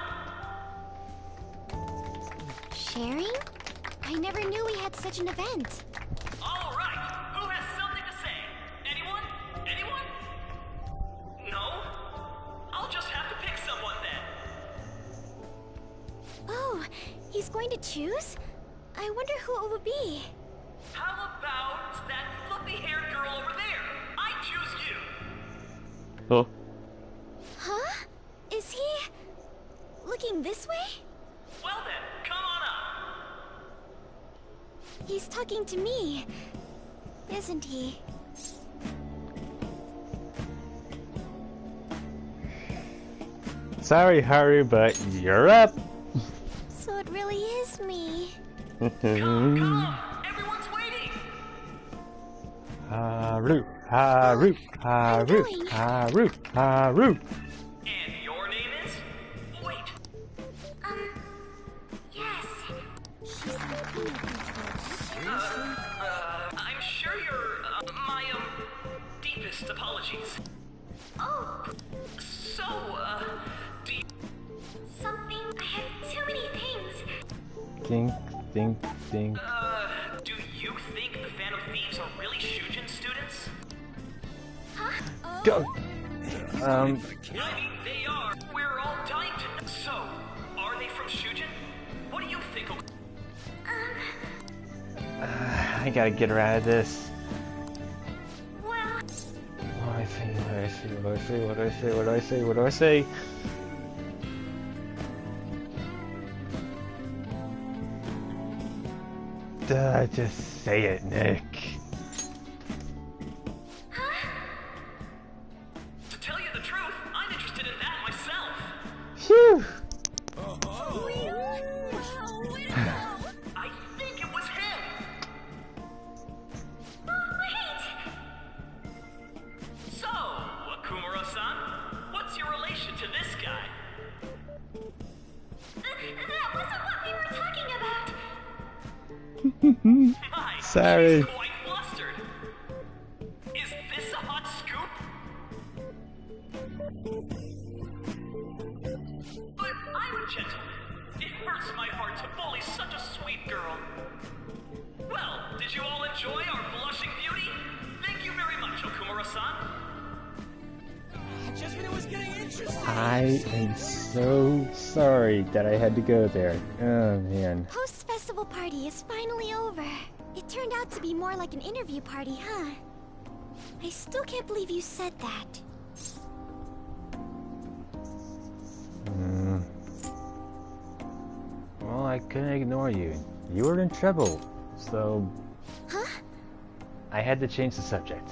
Sharing? I never knew we had such an event. All right, who has something to say? Anyone? Anyone? No? I'll just have to pick someone then. Oh, he's going to choose? I wonder who it would be. How about that fluffy-haired girl over there? I choose you. Oh. Huh? Is he... looking this way? Well then, come on up. He's talking to me, isn't he? Sorry, Haru, but you're up. So it really is me. Come on, everyone's waiting. Haru, Haru, Haru, Haru, Haru. And your name is? Wait. Yes. I'm sure you're my deepest apologies. Oh. So, deep. Something. I have too many things. Think. Do you think the Phantom Thieves are really Shujin students? Go. I mean, they are. We're all dying to know. So, are they from Shujin? What do you think? I gotta get her out of this. Well... What do I say? What do I say? What do I say? What do I say? What do I say? What do I say? Duh, just say it, Nick. To tell you the truth, I'm interested in that myself. Phew. I think it was him. So, Okumura-san, what's your relation to this guy? That wasn't what we were talking about. Sorry. He's quite flustered. Is this a hot scoop? But I'm a gentleman. It hurts my heart to bully such a sweet girl. Well, did you all enjoy our blushing beauty? Thank you very much, Okumura-san. Just when it was getting interesting. I am so sorry that I had to go there. Oh man. Post-festival party is finally over. It turned out to be more like an interview party, huh? I still can't believe you said that. Well, I couldn't ignore you. You were in trouble, so... Huh? I had to change the subject.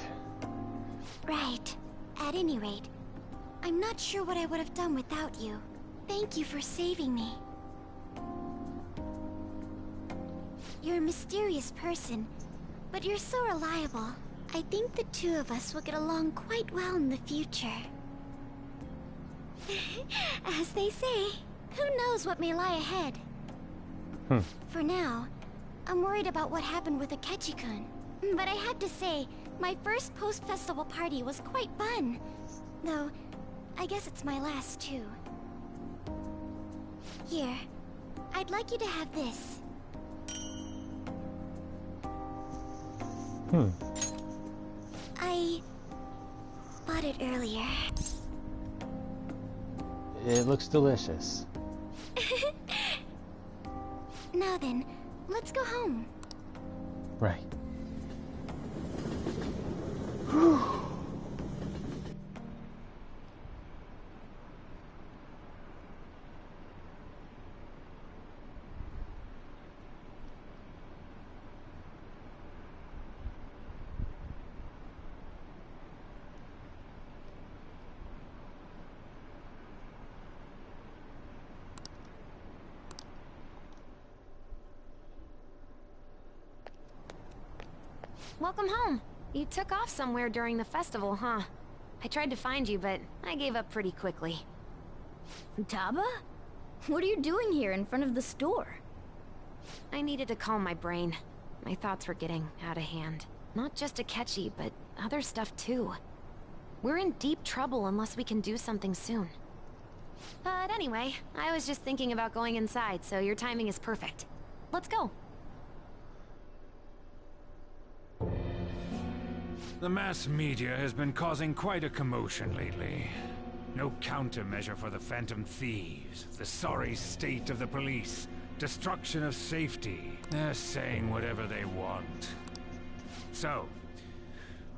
Right. At any rate, I'm not sure what I would have done without you. Thank you for saving me. You're a mysterious person, but you're so reliable. I think the two of us will get along quite well in the future. As they say, who knows what may lie ahead? For now, I'm worried about what happened with Akechi-kun. But I have to say, my first post-festival party was quite fun. Though, I guess it's my last too. Here, I'd like you to have this. I bought it earlier. It looks delicious. Now then, let's go home. Right. Welcome home. You took off somewhere during the festival, huh? I tried to find you, but I gave up pretty quickly. Futaba? What are you doing here in front of the store? I needed to calm my brain. My thoughts were getting out of hand. Not just Akechi, but other stuff too. We're in deep trouble unless we can do something soon. But anyway, I was just thinking about going inside, so your timing is perfect. Let's go. The mass media has been causing quite a commotion lately. No countermeasure for the Phantom Thieves, the sorry state of the police, destruction of safety. They're saying whatever they want. So,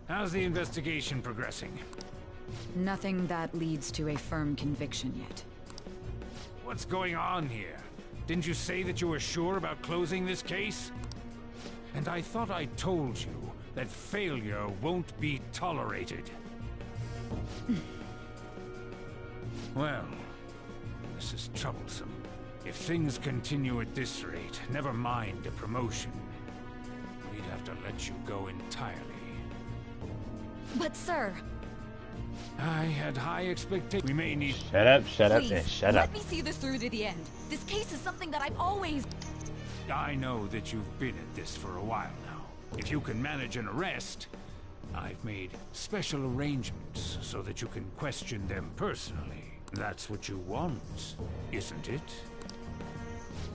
how's the investigation progressing? Nothing that leads to a firm conviction yet. What's going on here? Didn't you say that you were sure about closing this case? And I thought I told you that failure won't be tolerated. Well, this is troublesome. If things continue at this rate, never mind a promotion. We'd have to let you go entirely. But sir... I had high expectations. We may need... Shut up, shut up, Please, and shut up. let me see this through to the end. This case is something that I've always... I know that you've been at this for a while now. If you can manage an arrest, I've made special arrangements so that you can question them personally. That's what you want, isn't it?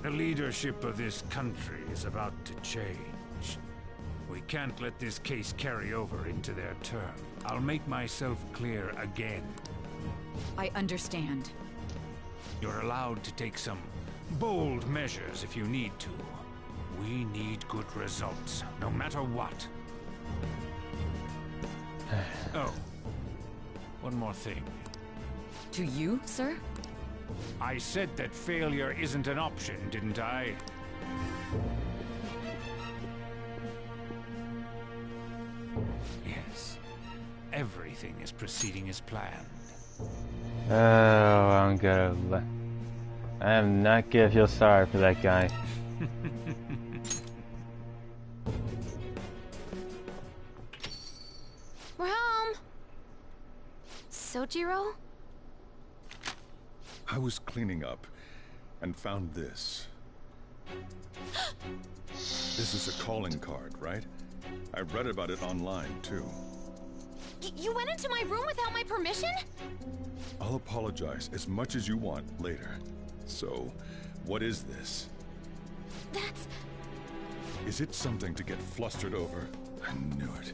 The leadership of this country is about to change. We can't let this case carry over into their term. I'll make myself clear again. I understand. You're allowed to take some bold measures if you need to. We need good results, no matter what. Oh, one more thing. To you, sir? I said that failure isn't an option, didn't I? Yes. Everything is proceeding as planned. Oh, I am not gonna feel sorry for that guy. We're home! Sojiro? I was cleaning up and found this. This is a calling card, right? I read about it online, too. You went into my room without my permission? I'll apologize as much as you want later. So, what is this? That's... Is it something to get flustered over? I knew it.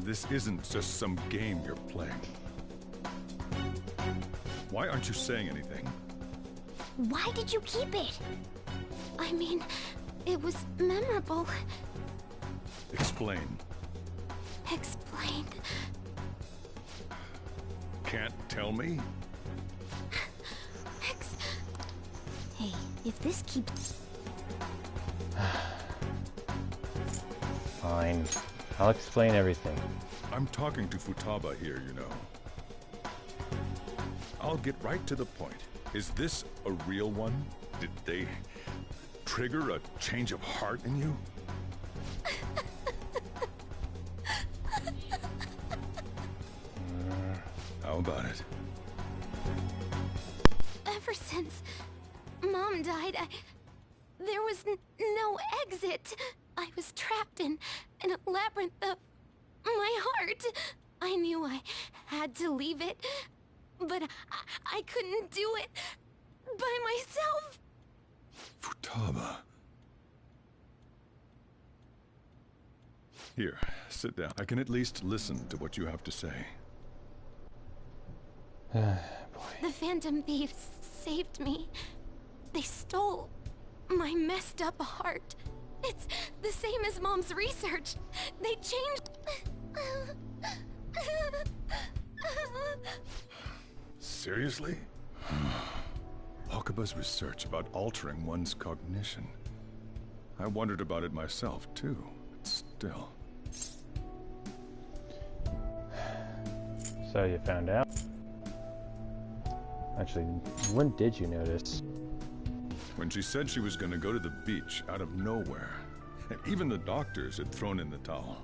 This isn't just some game you're playing. Why aren't you saying anything? Why did you keep it? I mean, it was memorable. Explain. Explain. Can't tell me? Hey, if this keeps... Fine. I'll explain everything. I'm talking to Futaba here, you know. I'll get right to the point. Is this a real one? Did they trigger a change of heart in you? How about it? Ever since Mom died, there was no exit. I was trapped in a labyrinth of my heart. I knew I had to leave it, but I couldn't do it by myself. Futaba. Here, sit down. I can at least listen to what you have to say. The Phantom Thieves saved me. They stole my messed up heart. It's the same as Mom's research. They changed... Seriously? Wakaba's research about altering one's cognition. I wondered about it myself, too. But still... So you found out? Actually, when did you notice? When she said she was going to go to the beach out of nowhere. And even the doctors had thrown in the towel.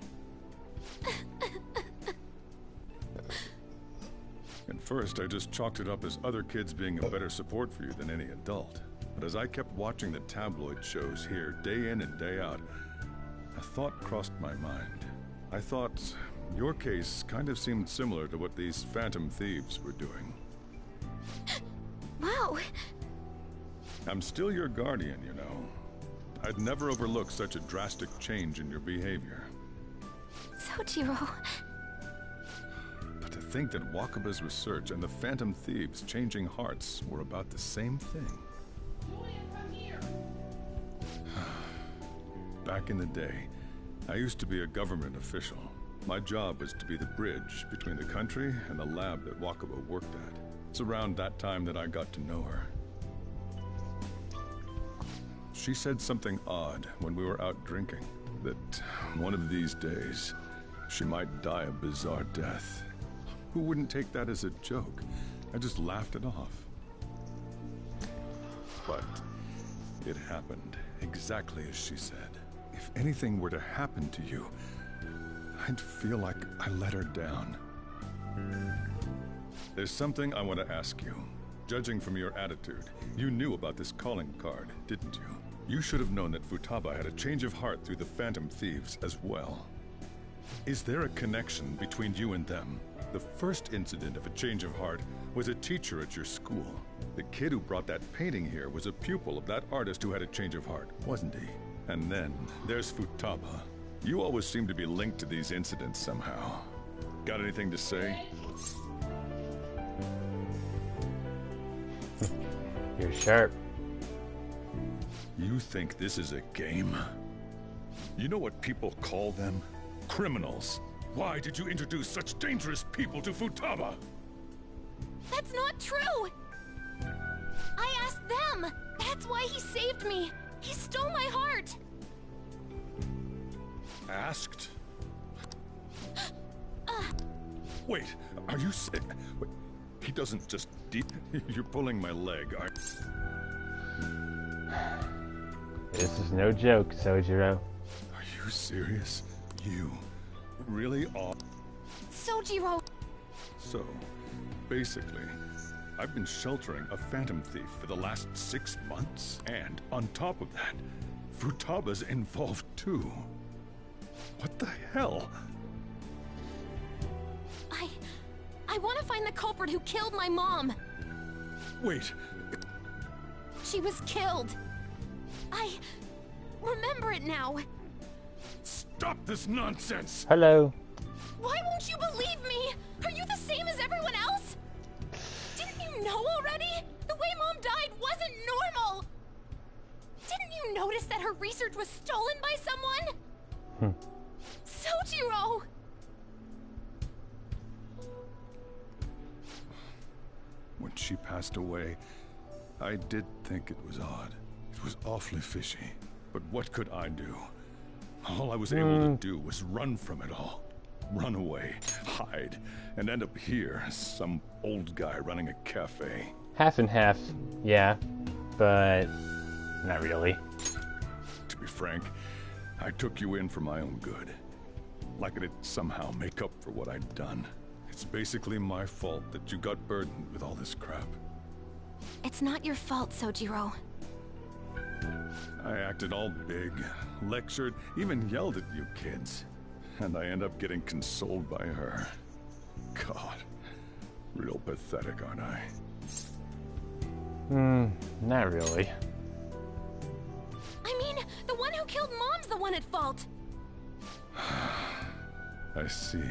At first, I just chalked it up as other kids being a better support for you than any adult. But as I kept watching the tabloid shows here, day in and day out, a thought crossed my mind. I thought your case kind of seemed similar to what these Phantom Thieves were doing. Wow. I'm still your guardian, you know. I'd never overlook such a drastic change in your behavior. Sojiro. But to think that Wakaba's research and the Phantom Thieves changing hearts were about the same thing. Back in the day, I used to be a government official. My job was to be the bridge between the country and the lab that Wakaba worked at. It's around that time that I got to know her. She said something odd when we were out drinking, that one of these days, she might die a bizarre death. Who wouldn't take that as a joke? I just laughed it off. But it happened exactly as she said. If anything were to happen to you, I'd feel like I let her down. There's something I want to ask you. Judging from your attitude, you knew about this calling card, didn't you? You should have known that Futaba had a change of heart through the Phantom Thieves as well. Is there a connection between you and them? The first incident of a change of heart was a teacher at your school. The kid who brought that painting here was a pupil of that artist who had a change of heart, wasn't he? And then there's Futaba. You always seem to be linked to these incidents somehow. Got anything to say? You're sharp. You think this is a game? You know what people call them? Criminals. Why did you introduce such dangerous people to Futaba? That's not true! I asked them! That's why he saved me! He stole my heart! Asked? Wait, are you sick? Wait, he doesn't just You're pulling my leg, aren't This is no joke, Sojiro. Are you serious? You really are? Sojiro! So, basically, I've been sheltering a phantom thief for the last 6 months. And on top of that, Futaba's involved too. What the hell? I want to find the culprit who killed my mom! Wait. She was killed! I remember it now! Stop this nonsense! Hello. Why won't you believe me? Are you the same as everyone else? Didn't you know already? The way Mom died wasn't normal! Didn't you notice that her research was stolen by someone? Sojiro! When she passed away, I did think it was odd. It was awfully fishy. But what could I do? All I was able to do was run from it all. Run away, hide, and end up here as some old guy running a cafe. Half and half, yeah, but not really. To be frank, I took you in for my own good. Like it'd somehow make up for what I'd done. It's basically my fault that you got burdened with all this crap. It's not your fault, Sojiro. I acted all big, lectured, even yelled at you kids. And I end up getting consoled by her. God, real pathetic, aren't I? Not really. I mean, the one who killed Mom's the one at fault! I see.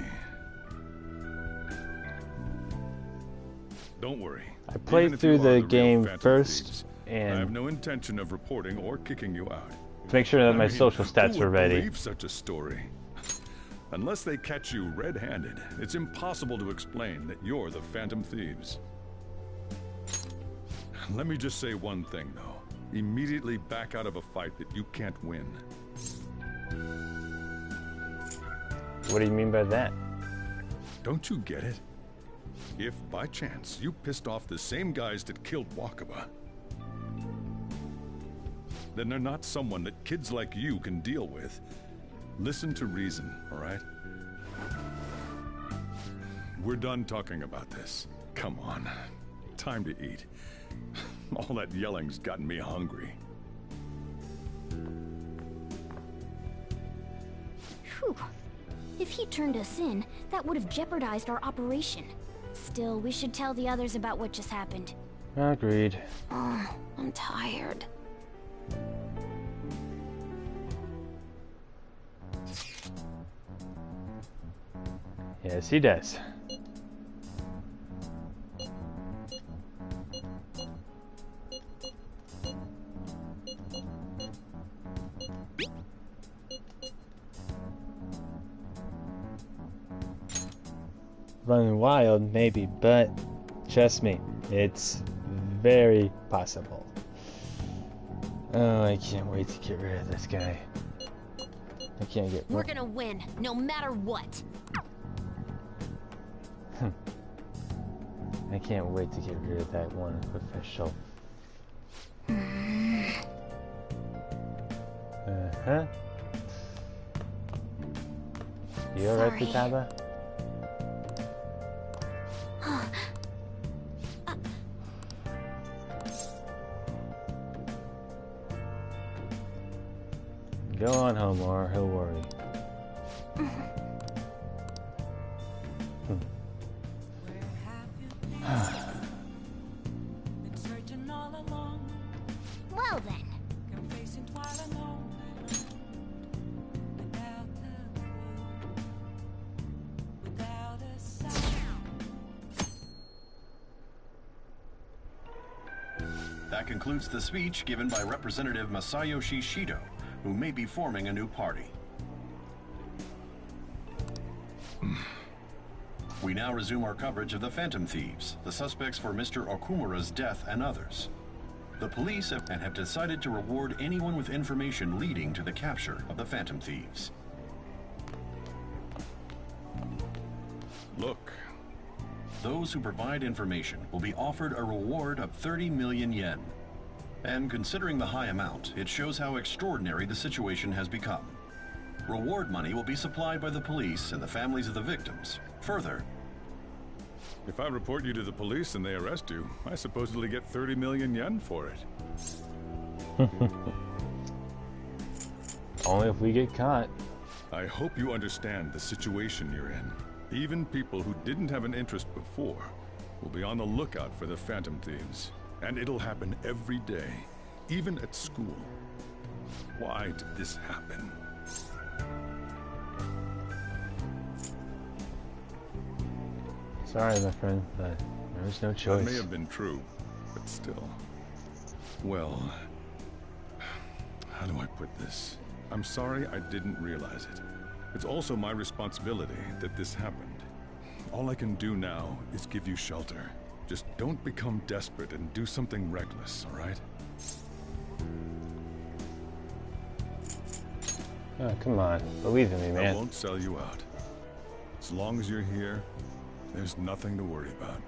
Don't worry. I played through the game first, I have and no intention of reporting or kicking you out. to make sure that my social stats who were would ready. believe such a story? Unless they catch you red-handed, it's impossible to explain that you're the Phantom Thieves. Let me just say one thing, though. Immediately back out of a fight that you can't win. What do you mean by that? Don't you get it? If, by chance, you pissed off the same guys that killed Wakaba, then they're not someone that kids like you can deal with. Listen to reason, all right? We're done talking about this. Come on. Time to eat. All that yelling's gotten me hungry. Phew. If he turned us in, that would have jeopardized our operation. Still, we should tell the others about what just happened. Agreed. Oh, I'm tired. Yes, he does. Running wild, maybe, but trust me, it's very possible. Oh, I can't wait to get rid of this guy. I can't get. We're gonna win, no matter what. I can't wait to get rid of that one official. Uh-huh. You alright, Futaba? Go on home, or he'll worry. Well then. That concludes the speech given by Representative Masayoshi Shido, who may be forming a new party. We now resume our coverage of the Phantom Thieves, the suspects for Mr. Okumura's death and others. The police have decided to reward anyone with information leading to the capture of the Phantom Thieves. Look. Those who provide information will be offered a reward of 30 million yen. And considering the high amount, it shows how extraordinary the situation has become. Reward money will be supplied by the police and the families of the victims. Further, if I report you to the police and they arrest you, I supposedly get 30 million yen for it. Only if we get caught. I hope you understand the situation you're in. Even people who didn't have an interest before will be on the lookout for the Phantom Thieves. And it'll happen every day, even at school. Why did this happen? Sorry, my friend, but there was no choice. That may have been true, but still. Well, how do I put this? I'm sorry I didn't realize it. It's also my responsibility that this happened. All I can do now is give you shelter. Just don't become desperate and do something reckless, all right? Oh, come on. Believe in me, man. I won't sell you out. As long as you're here, there's nothing to worry about.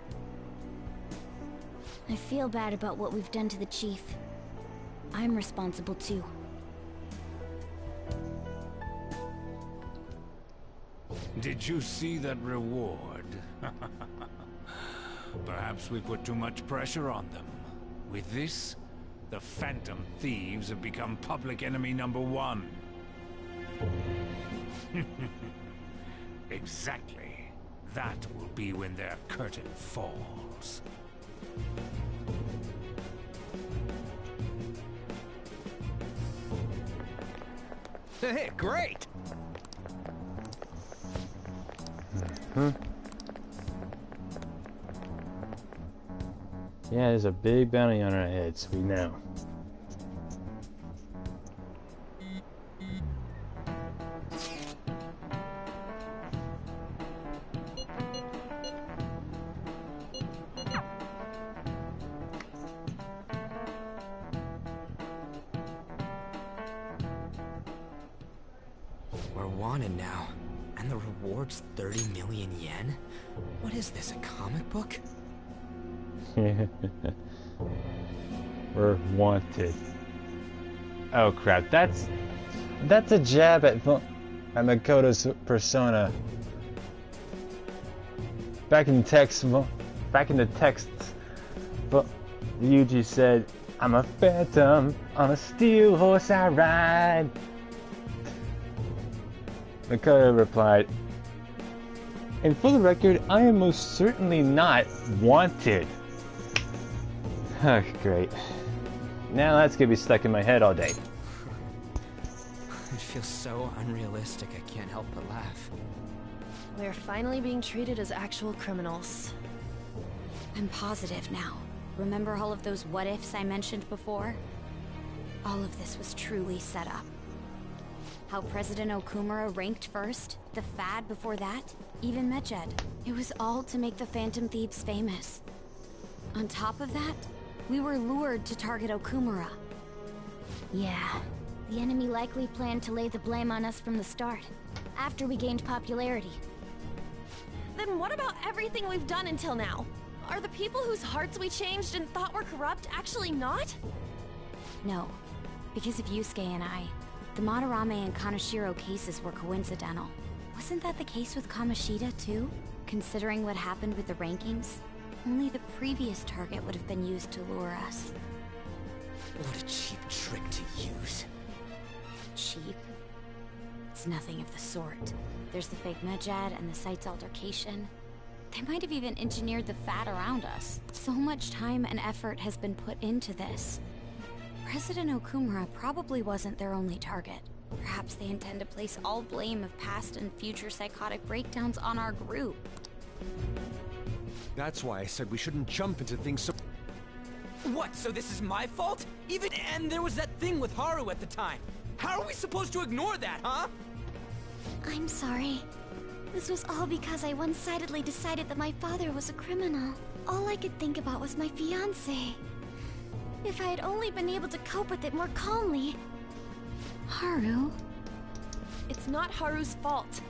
I feel bad about what we've done to the chief. I'm responsible too. Did you see that reward? Perhaps we put too much pressure on them. With this, the Phantom Thieves have become public enemy #1. Exactly. That will be when their curtain falls. Hey, great! Yeah, there's a big bounty on our heads, we know. We're wanted now, and the reward's 30 million yen? What is this, a comic book? We're wanted. Oh crap, that's a jab at Makoto's persona. Back in the text, Ryuji said, "I'm a phantom on a steel horse I ride." Makoto replied, "And for the record, I am most certainly not wanted." Oh, great. Now that's gonna be stuck in my head all day. It feels so unrealistic, I can't help but laugh. We're finally being treated as actual criminals. I'm positive now. Remember all of those what-ifs I mentioned before? All of this was truly set up. How President Okumura ranked first, the Fad before that, even Medjed. It was all to make the Phantom Thieves famous. On top of that, we were lured to target Okumura. Yeah, the enemy likely planned to lay the blame on us from the start, after we gained popularity. Then what about everything we've done until now? Are the people whose hearts we changed and thought were corrupt actually not? No, because of Yusuke and I, the Madarame and Kaneshiro cases were coincidental. Wasn't that the case with Kamoshida too? Considering what happened with the rankings, only the previous target would have been used to lure us. What a cheap trick to use. Cheap? It's nothing of the sort. There's the fake Medjed and the site's altercation. They might have even engineered the Fat around us. So much time and effort has been put into this. President Okumura probably wasn't their only target. Perhaps they intend to place all blame of past and future psychotic breakdowns on our group. That's why I said we shouldn't jump into things so... What, so this is my fault? And there was that thing with Haru at the time. How are we supposed to ignore that, huh? I'm sorry. This was all because I one-sidedly decided that my father was a criminal. All I could think about was my fiancé. If I had only been able to cope with it more calmly... Haru? It's not Haru's fault.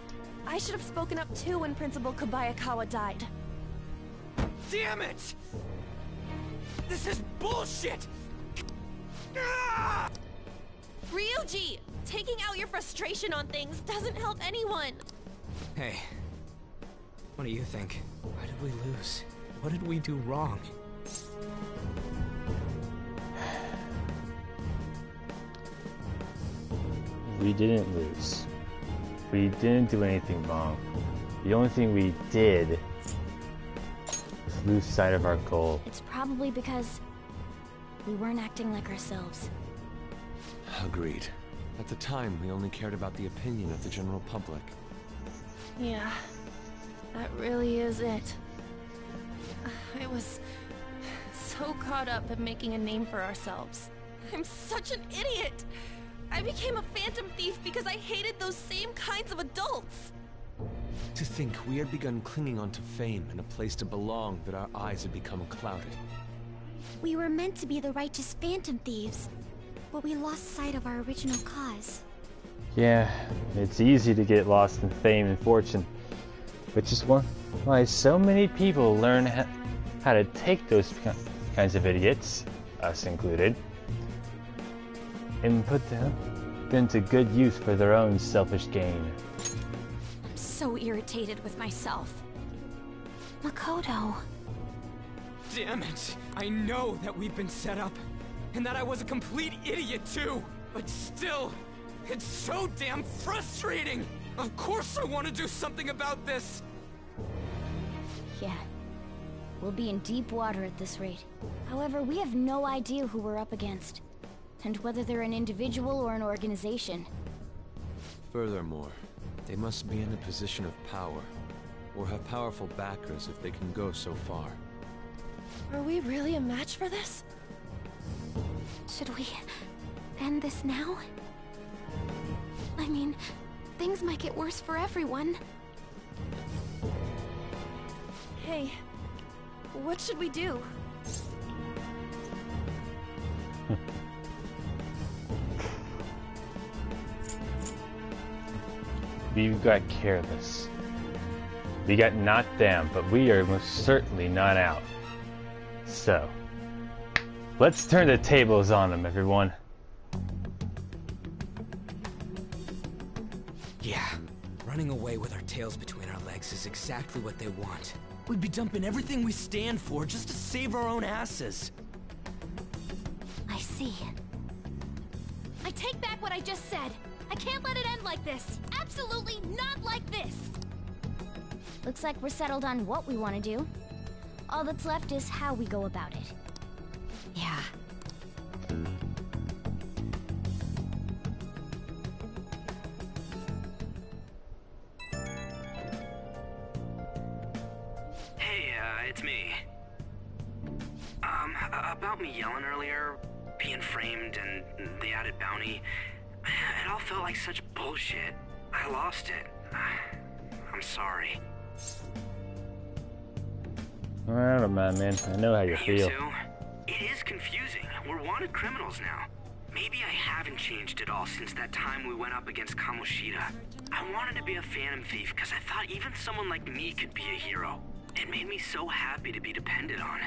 I should have spoken up too when Principal Kobayakawa died. Damn it! This is bullshit! Ryuji! Taking out your frustration on things doesn't help anyone! Hey, what do you think? Why did we lose? What did we do wrong? We didn't lose. We didn't do anything wrong. The only thing we did was lose sight of our goal. It's probably because we weren't acting like ourselves. Agreed. At the time, we only cared about the opinion of the general public. Yeah, that really is it. I was so caught up in making a name for ourselves. I'm such an idiot! I became a phantom thief because I hated those same kinds of adults! To think we had begun clinging onto fame and a place to belong, that our eyes had become clouded. We were meant to be the righteous phantom thieves, but we lost sight of our original cause. Yeah, it's easy to get lost in fame and fortune, which is why so many people learn how to take those kinds of idiots, us included, and put them to good use for their own selfish gain. I'm so irritated with myself. Makoto. Damn it! I know that we've been set up, and that I was a complete idiot too! But still, it's so damn frustrating! Of course I want to do something about this! Yeah. We'll be in deep water at this rate. However, we have no idea who we're up against, and whether they're an individual or an organization. Furthermore, they must be in a position of power, or have powerful backers if they can go so far. Are we really a match for this? Should we end this now? I mean, things might get worse for everyone. Hey, what should we do? We got careless. We got knocked down, but we are most certainly not out. So, let's turn the tables on them, everyone. Yeah, running away with our tails between our legs is exactly what they want. We'd be dumping everything we stand for just to save our own asses. I see. I take back what I just said. I can't let it end like this. Absolutely not like this. Looks like we're settled on what we want to do. All that's left is how we go about it. Yeah. Hey, it's me. About me yelling earlier, being framed, and the added bounty, it all felt like such bullshit. I lost it. I'm sorry. I don't mind, man. I know how you feel. Too? It is confusing. We're wanted criminals now. Maybe I haven't changed at all since that time we went up against Kamoshida. I wanted to be a phantom thief because I thought even someone like me could be a hero. It made me so happy to be depended on.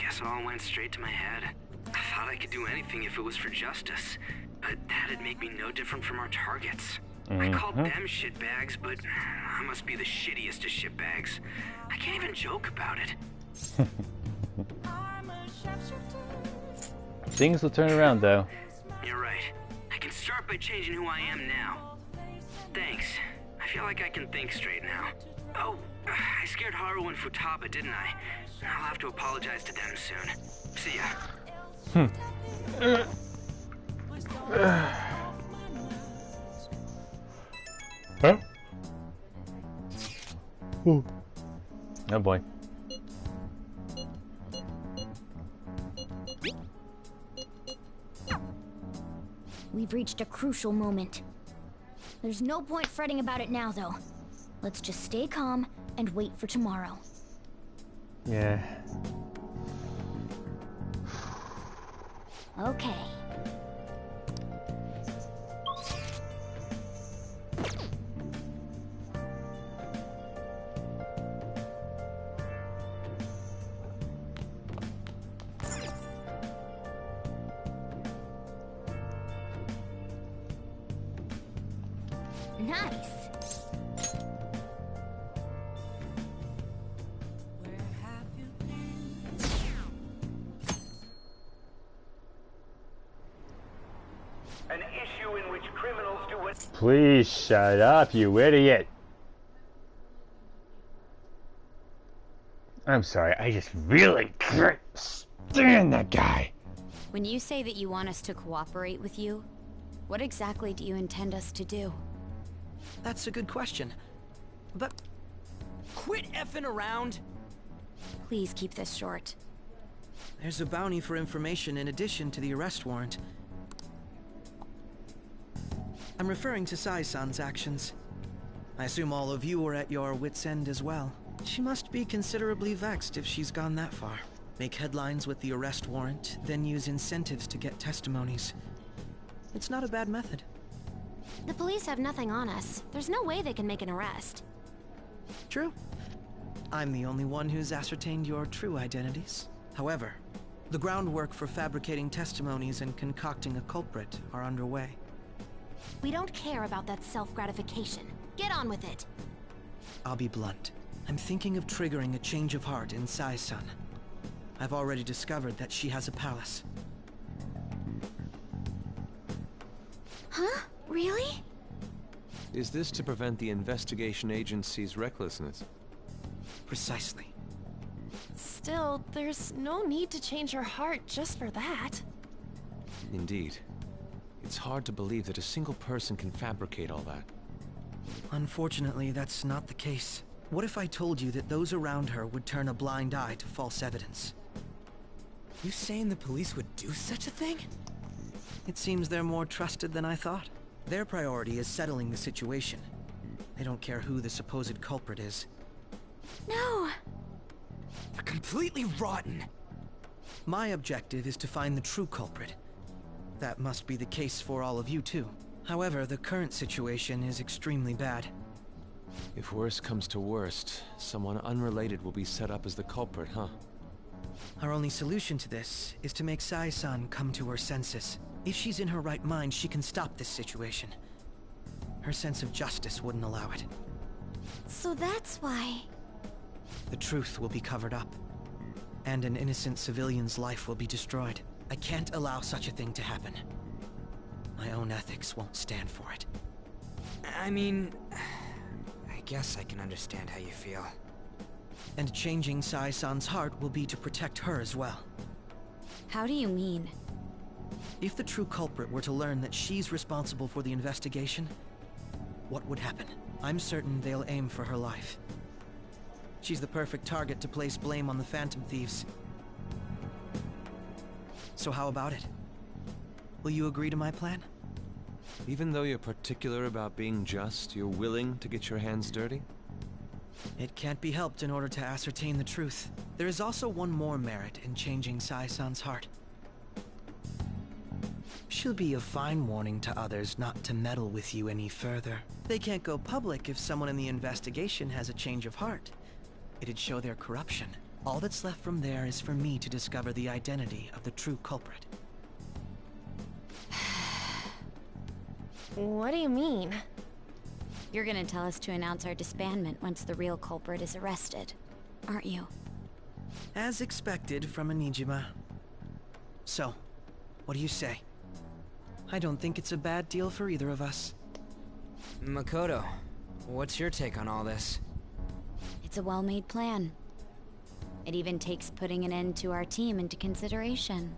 Guess it all went straight to my head. I thought I could do anything if it was for justice, but that'd make me no different from our targets. I called them shitbags, but I must be the shittiest of shitbags. I can't even joke about it. Things will turn around, though. You're right. I can start by changing who I am now. Thanks. I feel like I can think straight now. Oh, I scared Haru and Futaba, didn't I? I'll have to apologize to them soon. See ya. Huh? Ooh. Oh boy. We've reached a crucial moment. There's no point fretting about it now, though. Let's just stay calm and wait for tomorrow. Yeah. Okay. Nice. An issue in which criminals do what... Please shut up, you idiot. I'm sorry, I just really can't stand that guy. When you say that you want us to cooperate with you, what exactly do you intend us to do? That's a good question. But... Quit effing around! Please keep this short. There's a bounty for information in addition to the arrest warrant. I'm referring to Sai-san's actions. I assume all of you are at your wits' end as well. She must be considerably vexed if she's gone that far. Make headlines with the arrest warrant, then use incentives to get testimonies. It's not a bad method. The police have nothing on us. There's no way they can make an arrest. True. I'm the only one who's ascertained your true identities. However, the groundwork for fabricating testimonies and concocting a culprit are underway. We don't care about that self-gratification. Get on with it. I'll be blunt. I'm thinking of triggering a change of heart in Sai-san. I've already discovered that she has a palace. Huh? Really? Is this to prevent the investigation agency's recklessness? Precisely. Still, there's no need to change her heart just for that. Indeed. It's hard to believe that a single person can fabricate all that. Unfortunately, that's not the case. What if I told you that those around her would turn a blind eye to false evidence? You saying the police would do such a thing? It seems they're more trusted than I thought. Their priority is settling the situation. They don't care who the supposed culprit is. No! They're completely rotten! My objective is to find the true culprit. That must be the case for all of you too. However, the current situation is extremely bad. If worst comes to worst, someone unrelated will be set up as the culprit, huh? Our only solution to this is to make Sai-san come to her senses. If she's in her right mind, she can stop this situation. Her sense of justice wouldn't allow it. So that's why... The truth will be covered up. And an innocent civilian's life will be destroyed. I can't allow such a thing to happen. My own ethics won't stand for it. I mean... I guess I can understand how you feel. And changing Sai-san's heart will be to protect her as well. How do you mean? If the true culprit were to learn that she's responsible for the investigation, what would happen? I'm certain they'll aim for her life. She's the perfect target to place blame on the Phantom Thieves. So how about it? Will you agree to my plan? Even though you're particular about being just, you're willing to get your hands dirty? It can't be helped in order to ascertain the truth. There is also one more merit in changing Sai-san's heart. She'll be a fine warning to others not to meddle with you any further. They can't go public if someone in the investigation has a change of heart. It'd show their corruption. All that's left from there is for me to discover the identity of the true culprit. What do you mean? You're gonna tell us to announce our disbandment once the real culprit is arrested, aren't you? As expected from a Nijima. So, what do you say? I don't think it's a bad deal for either of us. Makoto, what's your take on all this? It's a well-made plan. It even takes putting an end to our team into consideration.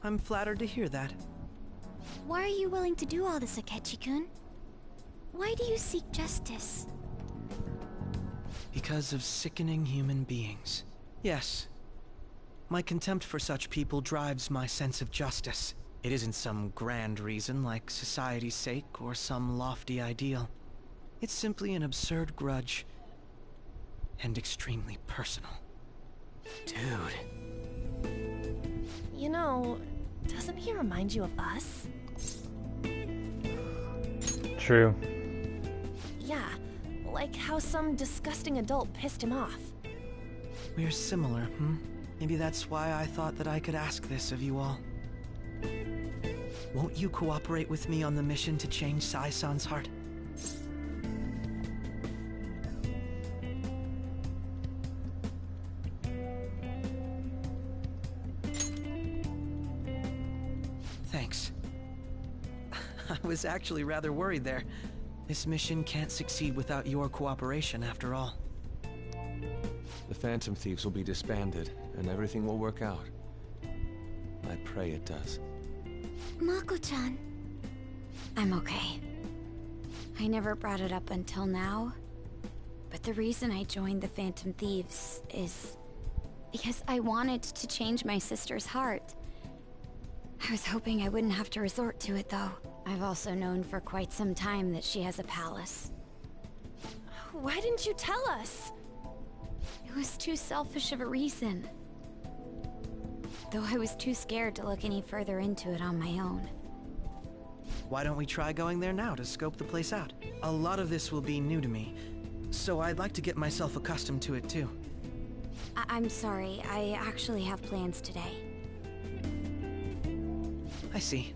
I'm flattered to hear that. Why are you willing to do all this, Akechi-kun? Why do you seek justice? Because of sickening human beings. Yes. My contempt for such people drives my sense of justice. It isn't some grand reason like society's sake or some lofty ideal. It's simply an absurd grudge. And extremely personal. Dude. You know, doesn't he remind you of us? True. Yeah, like how some disgusting adult pissed him off. We're similar, Maybe that's why I thought that I could ask this of you all. Won't you cooperate with me on the mission to change Sai-san's heart? Thanks. I was actually rather worried there. This mission can't succeed without your cooperation, after all. The Phantom Thieves will be disbanded, and everything will work out. I pray it does. Mako-chan. I'm okay. I never brought it up until now, but the reason I joined the Phantom Thieves is because I wanted to change my sister's heart. I was hoping I wouldn't have to resort to it, though. I've also known for quite some time that she has a palace. Why didn't you tell us? It was too selfish of a reason. Though I was too scared to look any further into it on my own. Why don't we try going there now to scope the place out? A lot of this will be new to me, so I'd like to get myself accustomed to it too. I'm sorry, I actually have plans today. I see.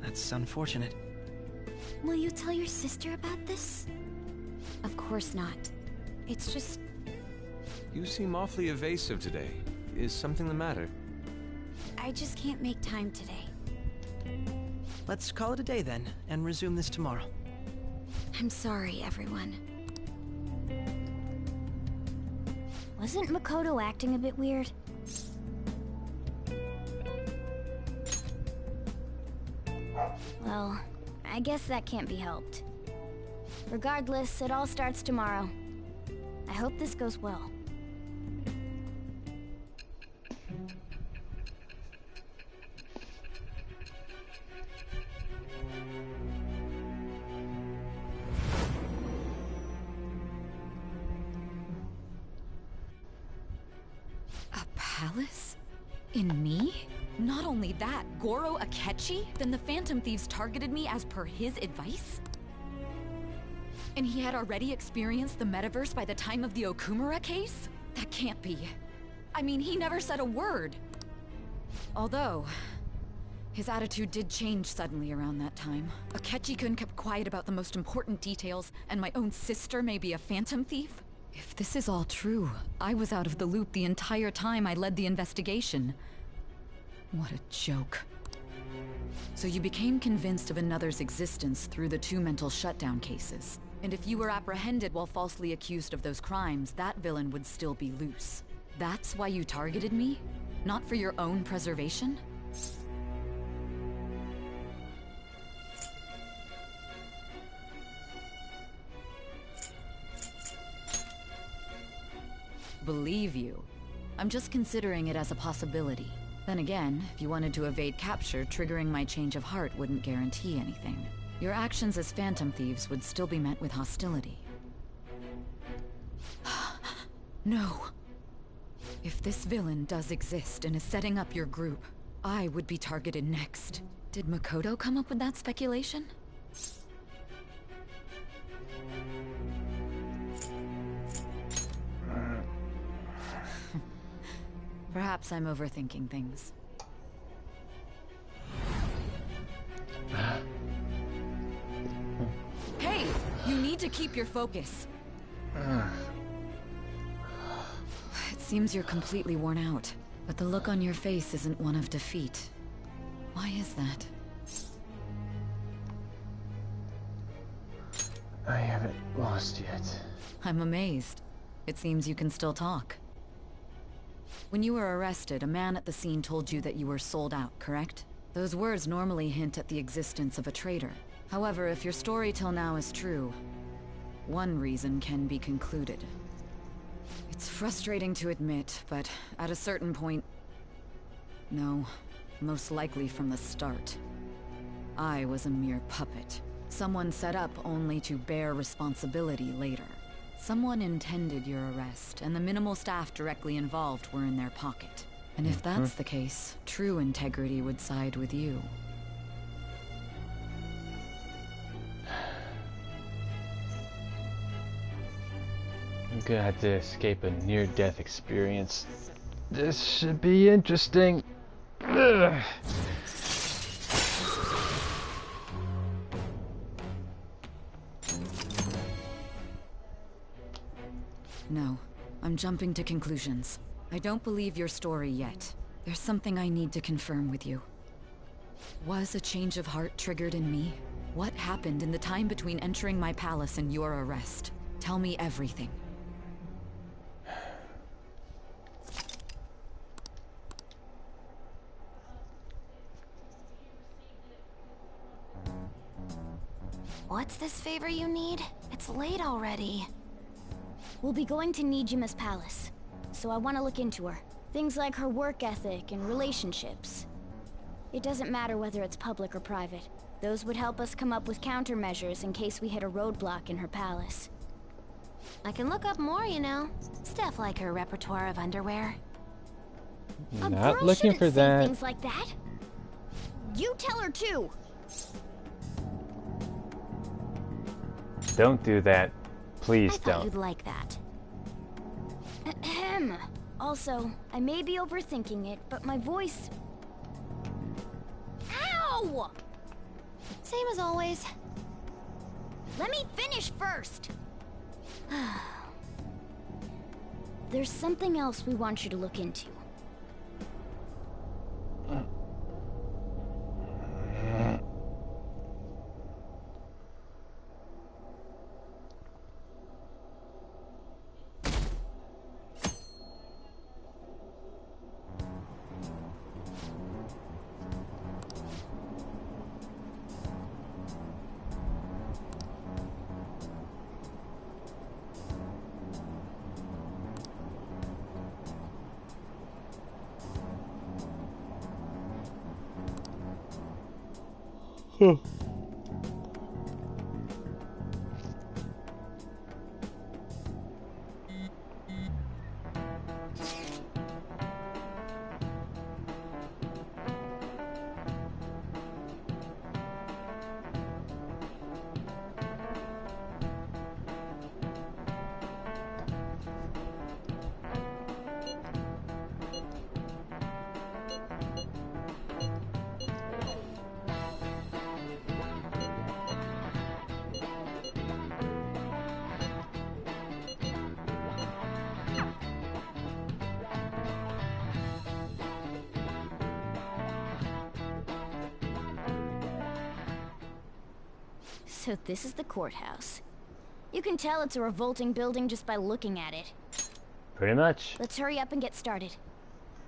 That's unfortunate. Will you tell your sister about this? Of course not. It's just... You seem awfully evasive today. Is something the matter? I just can't make time today. Let's call it a day then, and resume this tomorrow. I'm sorry, everyone. Wasn't Makoto acting a bit weird? Well, I guess that can't be helped. Regardless, it all starts tomorrow. I hope this goes well. A palace? In me? Not only that, Goro Akechi? Then the Phantom Thieves targeted me as per his advice? And he had already experienced the metaverse by the time of the Okumura case? That can't be. I mean, he never said a word. Although, his attitude did change suddenly around that time. Akechi-kun kept quiet about the most important details, and my own sister may be a Phantom Thief? If this is all true, I was out of the loop the entire time I led the investigation. What a joke. So you became convinced of another's existence through the 2 mental shutdown cases. And if you were apprehended while falsely accused of those crimes, that villain would still be loose. That's why you targeted me? Not for your own preservation? Believe you. I'm just considering it as a possibility. Then again, if you wanted to evade capture, triggering my change of heart wouldn't guarantee anything. Your actions as Phantom Thieves would still be met with hostility. No. If this villain does exist and is setting up your group, I would be targeted next. Did Makoto come up with that speculation? Perhaps I'm overthinking things. Hey! You need to keep your focus. It seems you're completely worn out, but the look on your face isn't one of defeat. Why is that? I haven't lost yet. I'm amazed. It seems you can still talk. When you were arrested, a man at the scene told you that you were sold out, correct? Those words normally hint at the existence of a traitor. However, if your story till now is true, one reason can be concluded. It's frustrating to admit, but at a certain point... No. most likely from the start. I was a mere puppet. Someone set up only to bear responsibility later. Someone intended your arrest, and the minimal staff directly involved were in their pocket. And if that's the case, true integrity would side with you. I'm gonna have to escape a near-death experience. This should be interesting. Ugh. No, I'm jumping to conclusions. I don't believe your story yet. There's something I need to confirm with you. Was a change of heart triggered in me? What happened in the time between entering my palace and your arrest? Tell me everything. What's this favor you need? It's late already. We'll be going to Nijima's palace, so I want to look into her. Things like her work ethic and relationships. It doesn't matter whether it's public or private. Those would help us come up with countermeasures in case we hit a roadblock in her palace. I can look up more, you know. Stuff like her repertoire of underwear. Not looking for that. Things like that. You tell her too. Don't do that. Please I thought don't. you'd like that. Ahem. Also, I may be overthinking it, but my voice... Ow! Same as always. Let me finish first. There's something else we want you to look into. So this is the courthouse. You can tell it's a revolting building just by looking at it. Pretty much. Let's hurry up and get started.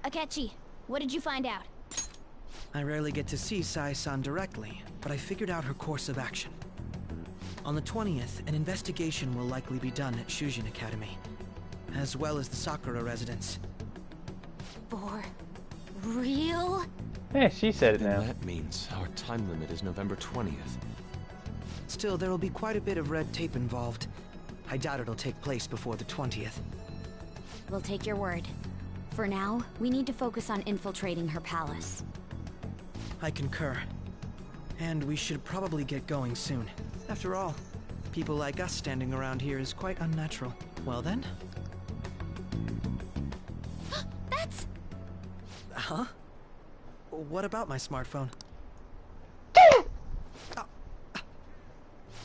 Akechi, what did you find out? I rarely get to see Sae-san directly, but I figured out her course of action. On the 20th, an investigation will likely be done at Shujin Academy, as well as the Sakura residence. For real? Hey, she said it now. That means our time limit is November 20th. Still, there will be quite a bit of red tape involved. I doubt it'll take place before the 20th. We'll take your word. For now, we need to focus on infiltrating her palace. I concur. And we should probably get going soon. After all, people like us standing around here is quite unnatural. Well then? That's... Huh? What about my smartphone?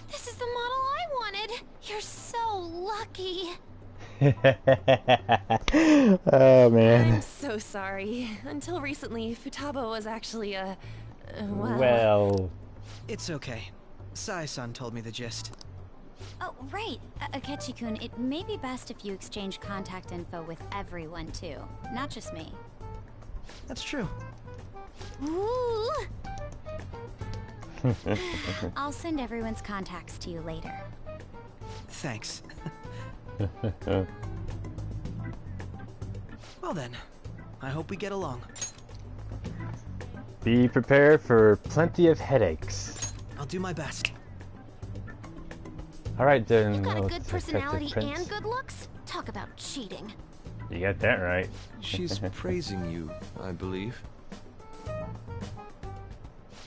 This is the model I wanted! You're so lucky! Oh man. I'm so sorry. Until recently, Futaba was actually a... well... It's okay. Sae-san told me the gist. Oh, right. Akechi-kun, it may be best if you exchange contact info with everyone, too. Not just me. That's true. Ooh! I'll send everyone's contacts to you later. Thanks. Well then, I hope we get along. Be prepared for plenty of headaches. I'll do my best. Alright then. You got a little good Detective personality Prince. and good looks? Talk about cheating. You got that right. She's praising you, I believe.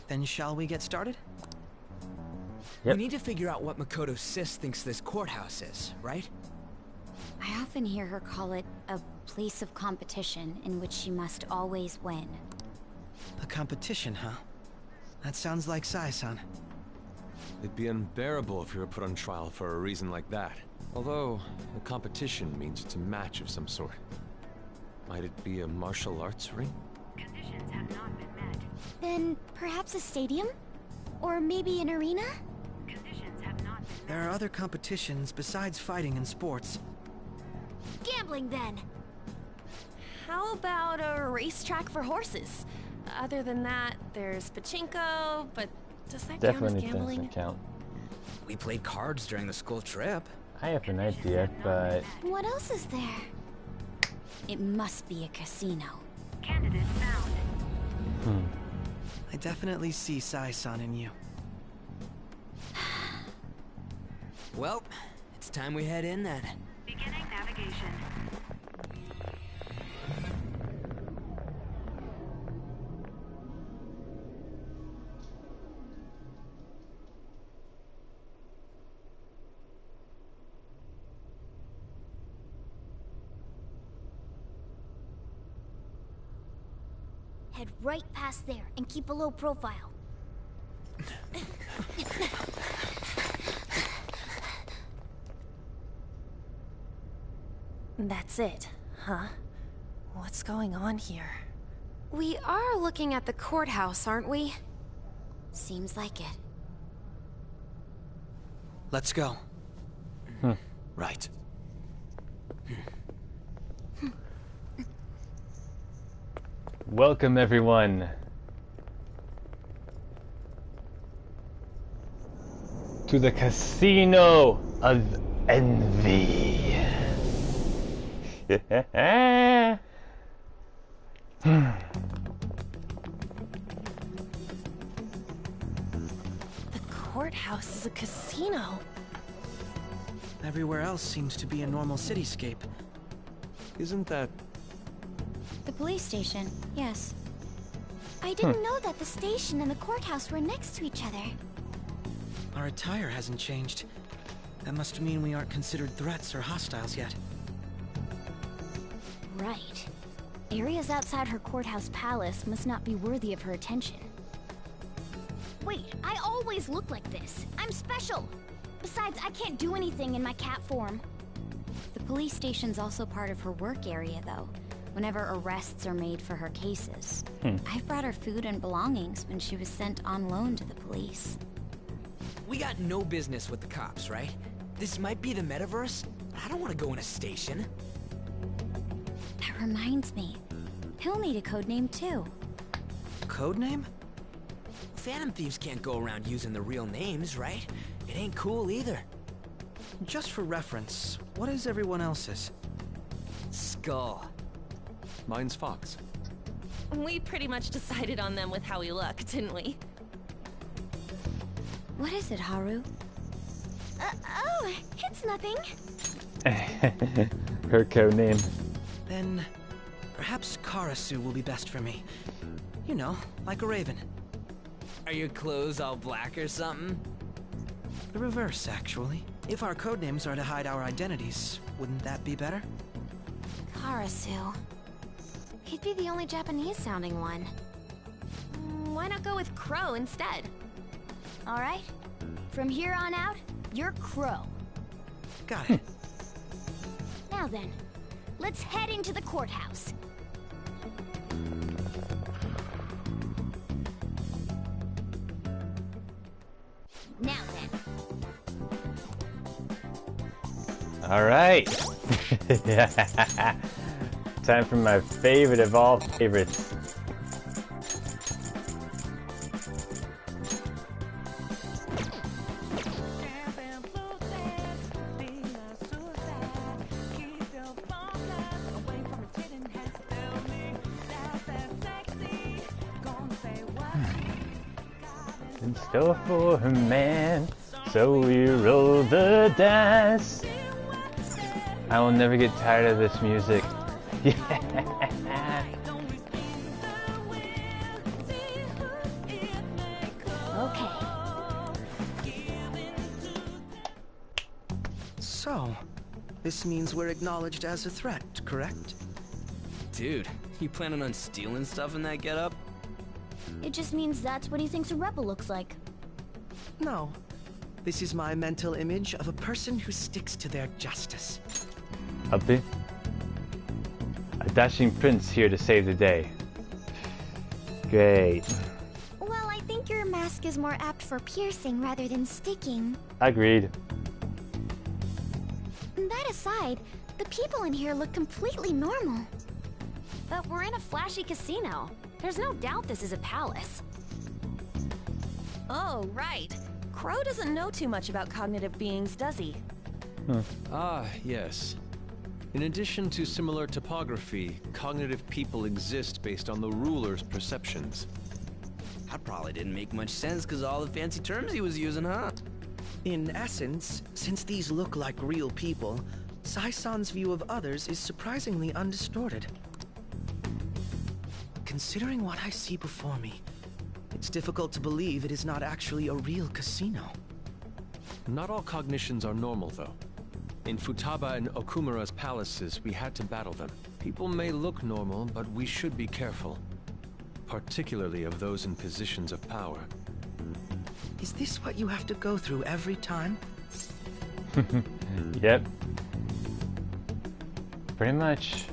Then shall we get started? We need to figure out what Makoto Sis thinks this courthouse is, right? I often hear her call it a place of competition in which she must always win. A competition, huh? That sounds like Sai-san. It'd be unbearable if you were put on trial for a reason like that. Although, a competition means it's a match of some sort. Might it be a martial arts ring? Conditions have not been met. Then perhaps a stadium? Or maybe an arena? Conditions have not been met. There are other competitions besides fighting and sports. Gambling, then. How about a racetrack for horses? Other than that, there's pachinko, but does that Definitely count as gambling? doesn't count. We played cards during the school trip. I have an idea, but What else is there? It must be a casino. Candidate found. I definitely see Sai-san in you. Well, it's time we head in then. Beginning navigation. Head right past there and keep a low profile. That's it, huh? What's going on here? We are looking at the courthouse, aren't we? Seems like it. Let's go. Right. welcome everyone to the Casino of Envy. The courthouse is a casino. Everywhere else seems to be a normal cityscape. Isn't that... The police station, yes. I didn't know that the station and the courthouse were next to each other. Our attire hasn't changed. That must mean we aren't considered threats or hostiles yet. Right. Areas outside her courthouse palace must not be worthy of her attention. Wait, I always look like this. I'm special. Besides, I can't do anything in my cat form. The police station's also part of her work area, though, whenever arrests are made for her cases. I've brought her food and belongings when she was sent on loan to the police. We got no business with the cops, right? This might be the metaverse. I don't want to go in a station. That reminds me. He'll need a code name, too. Code name? Phantom thieves can't go around using the real names, right? It ain't cool either. Just for reference, what is everyone else's? Skull. Mine's Fox. We pretty much decided on them with how we look, didn't we? What is it, Haru? Oh, it's nothing. Her code name. Then, perhaps Karasu will be best for me. You know, like a raven. Are your clothes all black or something? The reverse, actually. If our codenames are to hide our identities, wouldn't that be better? Karasu. He'd be the only Japanese-sounding one. Why not go with Crow instead? All right. From here on out, you're Crow. Got it. Now then, let's head into the courthouse. Now then. All right. Time for my favorite of all favorites. in store for a man, so we roll the dice. I will never get tired of this music. Okay. So, this means we're acknowledged as a threat, correct? Dude, you planning on stealing stuff in that getup? It just means that's what he thinks a rebel looks like. No. This is my mental image of a person who sticks to their justice. Uppy? A dashing prince here to save the day. Great. Well, I think your mask is more apt for piercing rather than sticking. Agreed. That aside, the people in here look completely normal. But we're in a flashy casino. There's no doubt this is a palace. Oh, right. Crow doesn't know too much about cognitive beings, does he? Ah, yes. In addition to similar topography, cognitive people exist based on the ruler's perceptions. That probably didn't make much sense because of all the fancy terms he was using, huh? In essence, since these look like real people, Sai-san's view of others is surprisingly undistorted. Considering what I see before me, it's difficult to believe it is not actually a real casino. Not all cognitions are normal, though. In Futaba and Okumura's palaces, we had to battle them. People may look normal, but we should be careful. Particularly of those in positions of power. Is this what you have to go through every time? Yep. Pretty much.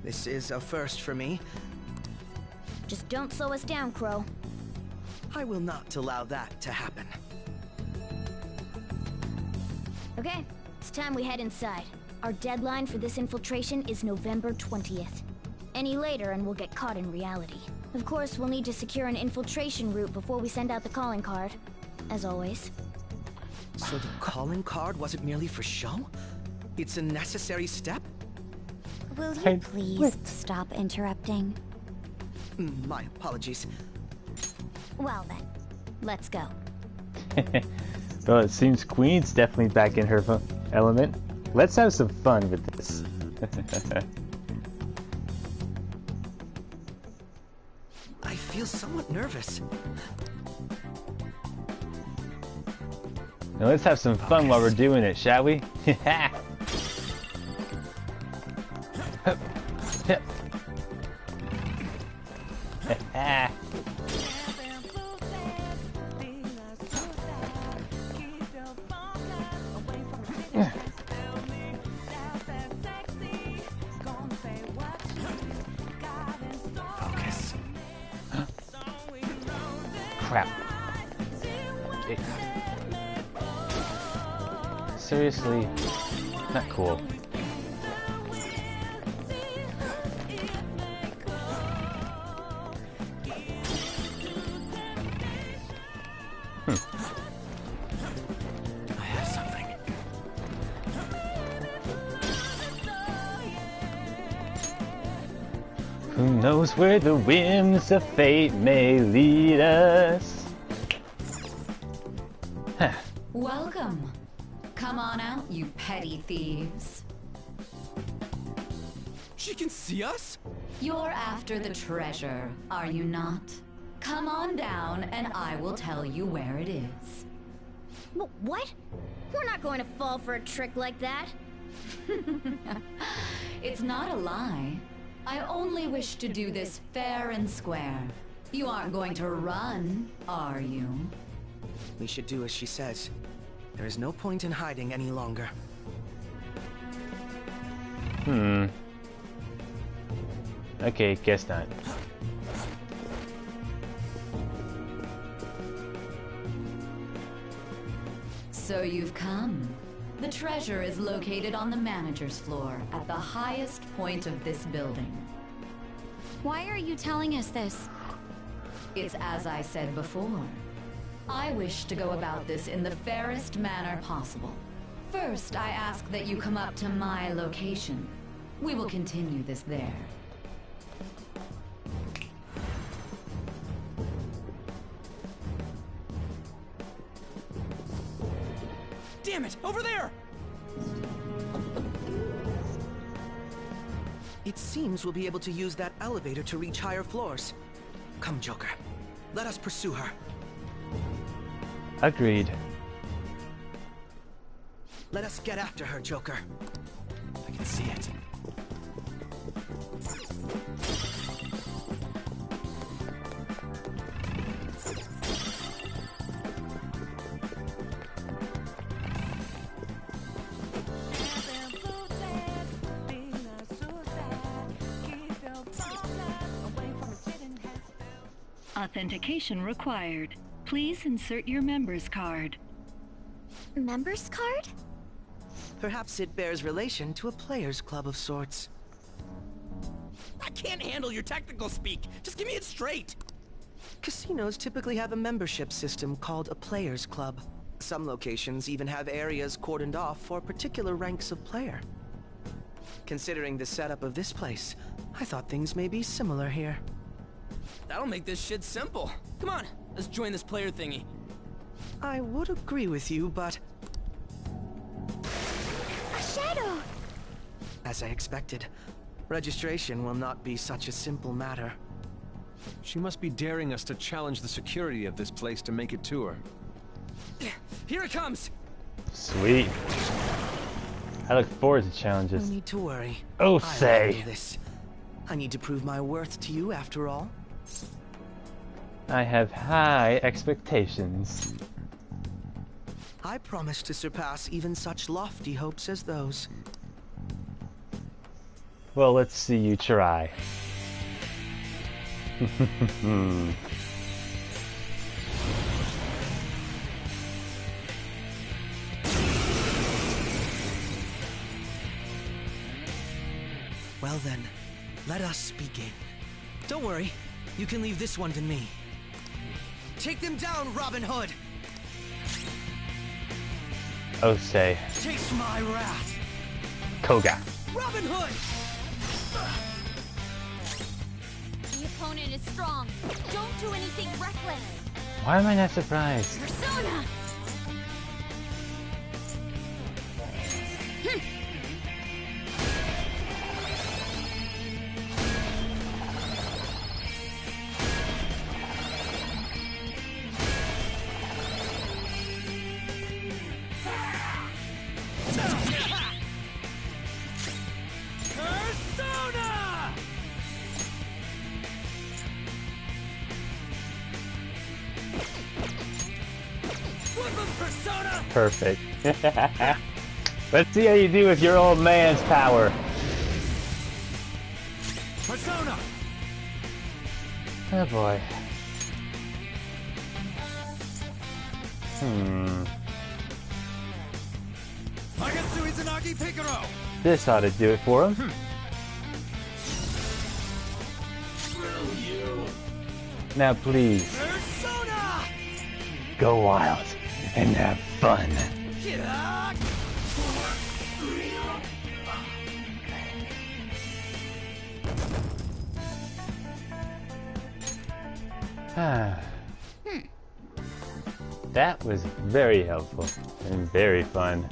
This is a first for me. Just don't slow us down, Crow. I will not allow that to happen. Okay, it's time we head inside. Our deadline for this infiltration is November 20th. Any later and we'll get caught in reality. Of course, we'll need to secure an infiltration route before we send out the calling card. As always. So the calling card wasn't merely for show? It's a necessary step? Will you please stop interrupting? My apologies. Well then, let's go. Well, it seems Queen's definitely back in her element. Let's have some fun with this. I feel somewhat nervous. Now let's have some fun while we're doing it, shall we? Focus. Crap. Okay. Seriously, not cool. I have something. Who knows where the whims of fate may lead us? Huh. Welcome. Come on out, you petty thieves. She can see us? You're after the treasure, are you not? Come on down and I will tell you where it is. What? We're not going to fall for a trick like that. It's not a lie. I only wish to do this fair and square. You aren't going to run, are you? We should do as she says. There is no point in hiding any longer. Okay, guess not. So you've come. The treasure is located on the manager's floor, at the highest point of this building. Why are you telling us this? It's as I said before. I wish to go about this in the fairest manner possible. First, I ask that you come up to my location. We will continue this there. Damn it! Over there! It seems we'll be able to use that elevator to reach higher floors. Come, Joker. Let us pursue her. Agreed. Let us get after her, Joker. I can see it. Authentication required. Please insert your member's card. Member's card? Perhaps it bears relation to a players' club of sorts. I can't handle your technical speak. Just give me it straight. Casinos typically have a membership system called a players' club. Some locations even have areas cordoned off for particular ranks of player. Considering the setup of this place, I thought things may be similar here. That'll make this shit simple. Come on, let's join this player thingy. I would agree with you, but... A shadow! As I expected, registration will not be such a simple matter. She must be daring us to challenge the security of this place to make it to her. Here it comes! Sweet. I look forward to challenges. No need to worry. Oh, I'll say. handle this. I need to prove my worth to you, after all. I have high expectations. I promise to surpass even such lofty hopes as those. Well, let's see you try. Well then, let us begin. Don't worry, you can leave this one to me. Take them down, Robin Hood! Oh, say. Taste my wrath! Koga. Robin Hood! The opponent is strong. Don't do anything reckless. Why am I not surprised? Persona! Persona! Persona! Perfect. Let's see how you do with your old man's power. Persona! Oh boy. Magatsu Izanagi Picaro! This ought to do it for him. Now please, Persona! go wild and have fun. That was very helpful and very fun.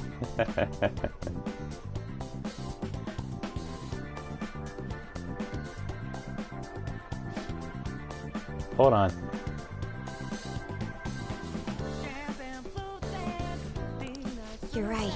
Hold on. You're right.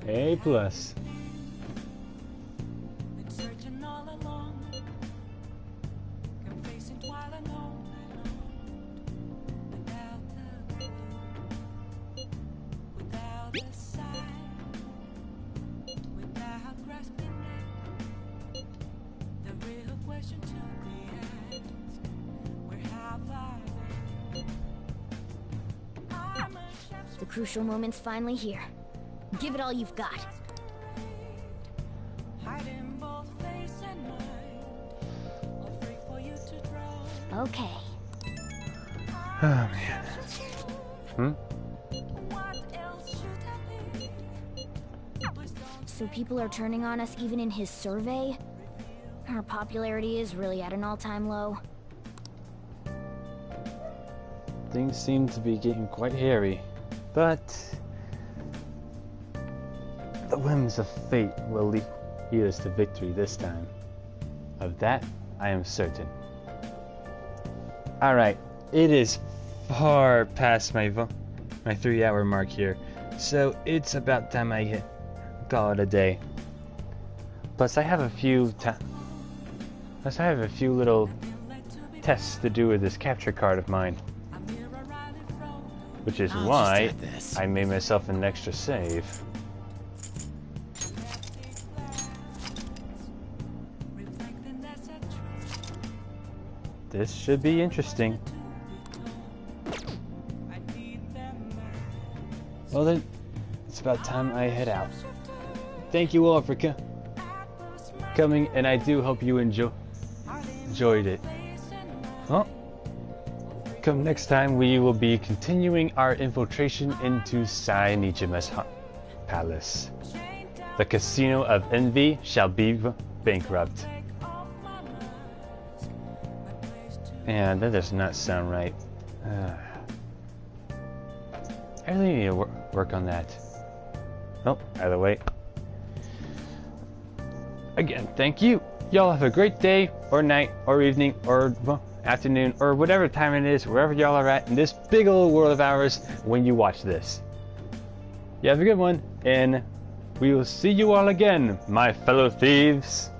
A plus. The crucial moment's finally here. Give it all you've got. Okay. Oh man. So people are turning on us even in his survey? Our popularity is really at an all-time low. Things seem to be getting quite hairy, but the whims of fate will lead us to victory this time. Of that, I am certain. Alright, it is far past my 3-hour mark here, so it's about time I call it a day. Plus, I have a few little tests to do with this capture card of mine, which is why I made myself an extra save. This should be interesting. Well then, it's about time I head out. Thank you all for coming, and I do hope you enjoyed it. Well, come next time, we will be continuing our infiltration into Sai Nijima's palace. The Casino of Envy shall be bankrupt. And that does not sound right. I really need to work on that. Oh, either way. Again, thank you. Y'all have a great day, or night, or evening, or afternoon, or whatever time it is, wherever y'all are at in this big old world of ours when you watch this. You have a good one, and we will see you all again, my fellow thieves.